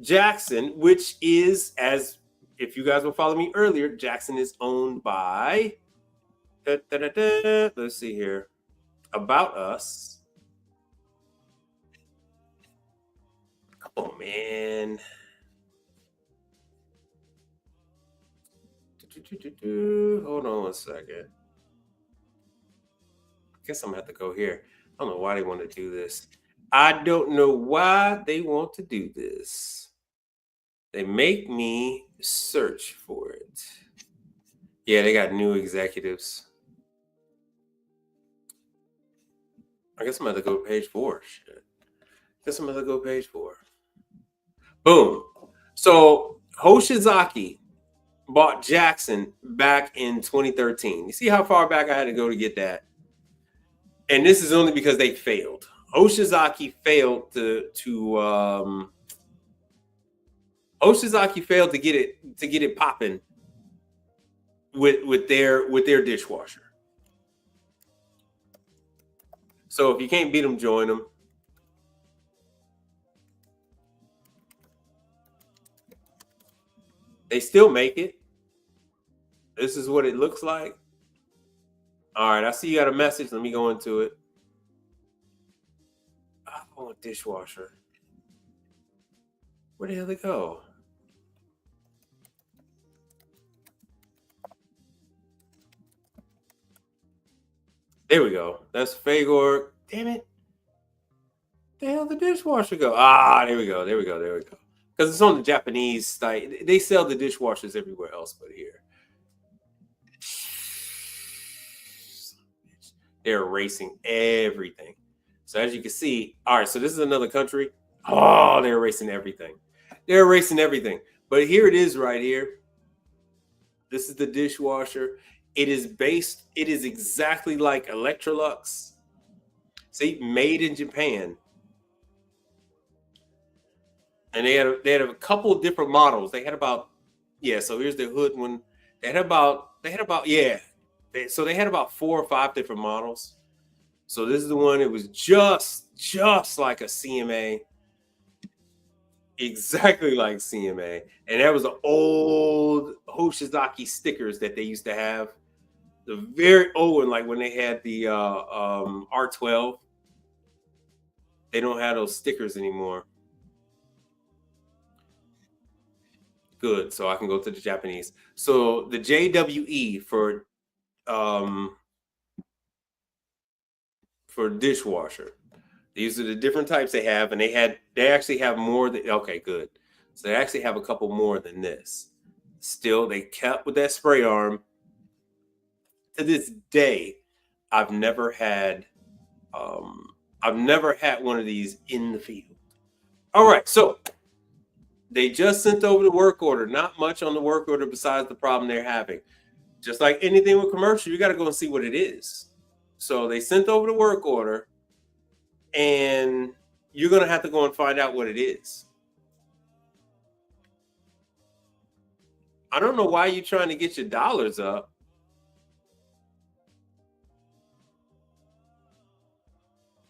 Jackson, which is, as if you guys will follow me earlier, Jackson is owned by let's see here. About Us. Come on, man. Hold on one second. I guess I'm gonna have to go here. I don't know why they want to do this. I don't know why they want to do this. They make me search for it. Yeah, they got new executives. I guess I'm going to go to page 4. Shit. Guess I'm going to go page 4. Boom. So Hoshizaki bought Jackson back in 2013. You see how far back I had to go to get that? And this is only because they failed. Oshizaki failed to get it popping with their dishwasher. So if you can't beat them, join them. They still make it. This is what it looks like. All right, I see you got a message. Let me go into it. Oh, a dishwasher. Where the hell did it go? There we go. That's Fagor. Damn it. The hell did the dishwasher go? Ah, there we go. There we go. There we go. Because it's on the Japanese site. They sell the dishwashers everywhere else but here. They're erasing everything. So as you can see, all right, so this is another country. Oh, they're erasing everything. They're erasing everything. But here it is right here. This is the dishwasher. It is exactly like Electrolux. See, made in Japan. And they had a couple of different models. They had about, so here's the hood one. They had about 4 or 5 different models. So this is the one. It was just like a CMA. Exactly like CMA. And that was the old Hoshizaki stickers that they used to have. The very old one, like when they had the R12. They don't have those stickers anymore. Good, so I can go to the Japanese. So the JWE for dishwasher. These are the different types they have, and they actually have more than, okay, good. So they actually have a couple more than this. Still, they kept with that spray arm. To this day, I've never had one of these in the field. All right, so they just sent over the work order. Not much on the work order besides the problem they're having. Just like anything with commercial, you got to go and see what it is. So they sent over the work order, and you're going to have to go and find out what it is. I don't know why you're trying to get your dollars up.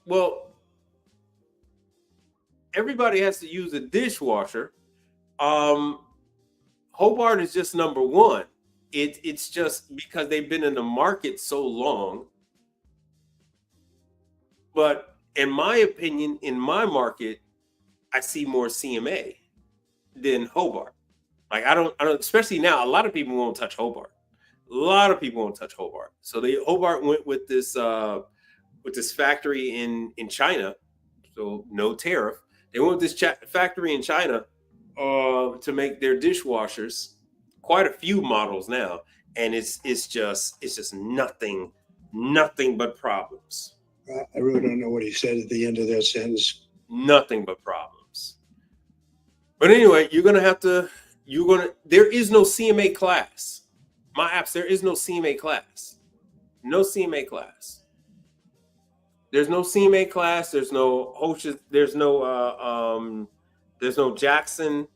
Well, everybody has to use a dishwasher. Hobart is just number one. It's just because they've been in the market so long. But in my opinion, in my market, I see more CMA than Hobart. Like I don't, especially now, a lot of people won't touch Hobart. A lot of people won't touch Hobart. So Hobart went with this factory in China. So no tariff. They went with this factory in China to make their dishwashers. Quite a few models now, and it's just nothing but problems. I really don't know what he said at the end of that sentence. Nothing but problems. But anyway, there is no CMA class. My apps, there is no CMA class. No CMA class. There's no CMA class. There's no Hoshes. There's no Jackson.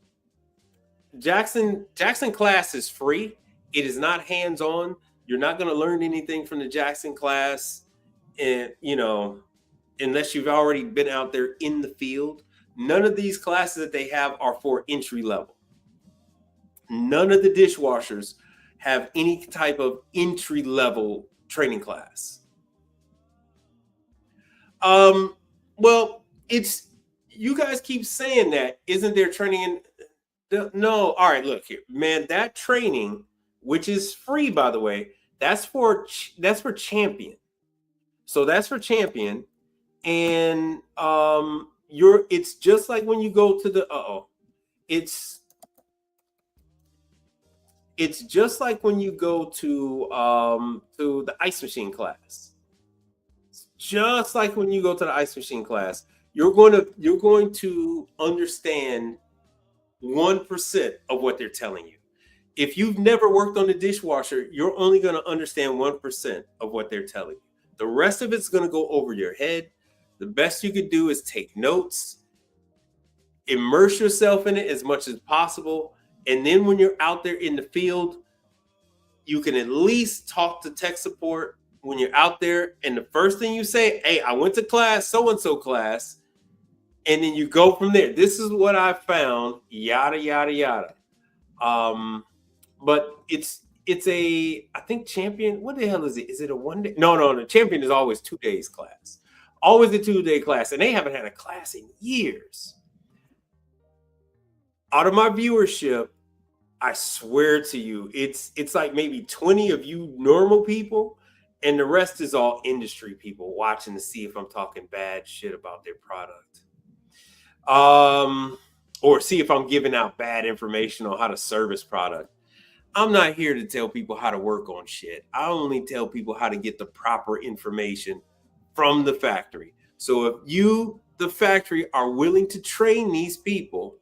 Jackson class is free. It is not hands-on. You're not going to learn anything from the Jackson class, and unless you've already been out there in the field. None of these classes that they have are for entry level. None of the dishwashers have any type of entry level training class. Well, you guys keep saying that. Isn't there training in? No. All right, look here, man. That training, which is free, by the way, that's for champion. So that's for champion, and it's just like when you go to the it's just like when you go to the ice machine class. Just like when you go to the ice machine class, you're going to understand 1% of what they're telling you. if you've never worked on the dishwasher, you're only going to understand 1% of what they're telling you. The rest of it's going to go over your head. The best you could do is take notes, immerse yourself in it as much as possible. And then when you're out there in the field, you can at least talk to tech support when you're out there. And the first thing you say, hey, I went to class, so-and-so class. And then you go from there. This is what I found, yada, yada, yada. But it's I think Champion, what the hell is it? Is it a 1 day? No. The Champion is always 2 days class. Always a 2-day class. And they haven't had a class in years. Out of my viewership, I swear to you, it's like maybe 20 of you normal people, and the rest is all industry people watching to see if I'm talking bad shit about their product. Or see if I'm giving out bad information on how to service product. I'm not here to tell people how to work on shit. I only tell people how to get the proper information from the factory. So if you, the factory, are willing to train these people,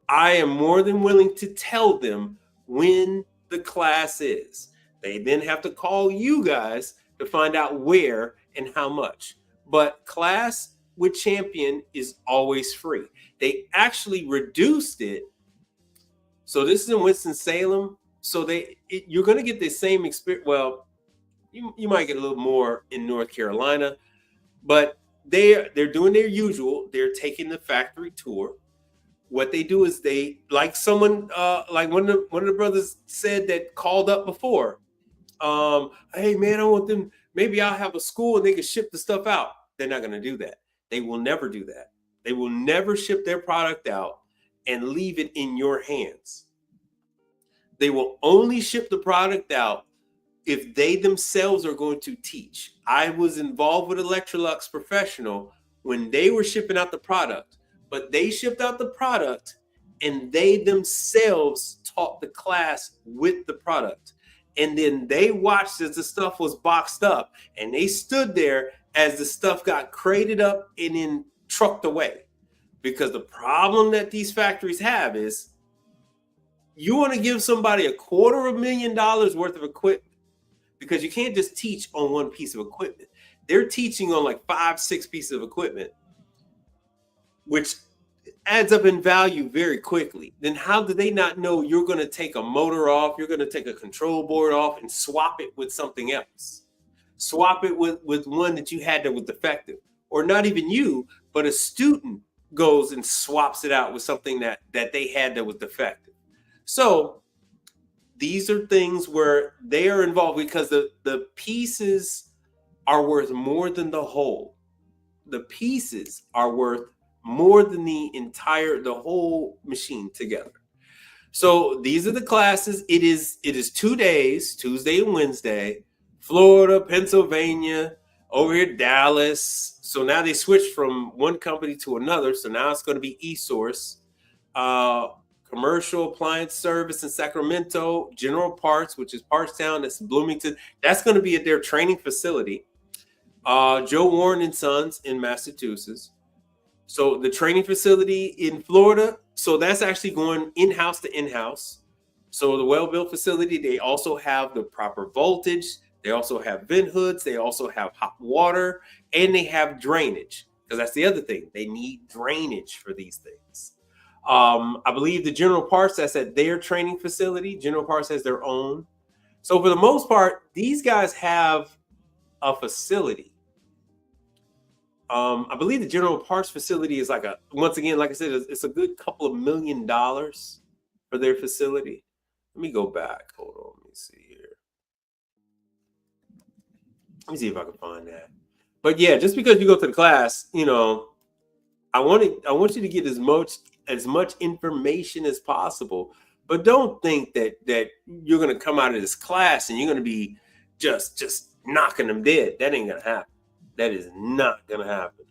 I am more than willing to tell them when the class is. They then have to call you guys to find out where and how much. But class with Champion is always free. They actually reduced it. So this is in Winston-Salem. So you're going to get the same experience. Well, you might get a little more in North Carolina, but they're doing their usual. They're taking the factory tour. What they do is they, like someone, like one of the brothers said that called up before. Hey man, I want them. Maybe I'll have a school and they can ship the stuff out. They're not going to do that. They will never do that. They will never ship their product out and leave it in your hands. They will only ship the product out if they themselves are going to teach. I was involved with Electrolux Professional when they were shipping out the product, but they shipped out the product and they themselves taught the class with the product. And then they watched as the stuff was boxed up, and they stood there as the stuff got crated up and then trucked away. Because the problem that these factories have is you want to give somebody $250,000 worth of equipment, because you can't just teach on one piece of equipment. They're teaching on like 5-6 pieces of equipment, which adds up in value very quickly. Then how do they not know you're going to take a motor off, you're going to take a control board off and swap it with something else? Swap it with one that you had that was defective. Or not even you, but a student goes and swaps it out with something that they had that was defective. So these are things where they are involved because the pieces are worth more than the whole. The pieces are worth more than the whole machine together. So these are the classes. It is 2 days, Tuesday and Wednesday, Florida, Pennsylvania, over here, Dallas. So now they switched from one company to another. So now it's going to be eSource, Commercial Appliance Service in Sacramento, General Parts, which is Partstown, that's Bloomington. That's going to be at their training facility. Joe Warren and Sons in Massachusetts. So the training facility in Florida, so that's actually going in-house to in-house. So the well-built facility, they also have the proper voltage. They also have vent hoods. They also have hot water, and they have drainage, because that's the other thing. They need drainage for these things. I believe the General Parts, that's at their training facility. General Parts has their own. So for the most part, these guys have a facility. I believe the General Parts facility is once again, like I said, it's a good couple of $1 million for their facility. Let me go back. Hold on. Let me see here. Let me see if I can find that. But yeah, just because you go to the class, I want you to get as much information as possible. But don't think that you're going to come out of this class and you're going to be just knocking them dead. That ain't going to happen. That is not going to happen.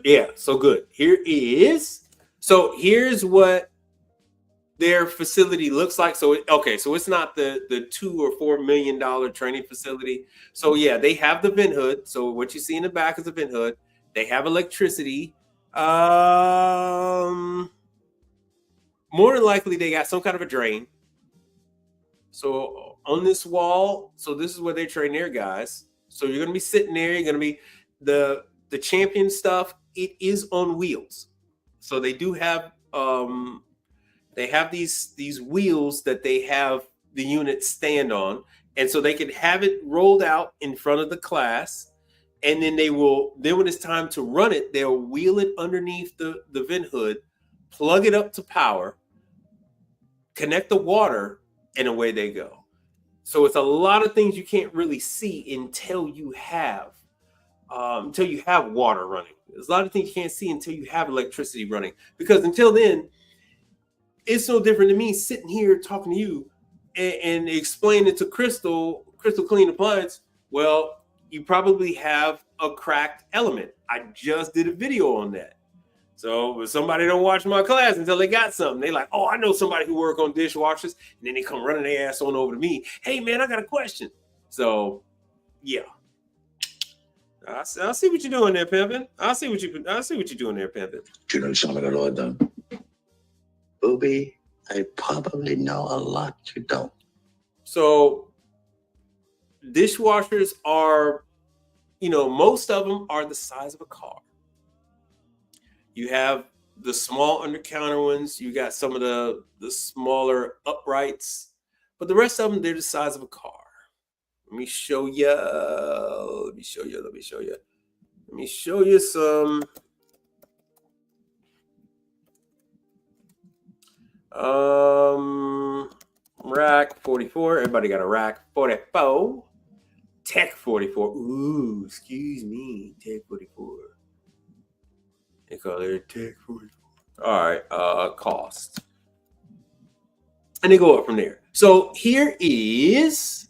Yeah, so good. Here is. So here's what their facility looks like. So it's not the $2 or $4 million training facility. So yeah, they have the vent hood. So what you see in the back is the vent hood. They have electricity. More than likely they got some kind of a drain. So on this wall, so this is where they train their guys. So you're gonna be sitting there. You're gonna be the champion stuff. It is on wheels. So they do have these wheels that they have the unit stand on, and so they can have it rolled out in front of the class, and then when it's time to run it, they'll wheel it underneath the vent hood, plug it up to power, connect the water, and away they go. So it's a lot of things you can't really see until you have water running. There's a lot of things you can't see until you have electricity running, because until then, it's no different than me sitting here talking to you and explaining it to Crystal Clean Appliance. Well, you probably have a cracked element. I just did a video on that. So if somebody don't watch my class until they got something, they like, oh, I know somebody who work on dishwashers, and then they come running their ass on over to me. Hey man, I got a question. So yeah. I'll see what you're doing there, pimpin'. I'll see what you're doing there, pimpin'. Do you know something at all, done? Booby, I probably know a lot you don't. So dishwashers are, most of them are the size of a car. You have the small undercounter ones. You got some of the smaller uprights, but the rest of them, they're the size of a car. Let me show you some. Rack 44. Everybody got a rack 44. Tech 44. Ooh, excuse me. Tech 44. They call it Tech 44. All right. Cost. And they go up from there. So here is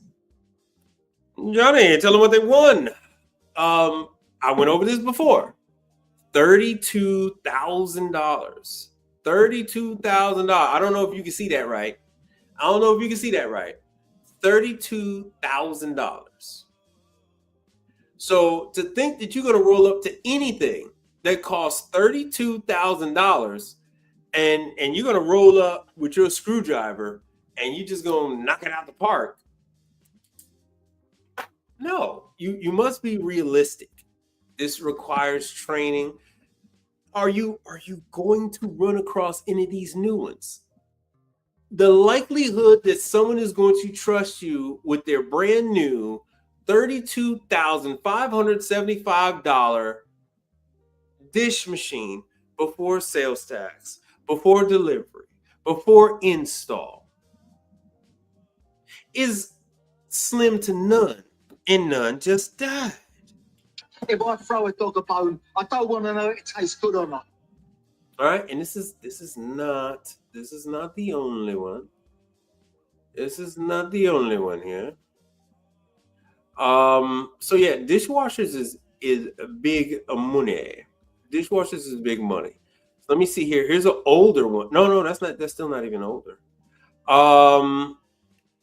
Johnny. Tell them what they won. I went over this before. $32,000. $32,000. I don't know if you can see that right. $32,000. So to think that you're going to roll up to anything that costs $32,000 and you're going to roll up with your screwdriver and you're just going to knock it out the park. No, you must be realistic. This requires training. Are you going to run across any of these new ones? The likelihood that someone is going to trust you with their brand new $32,575 dish machine before sales tax, before delivery, before install is slim to none, and none just died. If I throw a dog a bone, I don't want to know if it tastes good or not. All right, and this is not the only one. This is not the only one here. So yeah, dishwashers is big money. Dishwashers is big money. So let me see here. Here's an older one. No, that's still not even older.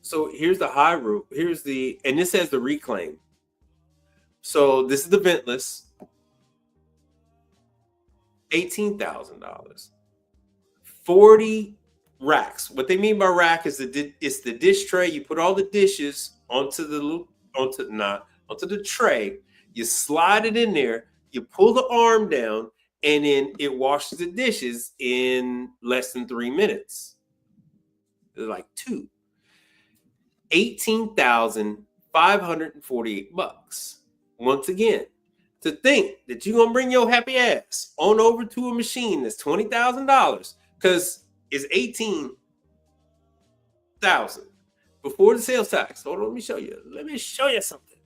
So here's the high roof. And this has the reclaim. So this is the ventless. $18,000. 40 racks. What they mean by rack is it's the dish tray. You put all the dishes onto the tray. You slide it in there. You pull the arm down, and then it washes the dishes in less than 3 minutes. They're like two. $18,548. Once again, to think that you're gonna bring your happy ass on over to a machine that's $20,000 because it's $18,000 before the sales tax. Hold on, let me show you something.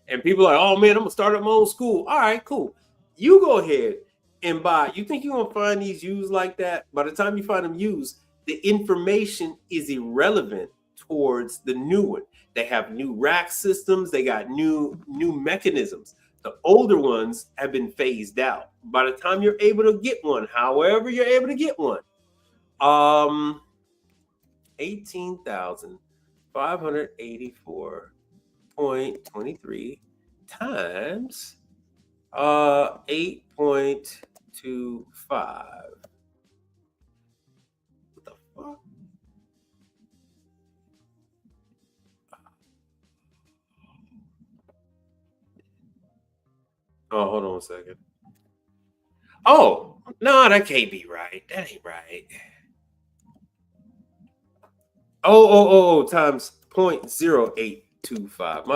And people are like, oh man, I'm gonna start up my own school. All right, cool. You go ahead and buy. You think you're gonna find these used like that? By the time you find them used, the information is irrelevant towards the new one. They have new rack systems. They got new mechanisms. The older ones have been phased out. By the time you're able to get one, however you're able to get one, 18,584.23 times 8.25. What the fuck? Oh, hold on a second. Oh, no, that can't be right. That ain't right. Oh, times 0.0825.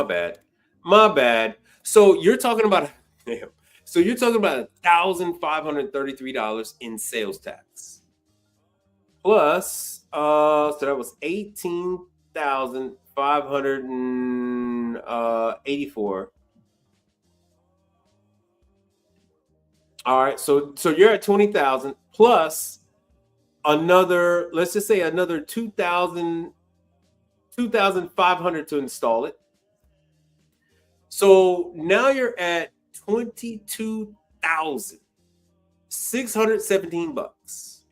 My bad. So you're talking about $1,533 in sales tax. Plus, so that was 18,584. All right, so you're at 20,000 plus another, let's just say another 2,500 to install it. So now you're at 22,617 bucks.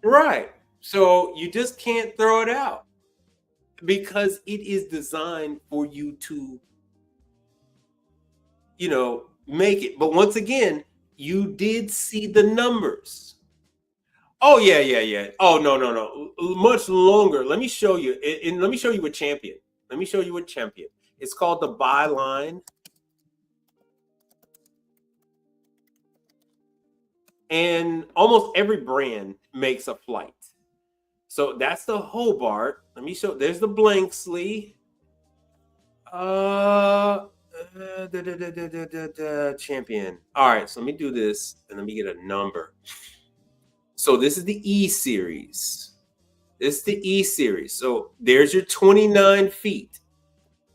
Right. So you just can't throw it out because it is designed for you to, make it. But once again, you did see the numbers. Oh, yeah. Oh, no. Much longer. Let me show you. And let me show you a champion. It's called the Byline. And almost every brand makes a flight. So that's the Hobart. Let me show. There's the Blanksley. Champion. All right, so let me do this and let me get a number. So this is the E series. So there's your 29 feet.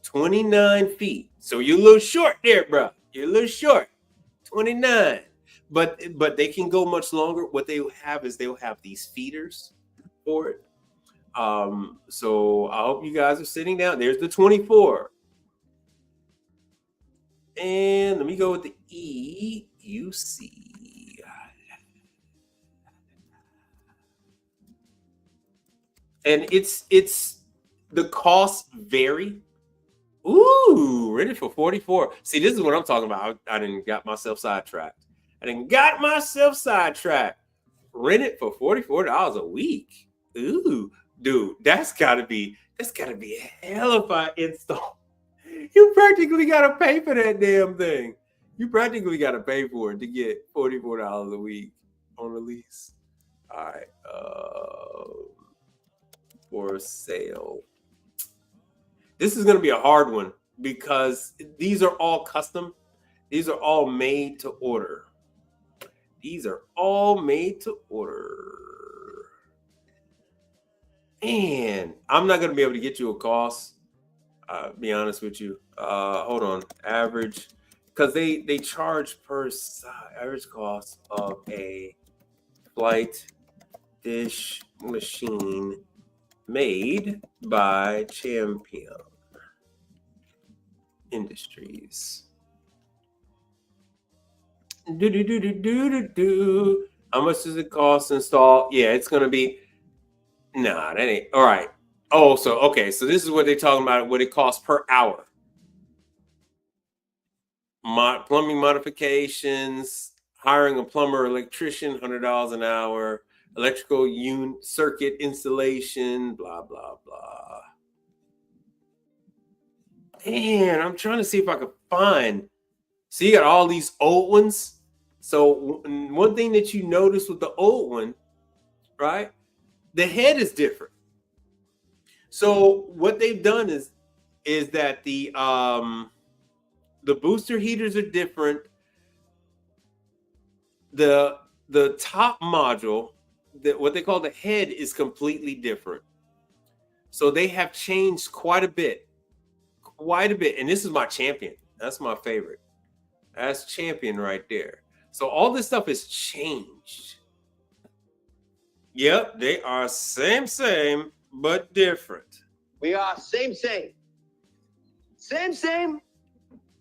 29 feet. So you're a little short there, bro. You're a little short. 29. But they can go much longer. What they have is they'll have these feeders for it. So I hope you guys are sitting down. There's the 24. And let me go with the EUC. And it's the costs vary. Ooh, rented for 44. See, this is what I'm talking about. I didn't got myself sidetracked. Rented for $44 a week. Ooh, dude, that's gotta be a hell of an install. You practically gotta pay for that damn thing. You practically gotta pay for it to get $44 a week on a lease. All right, for sale. This is gonna be a hard one because these are all custom. These are all made to order. And I'm not gonna be able to get you a cost. Be honest with you. Hold on. Average, because they charge per average cost of a flight dish machine made by Champion Industries. How much does it cost to install? Yeah, it's gonna be. Nah, that ain't all right. Oh, so okay, so this is what they're talking about. What it costs per hour. Plumbing modifications, hiring a plumber or electrician, $100 an hour. Electrical circuit installation, blah blah blah. Man, I'm trying to see if I can find. So you got all these old ones. So one thing that you notice with the old one, right? The head is different. So what they've done is that the booster heaters are different. The top module, what they call the head, is completely different. So they have changed quite a bit. And this is my Champion. That's my favorite. That's Champion right there. So all this stuff has changed. Yep, they are same, but different. We are same,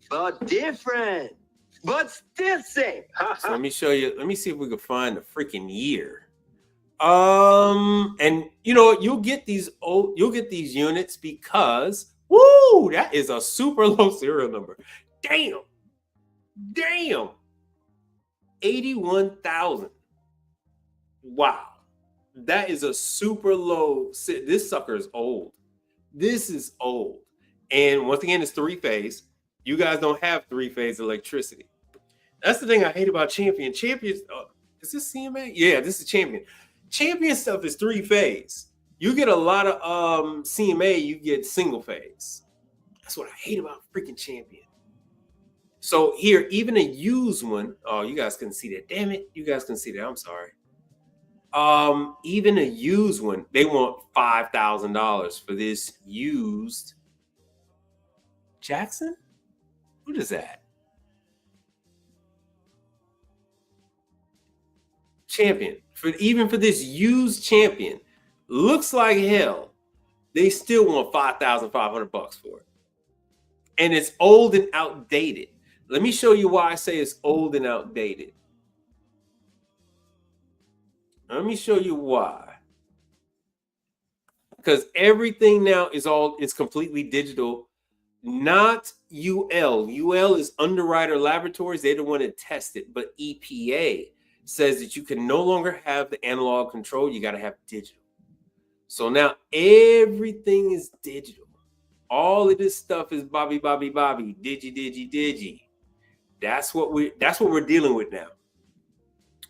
but different. but still same. So let me show you. Let me see if we can find the freaking year. And you know, you'll get these units because woo, that is a super low serial number. Damn. 81,000. Wow. That is a super low. This sucker is old. This is old. And once again, it's 3-phase. You guys don't have 3-phase electricity. That's the thing I hate about Champion. Champions, is this CMA? Yeah, this is Champion. Champion stuff is 3-phase. You get a lot of CMA, you get single phase. That's what I hate about freaking Champion. So here, even a used one, oh, you guys couldn't see that. Damn it, you guys couldn't see that. I'm sorry. Even a used one, they want $5,000 for this used Jackson. What is that? Champion. Even for this used Champion, looks like hell. They still want $5,500 for it, and it's old and outdated. Let me show you why I say it's old and outdated. Let me show you why. Because everything now is completely digital, not UL. UL is Underwriter Laboratories. They're the one that test it. But EPA says that you can no longer have the analog control. You got to have digital. So now everything is digital. All of this stuff is Bobby, digi. That's what we're dealing with now.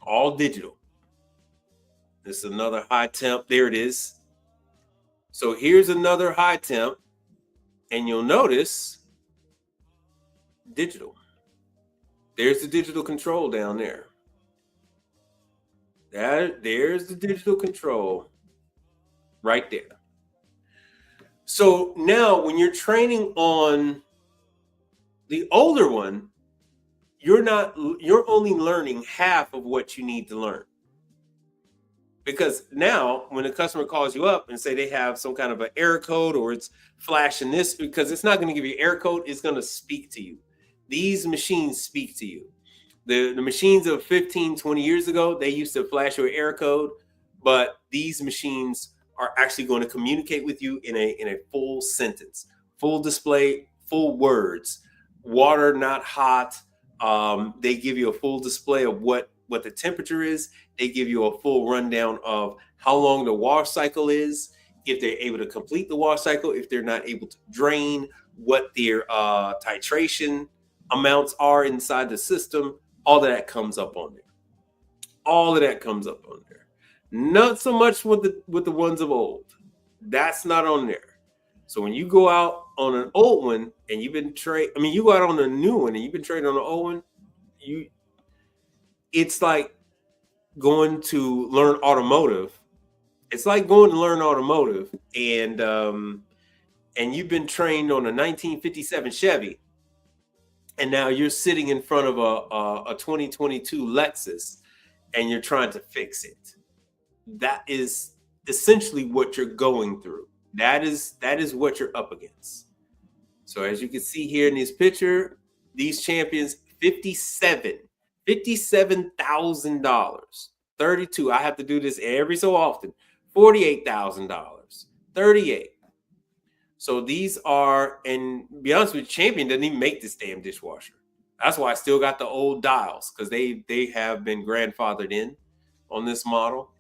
All digital. This is another high temp. There it is. So here's another high temp, and you'll notice digital. There's the digital control down there. There's the digital control right there. So now when you're training on the older one, you're only learning half of what you need to learn. Because now when a customer calls you up and say they have some kind of an error code or it's flashing this, because it's not going to give you error code, it's going to speak to you. These machines speak to you. The machines of 15, 20 years ago, they used to flash your error code, but these machines are actually going to communicate with you in a full sentence, full display, full words, water not hot. They give you a full display of what the temperature is. They give you a full rundown of how long the wash cycle is, if they're able to complete the wash cycle, if they're not able to drain, what their titration amounts are inside the system. All of that comes up on there. All of that comes up on there. Not so much with the ones of old. That's not on there. So when you go out on an old one and you go out on a new one and you've been trading on an old one, it's like going to learn automotive. It's like going to learn automotive and you've been trained on a 1957 Chevy, and now you're sitting in front of a 2022 Lexus and you're trying to fix it. That is essentially what you're going through. That is what you're up against. So as you can see here in this picture, these Champions, $57,000. 32. I have to do this every so often. $48,000. 38. So these are, and to be honest with you, Champion doesn't even make this damn dishwasher. That's why I still got the old dials, because they have been grandfathered in on this model.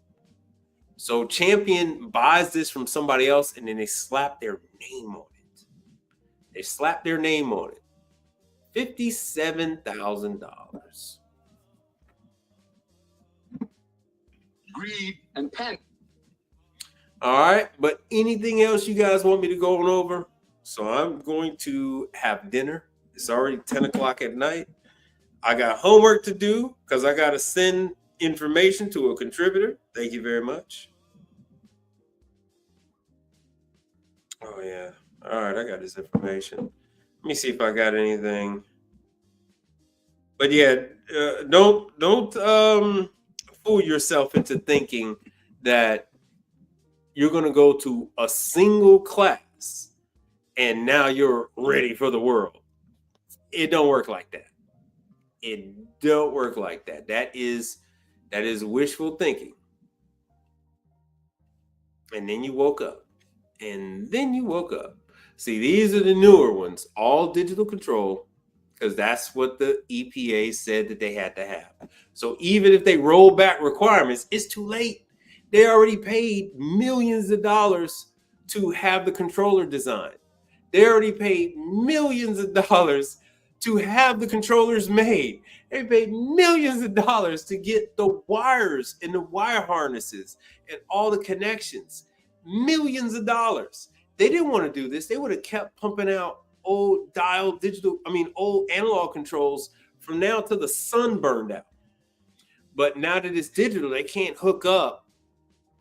So Champion buys this from somebody else and then they slap their name on it. They slap their name on it. $57,000. Greed and panic. All right, but anything else you guys want me to go on over? So I'm going to have dinner. It's already 10 o'clock at night. I got homework to do because I got to send information to a contributor. Thank you very much. Oh, yeah. All right, I got this information. Let me see if I got anything. But yeah, don't fool yourself into thinking that you're going to go to a single class and now you're ready for the world. It don't work like that. It don't work like that. That is wishful thinking. And then you woke up. And then you woke up. See, these are the newer ones, all digital control, because that's what the EPA said that they had to have. So even if they roll back requirements, it's too late. They already paid millions of dollars to have the controller designed. They already paid millions of dollars to have the controllers made. They paid millions of dollars to get the wires and the wire harnesses and all the connections. Millions of dollars. They didn't want to do this. They would have kept pumping out old old analog controls from now till the sun burned out. But now that it's digital, they can't hook up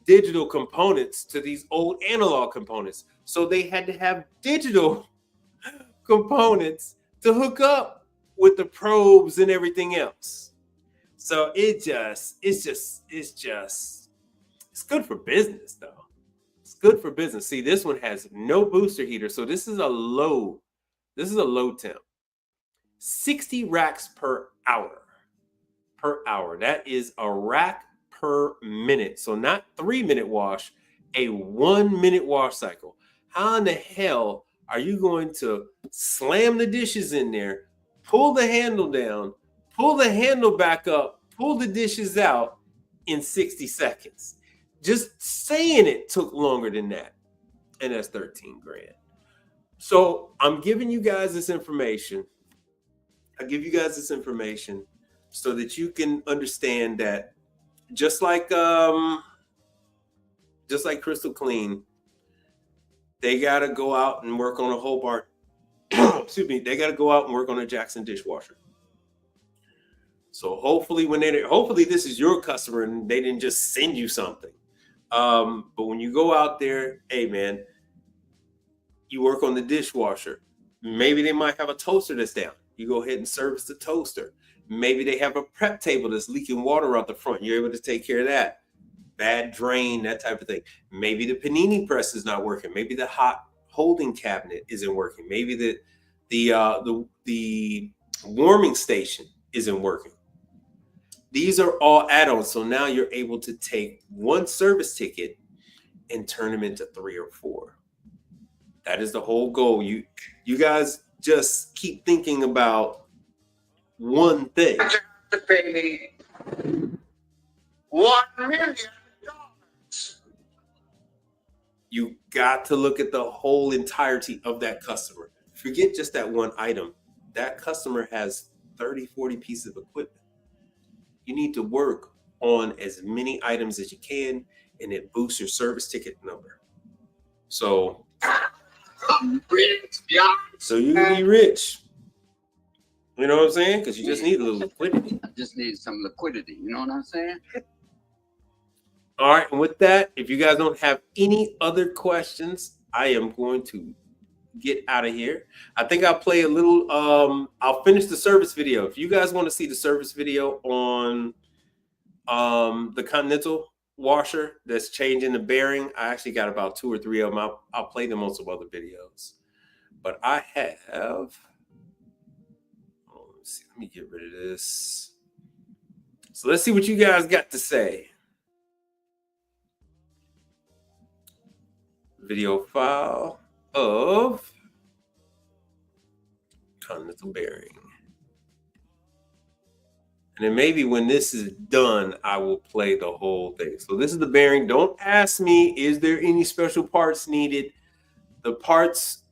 digital components to these old analog components. So they had to have digital components to hook up with the probes and everything else. So it's good for business though. It's good for business. See, this one has no booster heater. So this is a low temp. 60 racks per hour. That is a rack per minute. So not 3-minute wash, a 1-minute wash cycle. How in the hell are you going to slam the dishes in there, pull the handle down, pull the handle back up, pull the dishes out in 60 seconds? Just saying it took longer than that. And that's 13 grand. So I'm giving you guys this information. I give you guys this information so that you can understand that just like Crystal Clean, they got to go out and work on a Hobart. Excuse me. They got to go out and work on a Jackson dishwasher. So hopefully this is your customer and they didn't just send you something. But when you go out there, hey man, you work on the dishwasher. Maybe they might have a toaster that's down. You go ahead and service the toaster. Maybe they have a prep table that's leaking water out the front. You're able to take care of that. Bad drain, that type of thing. Maybe the panini press is not working. Maybe the hot holding cabinet isn't working. Maybe the warming station isn't working. These are all add-ons. So now you're able to take one service ticket and turn them into 3 or 4. That is the whole goal. You guys just keep thinking about one thing. Baby, $1 million. You got to look at the whole entirety of that customer. Forget just that one item. That customer has 30, 40 pieces of equipment. You need to work on as many items as you can, and it boosts your service ticket number. So you can be rich. You know what I'm saying? Because you just need a little liquidity. I just need some liquidity. You know what I'm saying? All right. And with that, if you guys don't have any other questions, I am going to get out of here. I think I'll play a little. I'll finish the service video. If you guys want to see the service video on the Continental washer that's changing the bearing, I actually got about 2 or 3 of them. I'll play them on some other videos. But I have. Let's see. Let me get rid of this. So let's see what you guys got to say. Video file of Continental bearing. And then maybe when this is done, I will play the whole thing. So this is the bearing. Don't ask me, is there any special parts needed? The parts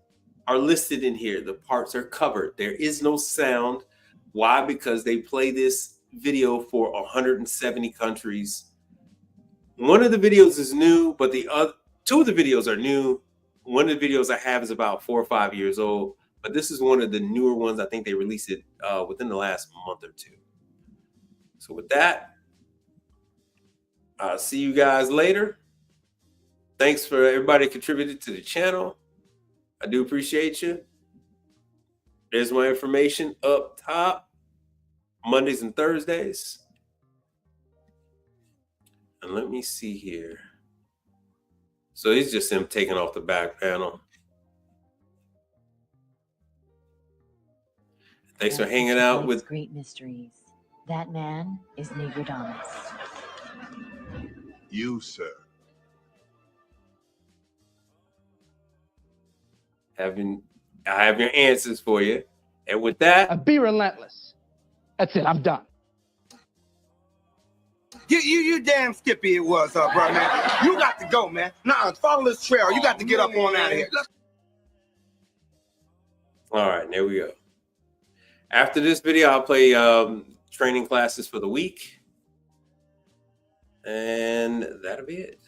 are listed in here. The parts are covered. There is no sound. Why? Because they play this video for 170 countries. One of the videos is new, but the other 2 of the videos are new. One of the videos I have is about 4 or 5 years old, but this is one of the newer ones. I think they released it within the last month or 2. So with that, I'll see you guys later. Thanks for everybody who contributed to the channel. I do appreciate you. There's my information up top, Mondays and Thursdays. And let me see here. So it's just him taking off the back panel. Thanks for hanging out with. Great mysteries. That man is Negrodamus. You, sir. I have your answers for you. And with that, Be relentless. That's it. I'm done. You damn skippy it was, bro, man. You got to go, man. Nah, follow this trail. You got to get up on out of here. all right, there we go. After this video, I'll play training classes for the week. And that'll be it.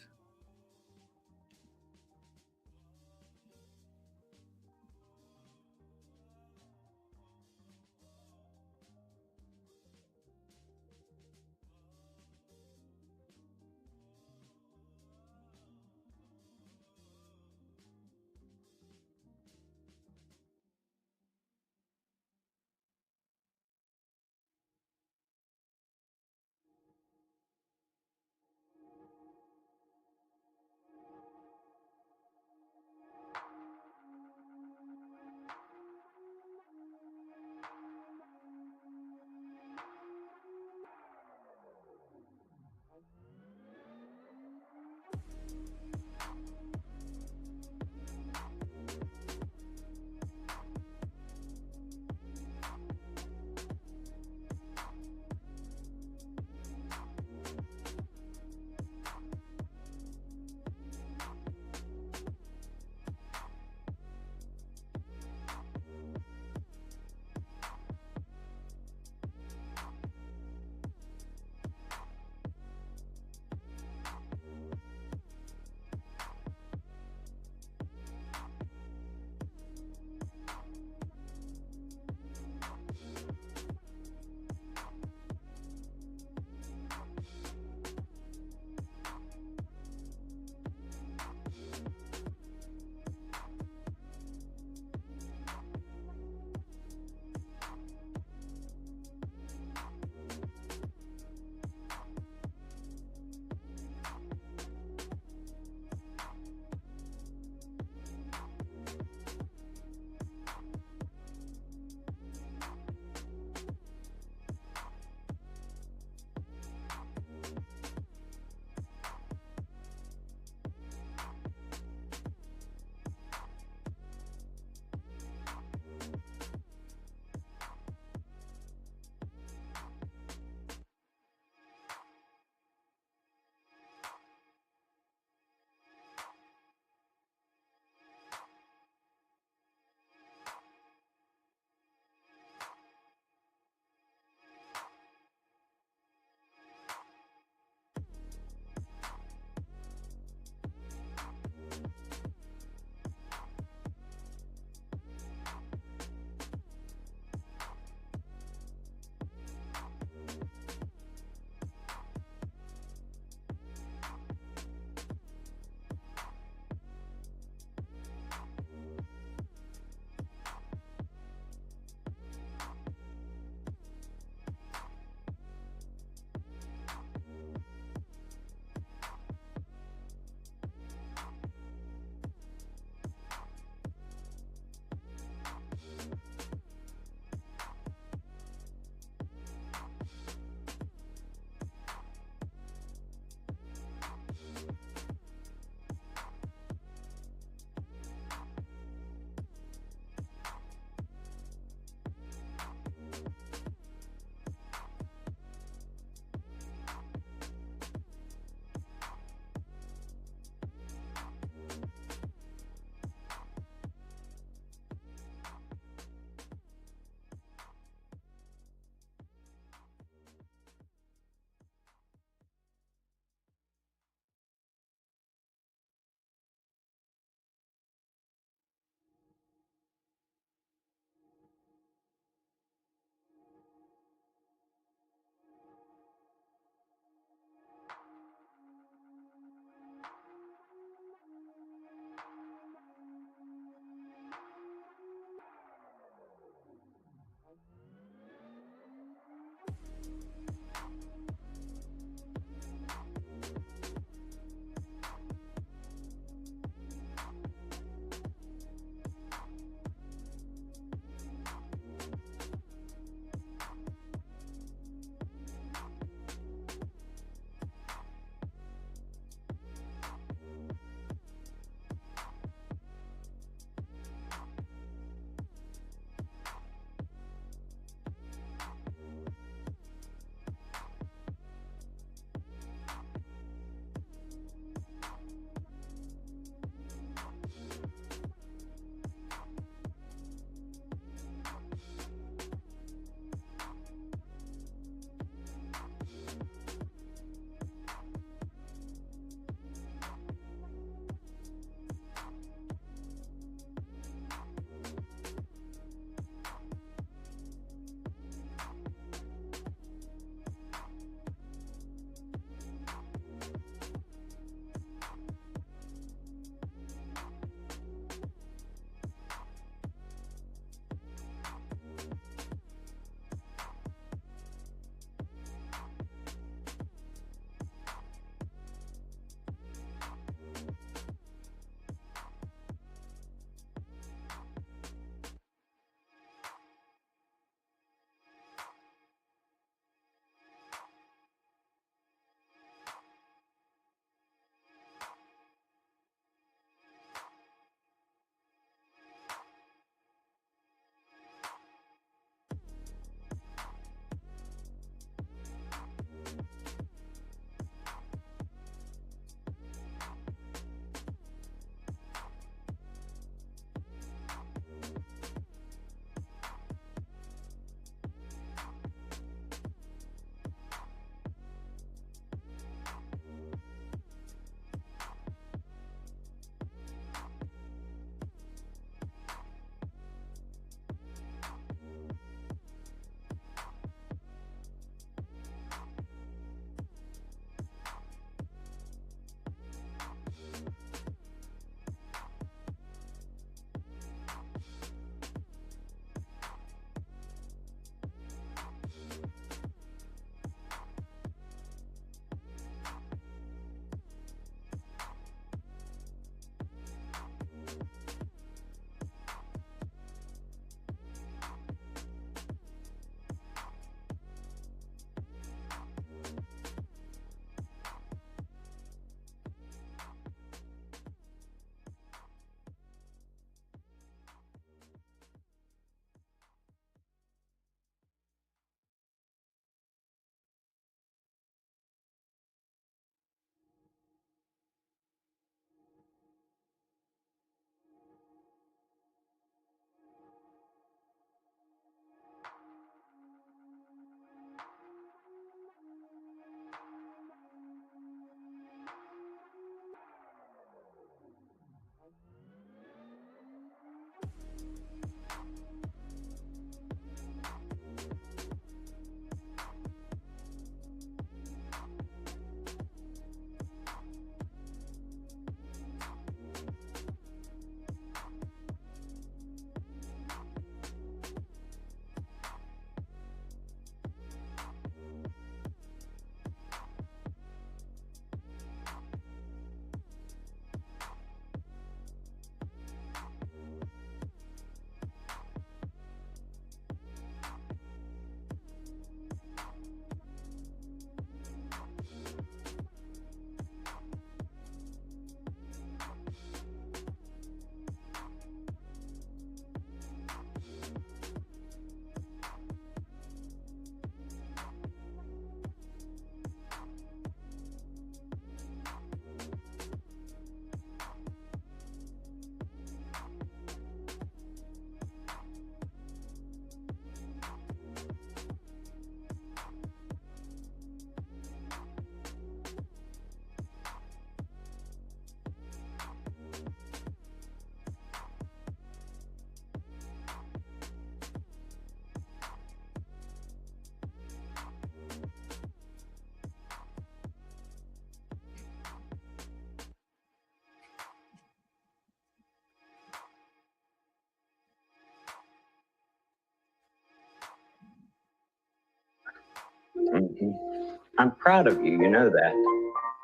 I'm proud of you. You know that.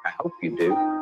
I hope you do.